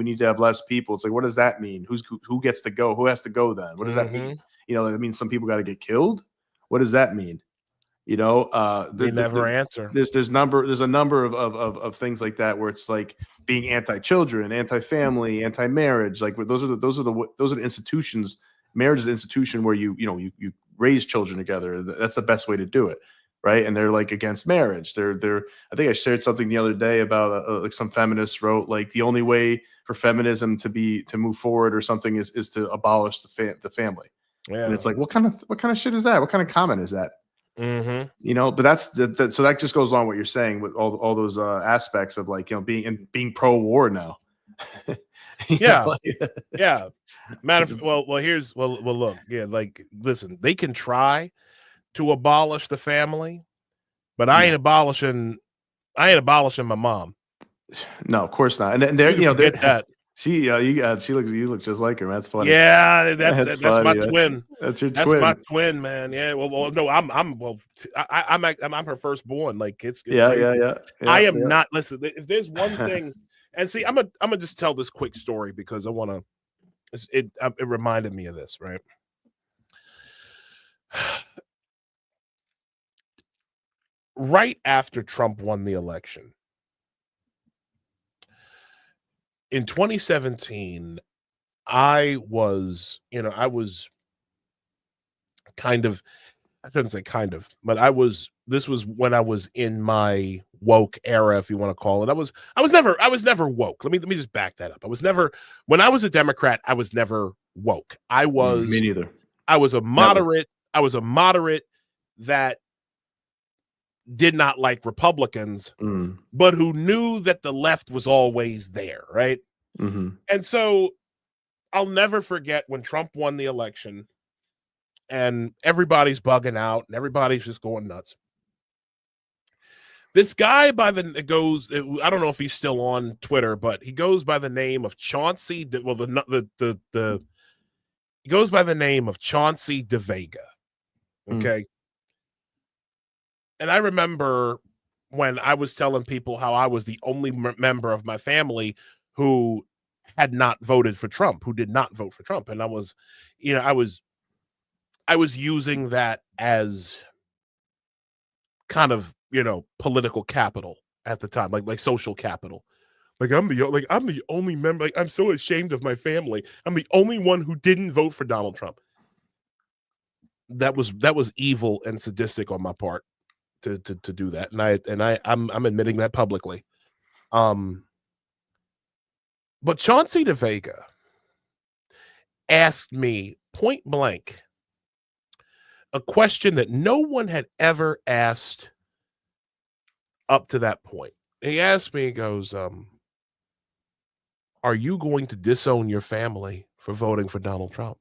need to have less people. It's like, what does that mean? Who gets to go? Who has to go then? What does that mean? You know, that means some people got to get killed. What does that mean? You know, they never answer. There's a number of things like that where it's like being anti-children, anti-family, anti-marriage. Like, those are the institutions. Marriage is an institution where you raise children together. That's the best way to do it. Right. And they're like against marriage. I think I shared something the other day about like some feminists wrote, like, the only way for feminism to move forward or something is to abolish the family. Yeah. And it's like, what kind of shit is that? What kind of comment is that? Mm-hmm. You know, but that's so that just goes on what you're saying with all those aspects of, like, you know, being pro-war now. Yeah. Yeah. Look, yeah, like, listen, they can try to abolish the family, but I ain't abolishing my mom. No, of course not. And they're, you know, get that. You look just like her. That's funny. Yeah, that's my twin. That's your twin. That's my twin, man. Yeah. Well, no, I'm her firstborn. Like, it's yeah. I am not. Listen, if there's one thing, and see, I'm gonna just tell this quick story because I want to. It reminded me of this, right? Right after Trump won the election in 2017, I was kind of, I shouldn't say kind of, but this was when I was in my woke era, if you want to call it. I was never woke. Let me just back that up. When I was a Democrat, I was never woke. Me neither. I was a moderate. I was a moderate that did not like Republicans, but who knew that the left was always there, right? Mm-hmm. And so I'll never forget when Trump won the election and everybody's bugging out and everybody's just going nuts. This guy I don't know if he's still on Twitter, but he goes by the name of Chauncey. Well, he goes by the name of Chauncey DeVega. Okay. And I remember when I was telling people how I was the only member of my family who had not voted for Trump, who did not vote for Trump. And I was using that as kind of, you know, political capital at the time, like social capital. Like, I'm the only member. Like, I'm so ashamed of my family. I'm the only one who didn't vote for Donald Trump. That was evil and sadistic on my part to do that, and I'm admitting that publicly. But Chauncey DeVega asked me point blank a question that no one had ever asked up to that point. He asked me, he goes, are you going to disown your family for voting for Donald Trump?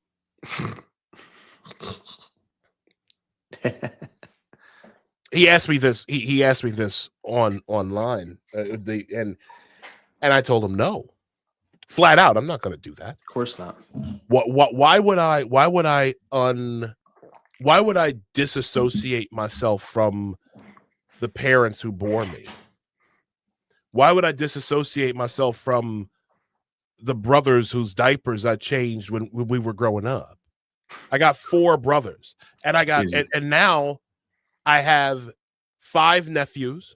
He asked me this. He asked me this online, and I told him no, flat out. I'm not going to do that. Of course not. Why would I disassociate myself from the parents who bore me? Why would I disassociate myself from the brothers whose diapers I changed when we were growing up. I got 4 brothers, and and now I have 5 nephews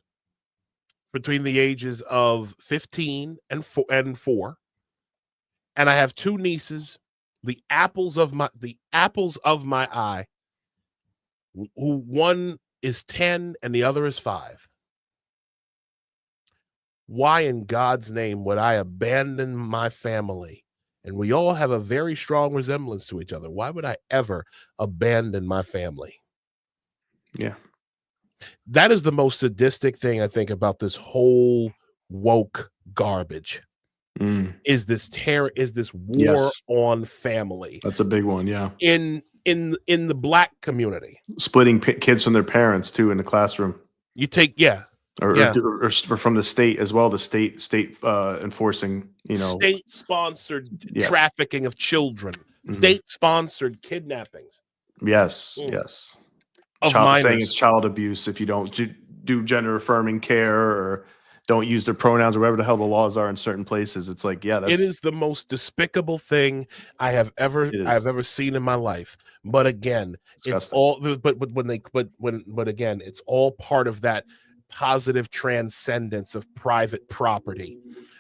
between the ages of 15 and 4, and I have 2 nieces, the apples of my eye, who one is 10 and the other is 5. Why in God's name would I abandon my family? And we all have a very strong resemblance to each other. Why would I ever abandon my family? Yeah. That is the most sadistic thing I think about this whole woke garbage. Is this war on family? That's a big one. Yeah. In the Black community, splitting kids from their parents too in the classroom. You take or from the state as well. The state enforcing, state-sponsored trafficking of children, state-sponsored kidnappings. Yes. Saying it's child abuse if you don't do gender affirming care or don't use their pronouns or whatever the hell the laws are in certain places. It's like, it is the most despicable thing I have ever seen in my life. But again, it's all it's all part of that positive transcendence of private property.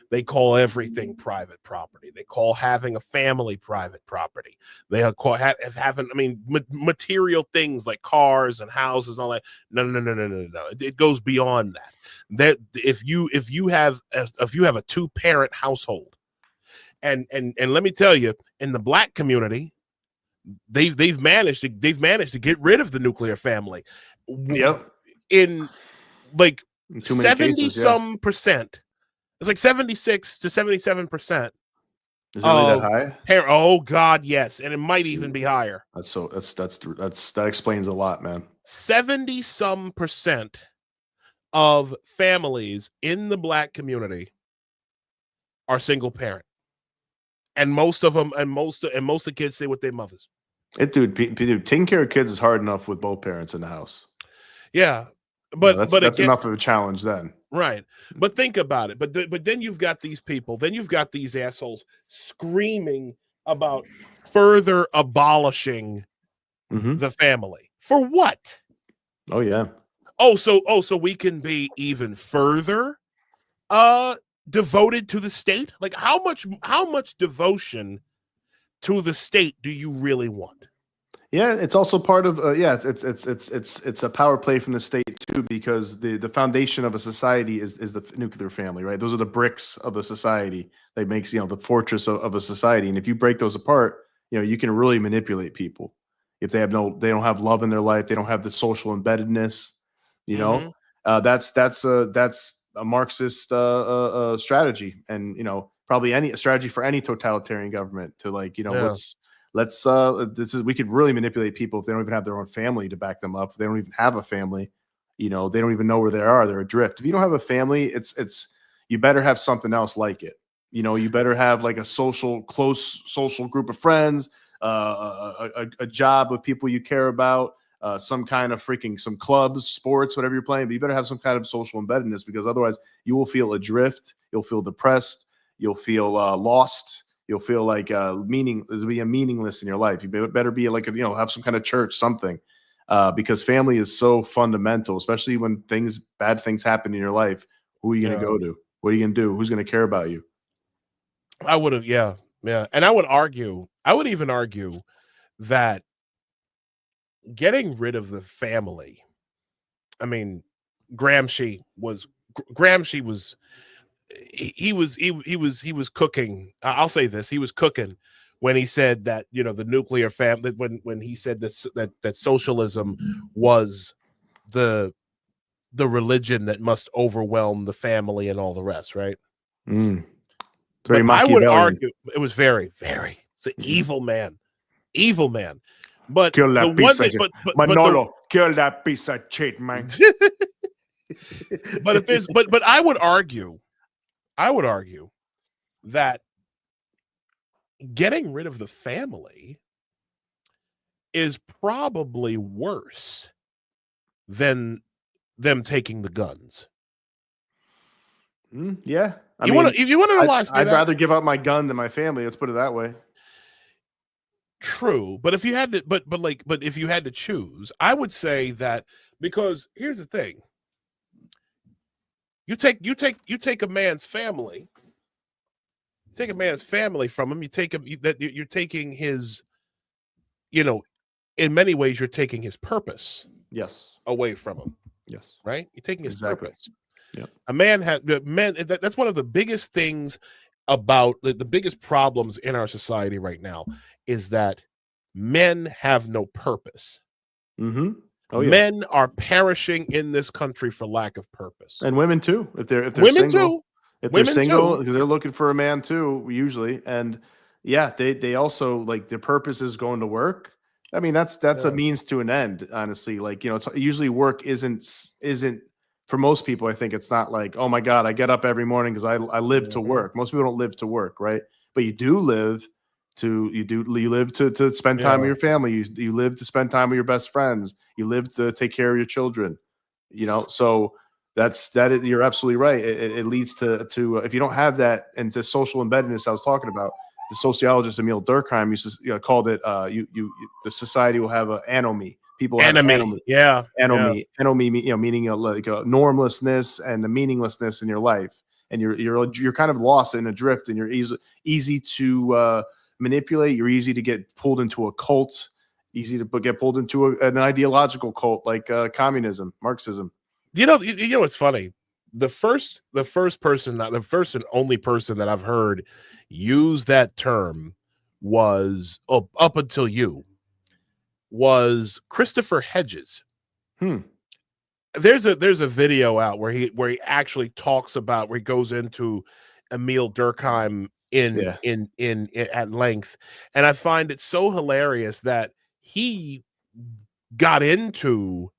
They call everything private property. They call having a family private property. They call having material things like cars and houses and all that. No. It goes beyond that. If you have a 2-parent household, and let me tell you, in the Black community, they've managed to get rid of the nuclear family. Yep. In like 70 some percent. It's like 76 to 77%. Is it really that high? Oh God, yes, and it might even be higher. That explains a lot, man. 70 some percent of families in the Black community are single parent, and most of the kids stay with their mothers. Dude, taking care of kids is hard enough with both parents in the house. Yeah, but that's enough of a challenge then. Right. But think about it. But then you've got these people, then you've got these assholes screaming about further abolishing the family. For what? Oh yeah. So we can be even further devoted to the state? Like how much devotion to the state do you really want? Yeah, it's also part of it's a power play from the state too, because the foundation of a society is the nuclear family, right? Those are the bricks of a society that makes the fortress of a society. And if you break those apart, you can really manipulate people. If they don't have love in their life, they don't have the social embeddedness, that's a Marxist strategy, and probably a strategy for any totalitarian government to we could really manipulate people if they don't even have their own family to back them up. If they don't even have a family, they don't even know where they are. They're adrift. If you don't have a family, it's you better have something else like it. You better have like a close social group of friends, a job with people you care about, some kind of some clubs, sports, whatever you're playing. But you better have some kind of social embeddedness, because otherwise you will feel adrift. You'll feel depressed. You'll feel lost. You'll feel like meaningless in your life. You better be like have some kind of church, something, because family is so fundamental, especially when bad things happen in your life. Who are you going to go to? What are you going to do? Who's going to care about you? I would have, and I would even argue that getting rid of the family. I mean, Gramsci was cooking. I'll say this: he was cooking when he said that the nuclear family. When he said that socialism was the religion that must overwhelm the family and all the rest, right? Very I would Machiavellian. argue it was very, very. It's an evil man. But kill that piece of shit. Manolo, kill that piece of shit, man. But I would argue that getting rid of the family is probably worse than them taking the guns. Yeah. If you want to watch, I'd rather give up my gun than my family. Let's put it that way. True, but if you had to, but if you had to choose, I would say that, because here's the thing: you take a man's family, from him. You're taking his, in many ways, you're taking his purpose. Yes. Away from him. Yes. Right. You're taking his purpose. Yeah. A man has that's one of the biggest things about the biggest problems in our society right now is that men have no purpose. Mm-hmm. Oh, yeah. Men are perishing in this country for lack of purpose, and women too. If they're women single, too. If they're single, because they're looking for a man too, usually. And yeah, they also, like, their purpose is going to work. I mean, that's a means to an end, honestly. Like, it's usually work isn't for most people. I think it's not like, oh my God, I get up every morning because I live to work. Most people don't live to work, right? But you do live to spend time with your family. You live to spend time with your best friends. You live to take care of your children. So you're absolutely right. It leads to if you don't have that, and the social embeddedness I was talking about. The sociologist Emil Durkheim used to called it the society will have an anomy. People have anomy. Yeah. Anomy, meaning like a normlessness and a meaninglessness in your life, and you're kind of lost in a drift, and you're easy to manipulate. You're easy to get pulled into a cult, easy to get pulled into an ideological cult like communism, Marxism. It's funny. The first and only person that I've heard use that term was up until you was Christopher Hedges. There's a video out where he actually talks about, where he goes into Emil Durkheim in at length, and I find it so hilarious that he got into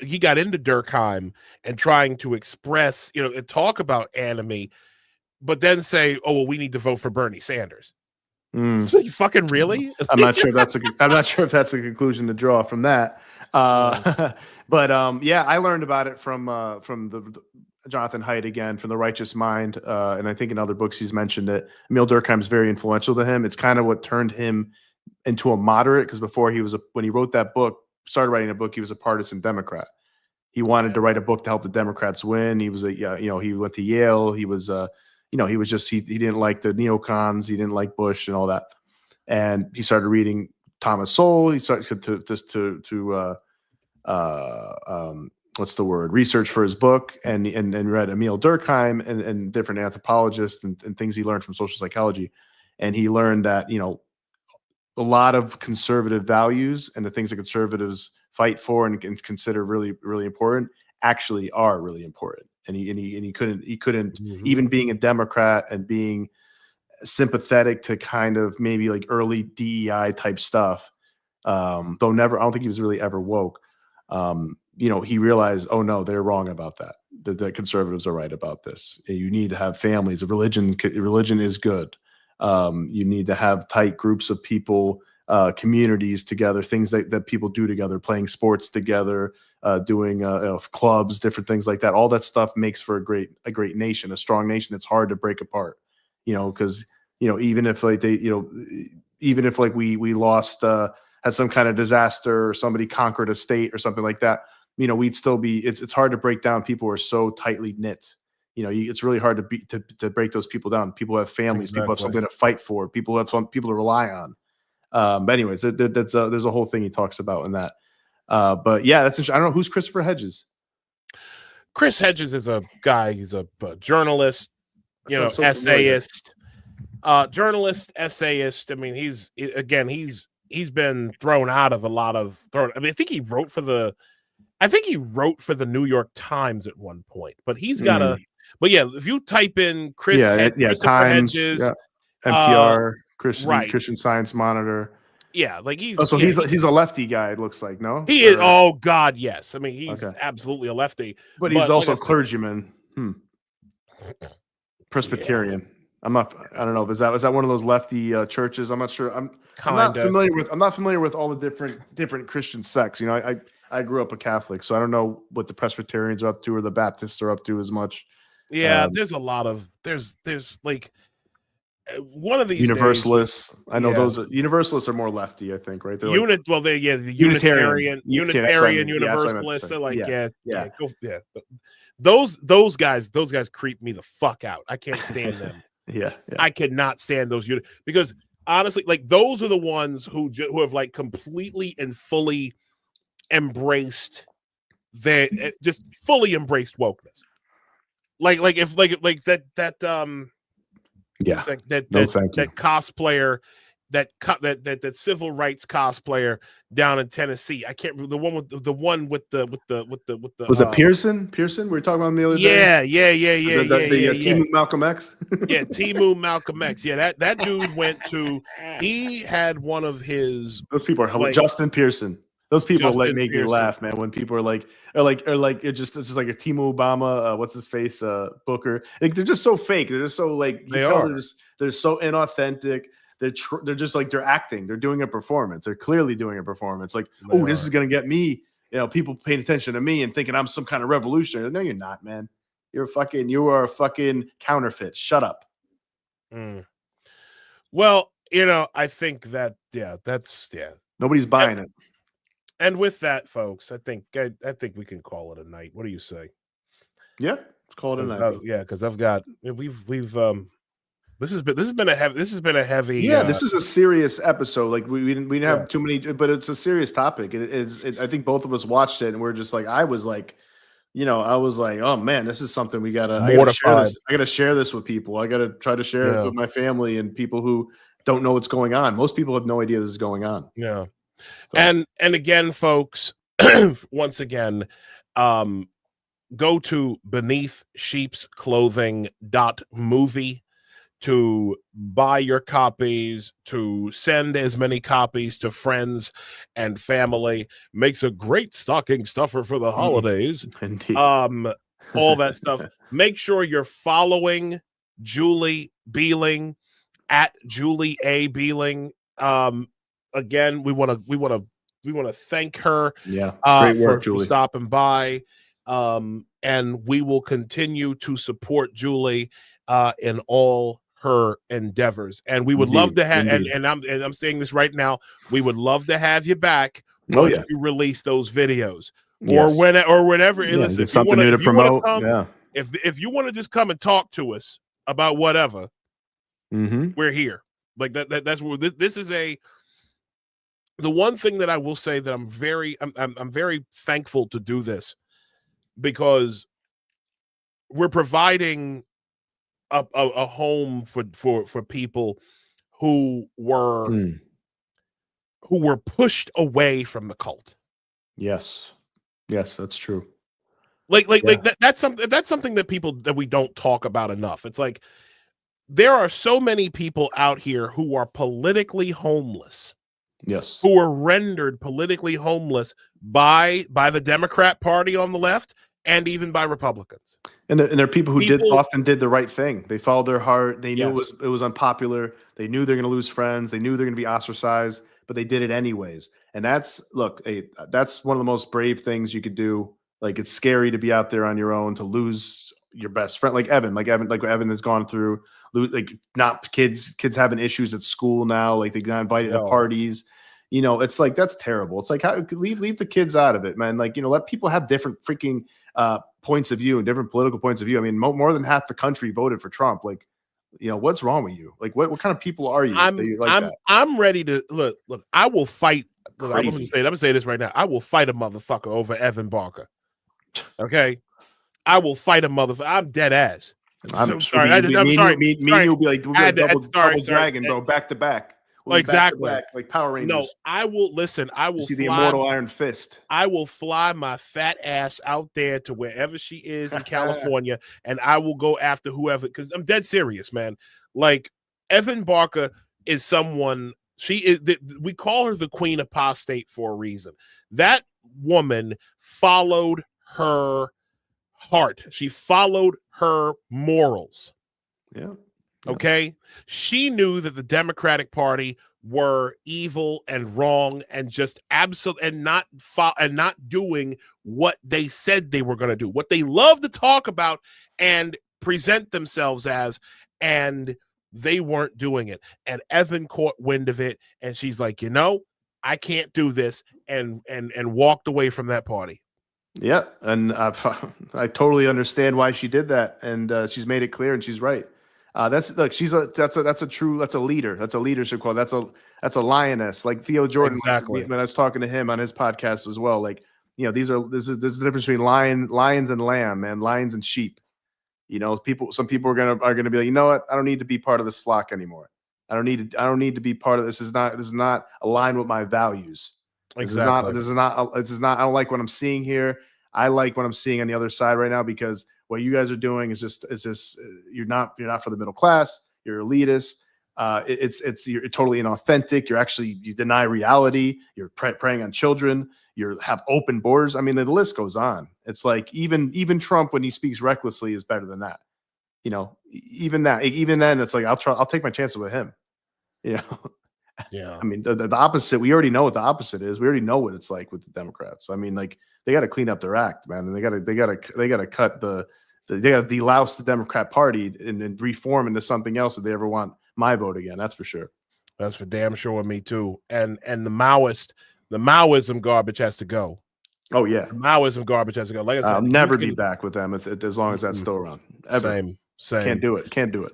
he got into Durkheim and trying to express, and talk about anime, but then say, "Oh, well, we need to vote for Bernie Sanders." So you fucking really? I'm not sure if that's a conclusion to draw from that. But I learned about it from the Jonathan Haidt again, from The Righteous Mind, and I think in other books he's mentioned it. Emil Durkheim is very influential to him. It's kind of what turned him into a moderate, because before when he wrote that book. Started writing a book, he was a partisan Democrat. He wanted to write a book to help the Democrats win. He was he went to Yale. He was he didn't like the neocons. He didn't like Bush and all that. And he started reading Thomas Sowell. He started to research for his book, and read Emil Durkheim and different anthropologists and things he learned from social psychology. And he learned that, a lot of conservative values and the things that conservatives fight for and consider really, really important actually are really important. And he couldn't even being a Democrat and being sympathetic to kind of maybe like early DEI type stuff. Though I don't think he was really ever woke. He realized, oh no, they're wrong about that. The conservatives are right about this. You need to have families. Religion is good. You need to have tight groups of people, communities together, things that people do together, playing sports together, doing clubs, different things like that. All that stuff makes for a great nation, a strong nation. It's hard to break apart, because even if we lost, had some kind of disaster, or somebody conquered a state or something like that, we'd still be. It's hard to break down people who are so tightly knit. It's really hard to break those people down. People have families. Exactly. People have something to fight for. People have some people to rely on. But anyways, there's a whole thing he talks about in that. But yeah, that's interesting. I don't know, who's Christopher Hedges. Chris Hedges is a guy. He's a journalist, essayist, essayist. I mean, he's been thrown out of a lot of. I think he wrote for the New York Times at one point. But he's got a. But yeah, if you type in Christopher Times, Hedges, NPR, Christian Science Monitor. Yeah, like he's a lefty guy. It looks like, no, he is. Oh God, yes. I mean, he's absolutely a lefty, but he's also a clergyman, Presbyterian. I don't know. Is that one of those lefty churches? I'm not sure. I'm not familiar with all the different Christian sects. I I grew up a Catholic, so I don't know what the Presbyterians are up to or the Baptists are up to as much. Yeah, there's a lot of there's like one of these Universalists. Days, I know those are Universalists are more lefty, I think, right? They're the Unitarian Universalists. They're like, Those guys creep me the fuck out. I can't stand them. Yeah. I cannot stand those because honestly, like those are the ones who have like completely and fully embraced just fully embraced wokeness. Like that cosplayer, that civil rights cosplayer down in Tennessee. I can't remember the one with the was it Pearson? We were talking about him the other day. Yeah. Malcolm X. Yeah, Timu Malcolm X. Yeah, that dude went to. He had one of his. Those people are hilarious. Justin Pearson. Those people make me laugh, man. When people are like it's just like a Timu Obama, what's his face, Booker. Like they're just so fake. They're just so like they're so inauthentic. They're just like they're acting. Are doing a performance. They're clearly doing a performance. Like, this is gonna get me. People paying attention to me and thinking I'm some kind of revolutionary. No, you're not, man. You are a fucking counterfeit. Shut up. Well, I think that nobody's buying it. And with that, folks, I think we can call it a night. What do you say? Yeah, let's call it a night. Because this has been a heavy. Yeah, this is a serious episode. Like we didn't have too many, but it's a serious topic. I think both of us watched it, and we're just like, I was like, oh man, this is something I gotta share this with people. I gotta try to share it with my family and people who don't know what's going on. Most people have no idea this is going on. Yeah. So. And again, folks, once again, go to beneathsheepsclothing.movie to buy your copies, to send as many copies to friends and family. Makes a great stocking stuffer for the holidays. Indeed. All that stuff. Make sure you're following Julie Behling at Julie A. Behling. Again, we want to thank her great work, for stopping by. And we will continue to support Julie in all her endeavors. And we would love to have and I'm saying this right now, we would love to have you back once you release those videos. Or whenever. Listen, something new to promote. If you want to just come and talk to us about whatever, we're here. Like that's where this is the one thing that I will say that I'm very thankful to do this, because we're providing a home for people who were pushed away from the cult. Yes, that's true. That's something that we don't talk about enough. It's like there are so many people out here who are politically homeless. Yes. Who are rendered politically homeless by the Democrat Party on the left and even by Republicans. And there are people who often did the right thing. They followed their heart. They knew it was unpopular. They knew they're going to lose friends. They knew they're going to be ostracized, but they did it anyways. And that's one of the most brave things you could do. Like, it's scary to be out there on your own, to lose your best friend, like Evan has gone through, not kids having issues at school now. Like, they got invited to parties. It's like, that's terrible. It's like, leave the kids out of it, man. Like, let people have different freaking points of view and different political points of view. I mean, more than half the country voted for Trump. Like, what's wrong with you? Like, what kind of people are you? I'm ready to look. I will fight. I'm gonna say this right now. I will fight a motherfucker over Evan Barker. Okay, I will fight a motherfucker. I'm dead ass. I'm sorry. Me will be like, double dragon, bro, back to back. Exactly. Back, like Power Rangers. No, I will listen. I will see the immortal Iron Fist. I will fly my fat ass out there to wherever she is in California, and I will go after whoever. Because I'm dead serious, man. Like, Evan Barker is someone. She is. We call her the Queen Apostate for a reason. That woman followed her heart. She followed her morals. Yeah. Okay. She knew that the Democratic Party were evil and wrong and just absolute and not doing what they said they were going to do, what they love to talk about and present themselves as, and they weren't doing it. And Evan caught wind of it, and she's like, I can't do this, and walked away from that party. Yeah, and I totally understand why she did that, and she's made it clear, and she's right. That's a leader. That's a leadership quality. That's a lioness, like Theo Jordan. Exactly. When I was talking to him on his podcast as well, like, there's a difference between lions and lamb, man, lions and sheep. Some people are gonna be like, you know what? I don't need to be part of this flock anymore. I don't need to be part of this. This is not aligned with my values. Exactly. This is not. I don't like what I'm seeing here. I like what I'm seeing on the other side right now, because what you guys are doing is just you're not for the middle class. You're elitist. You're totally inauthentic. You deny reality. You're preying on children. You have open borders. I mean, the list goes on. It's like even Trump, when he speaks recklessly, is better than that. Even then, it's like I'll take my chances with him. Yeah. I mean, the opposite. We already know what the opposite is. We already know what it's like with the Democrats. I mean, like, they got to clean up their act, man, and they got to cut they got to delouse the Democrat Party and reform into something else if they ever want my vote again. That's for sure. That's for damn sure. Me too. And the Maoism garbage has to go. Oh yeah, the Maoism garbage has to go. Like I said, I'll never be back with them as long as that's still around. Ever. Same. Can't do it.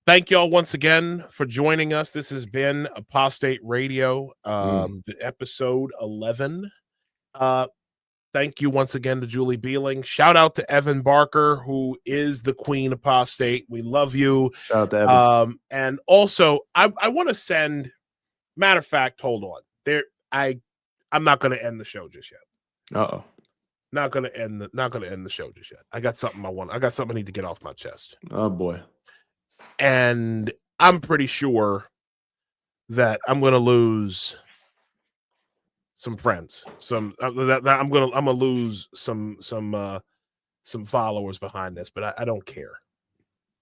Thank y'all once again for joining us. This has been Apostate Radio, the episode 11. Thank you once again to Julie Behling. Shout out to Evan Barker, who is the Queen Apostate. We love you. Shout out to Evan. And also, I want to send. Matter of fact, hold on. I'm not going to end the show just yet. Uh-oh. Not going to end the show just yet. I got something I need to get off my chest. Oh boy. And I'm pretty sure that I'm going to lose some friends. I'm gonna lose some followers behind this, but I don't care.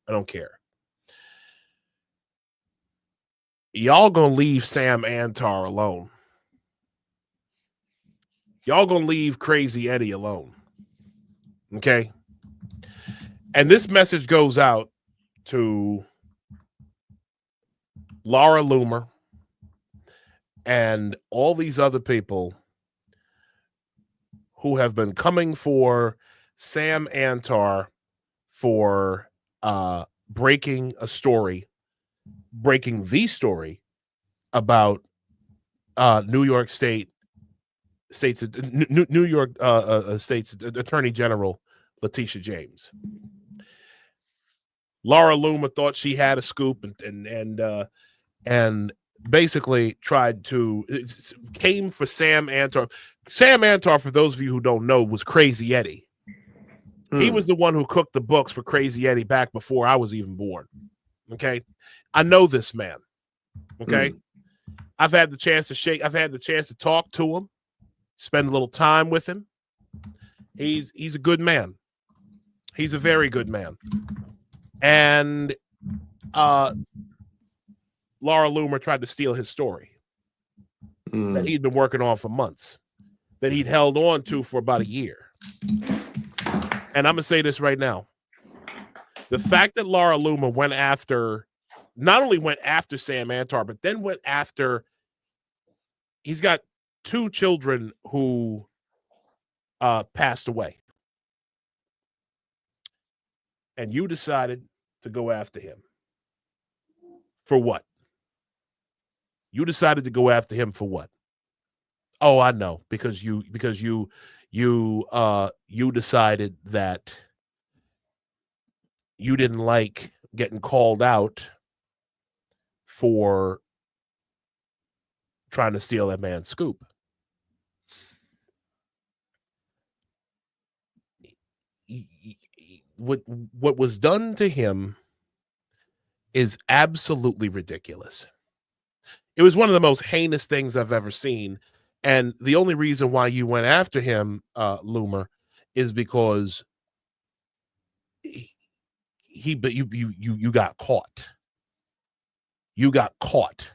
I don't care. Y'all gonna leave Sam Antar alone. Y'all gonna leave Crazy Eddie alone. Okay? And this message goes out to Laura Loomer and all these other people who have been coming for Sam Antar for breaking the story about New York State's Attorney General Letitia James. Laura Loomer thought she had a scoop and basically came for Sam Antar. Sam Antar, for those of you who don't know, was Crazy Eddie. He was the one who cooked the books for Crazy Eddie back before I was even born. Okay. I know this man. Okay. I've had the chance to talk to him, spend a little time with him. He's a good man. He's a very good man. And Laura Loomer tried to steal his story that he'd been working on for months, that he'd held on to for about a year. And I'm going to say this right now. The fact that Laura Loomer not only went after Sam Antar, but then went after, he's got 2 children who passed away. And you decided to go after him. For what? You decided to go after him for what? Oh, I know, because you decided that you didn't like getting called out for trying to steal that man's scoop. What was done to him is absolutely ridiculous. It was one of the most heinous things I've ever seen. And the only reason why you went after him, Loomer, is because you got caught. You got caught.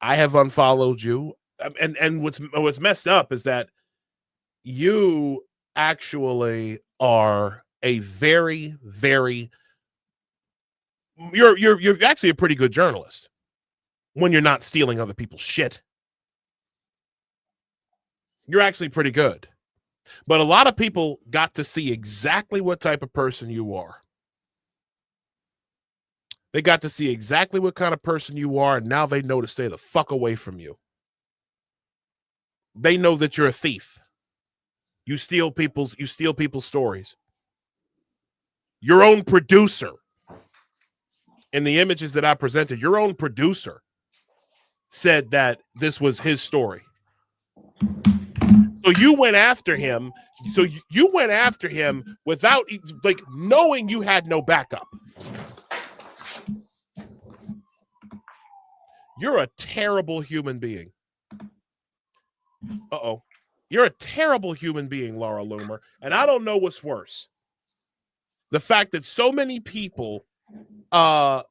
I have unfollowed you. And what's messed up is that you actually are a very, very you're actually a pretty good journalist when you're not stealing other people's shit. You're actually pretty good. But a lot of people got to see exactly what type of person you are. They got to see exactly what kind of person you are, and now they know to stay the fuck away from you. They know that you're a thief. You steal people's stories. Your own producer, in the images that I presented, your own producer said that this was his story. So you went after him. So you went after him without like knowing you had no backup. You're a terrible human being. Uh-oh. You're a terrible human being, Laura Loomer. And I don't know what's worse. The fact that so many people are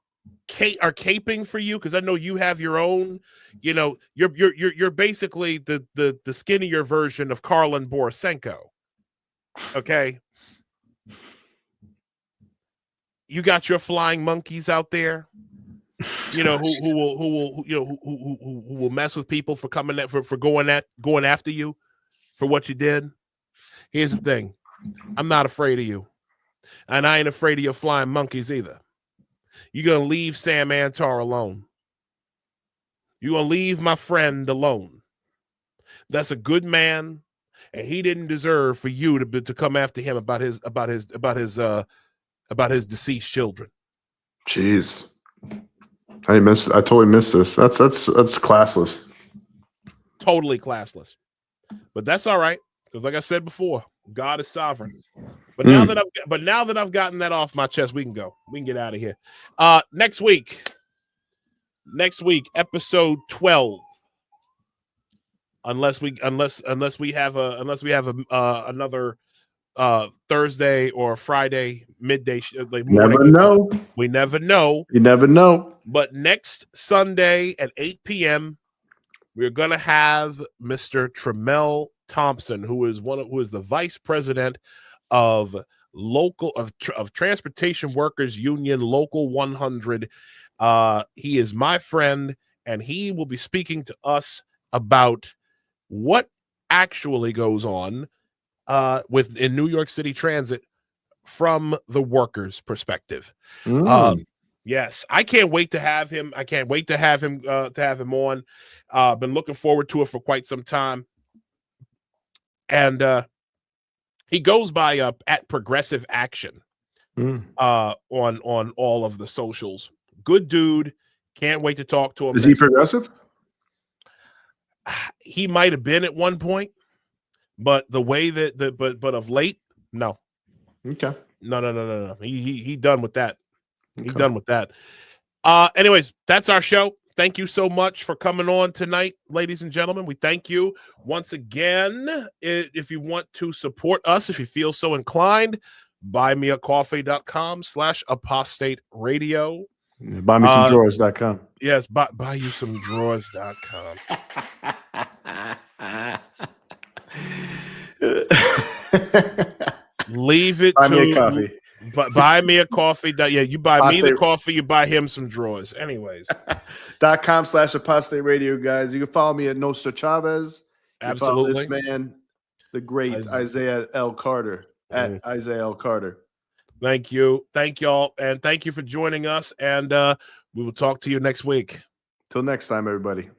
caping for you, because I know you have your own, you know, you're basically the skinnier version of Karlin Borisenko. Okay. You got your flying monkeys out there, you know, who will mess with people for going after you for what you did. Here's the thing. I'm not afraid of you. And I ain't afraid of your flying monkeys either. You're going to leave Sam Antar alone. You're going to leave my friend alone. That's a good man, and he didn't deserve for you to come after him about his deceased children. Jeez. I totally missed this. That's classless. Totally classless. But that's all right, because like I said before, God is sovereign. But now that I've gotten that off my chest, we can go. We can get out of here. Next week, episode 12. Unless we have another Thursday or Friday midday like morning. Never know. We never know. You never know. But next Sunday at 8 p.m., we're gonna have Mr. Tremel Thompson, who is the vice president of Transportation Workers Union Local 100. He is my friend, and he will be speaking to us about what actually goes on in New York City Transit from the workers' perspective. Yes, I can't wait to have him. I can't wait to have him on. Been looking forward to it for quite some time. And he goes by at Progressive Action on all of the socials. Good dude. Can't wait to talk to him. Is he progressive? He might have been at one point, but the way that but of late, no. Okay. No. He done with that. He done with that. Anyways, that's our show. Thank you so much for coming on tonight, ladies and gentlemen. We thank you once again. If you want to support us, if you feel so inclined, buymeacoffee.com/apostate radio. Buymesomedrawers.com. Yes, buyyousomedrawers.com. Leave it Buy to me a coffee. Buy me a coffee. Yeah, you buy me the coffee, you buy him some drawers. Anyways. .com/apostate radio, guys. You can follow me at Nostra Chavez. Absolutely. This man, the great Isaiah L. Carter, at Isaiah L. Carter. Thank you. Thank y'all. And thank you for joining us. And we will talk to you next week. Till next time, everybody.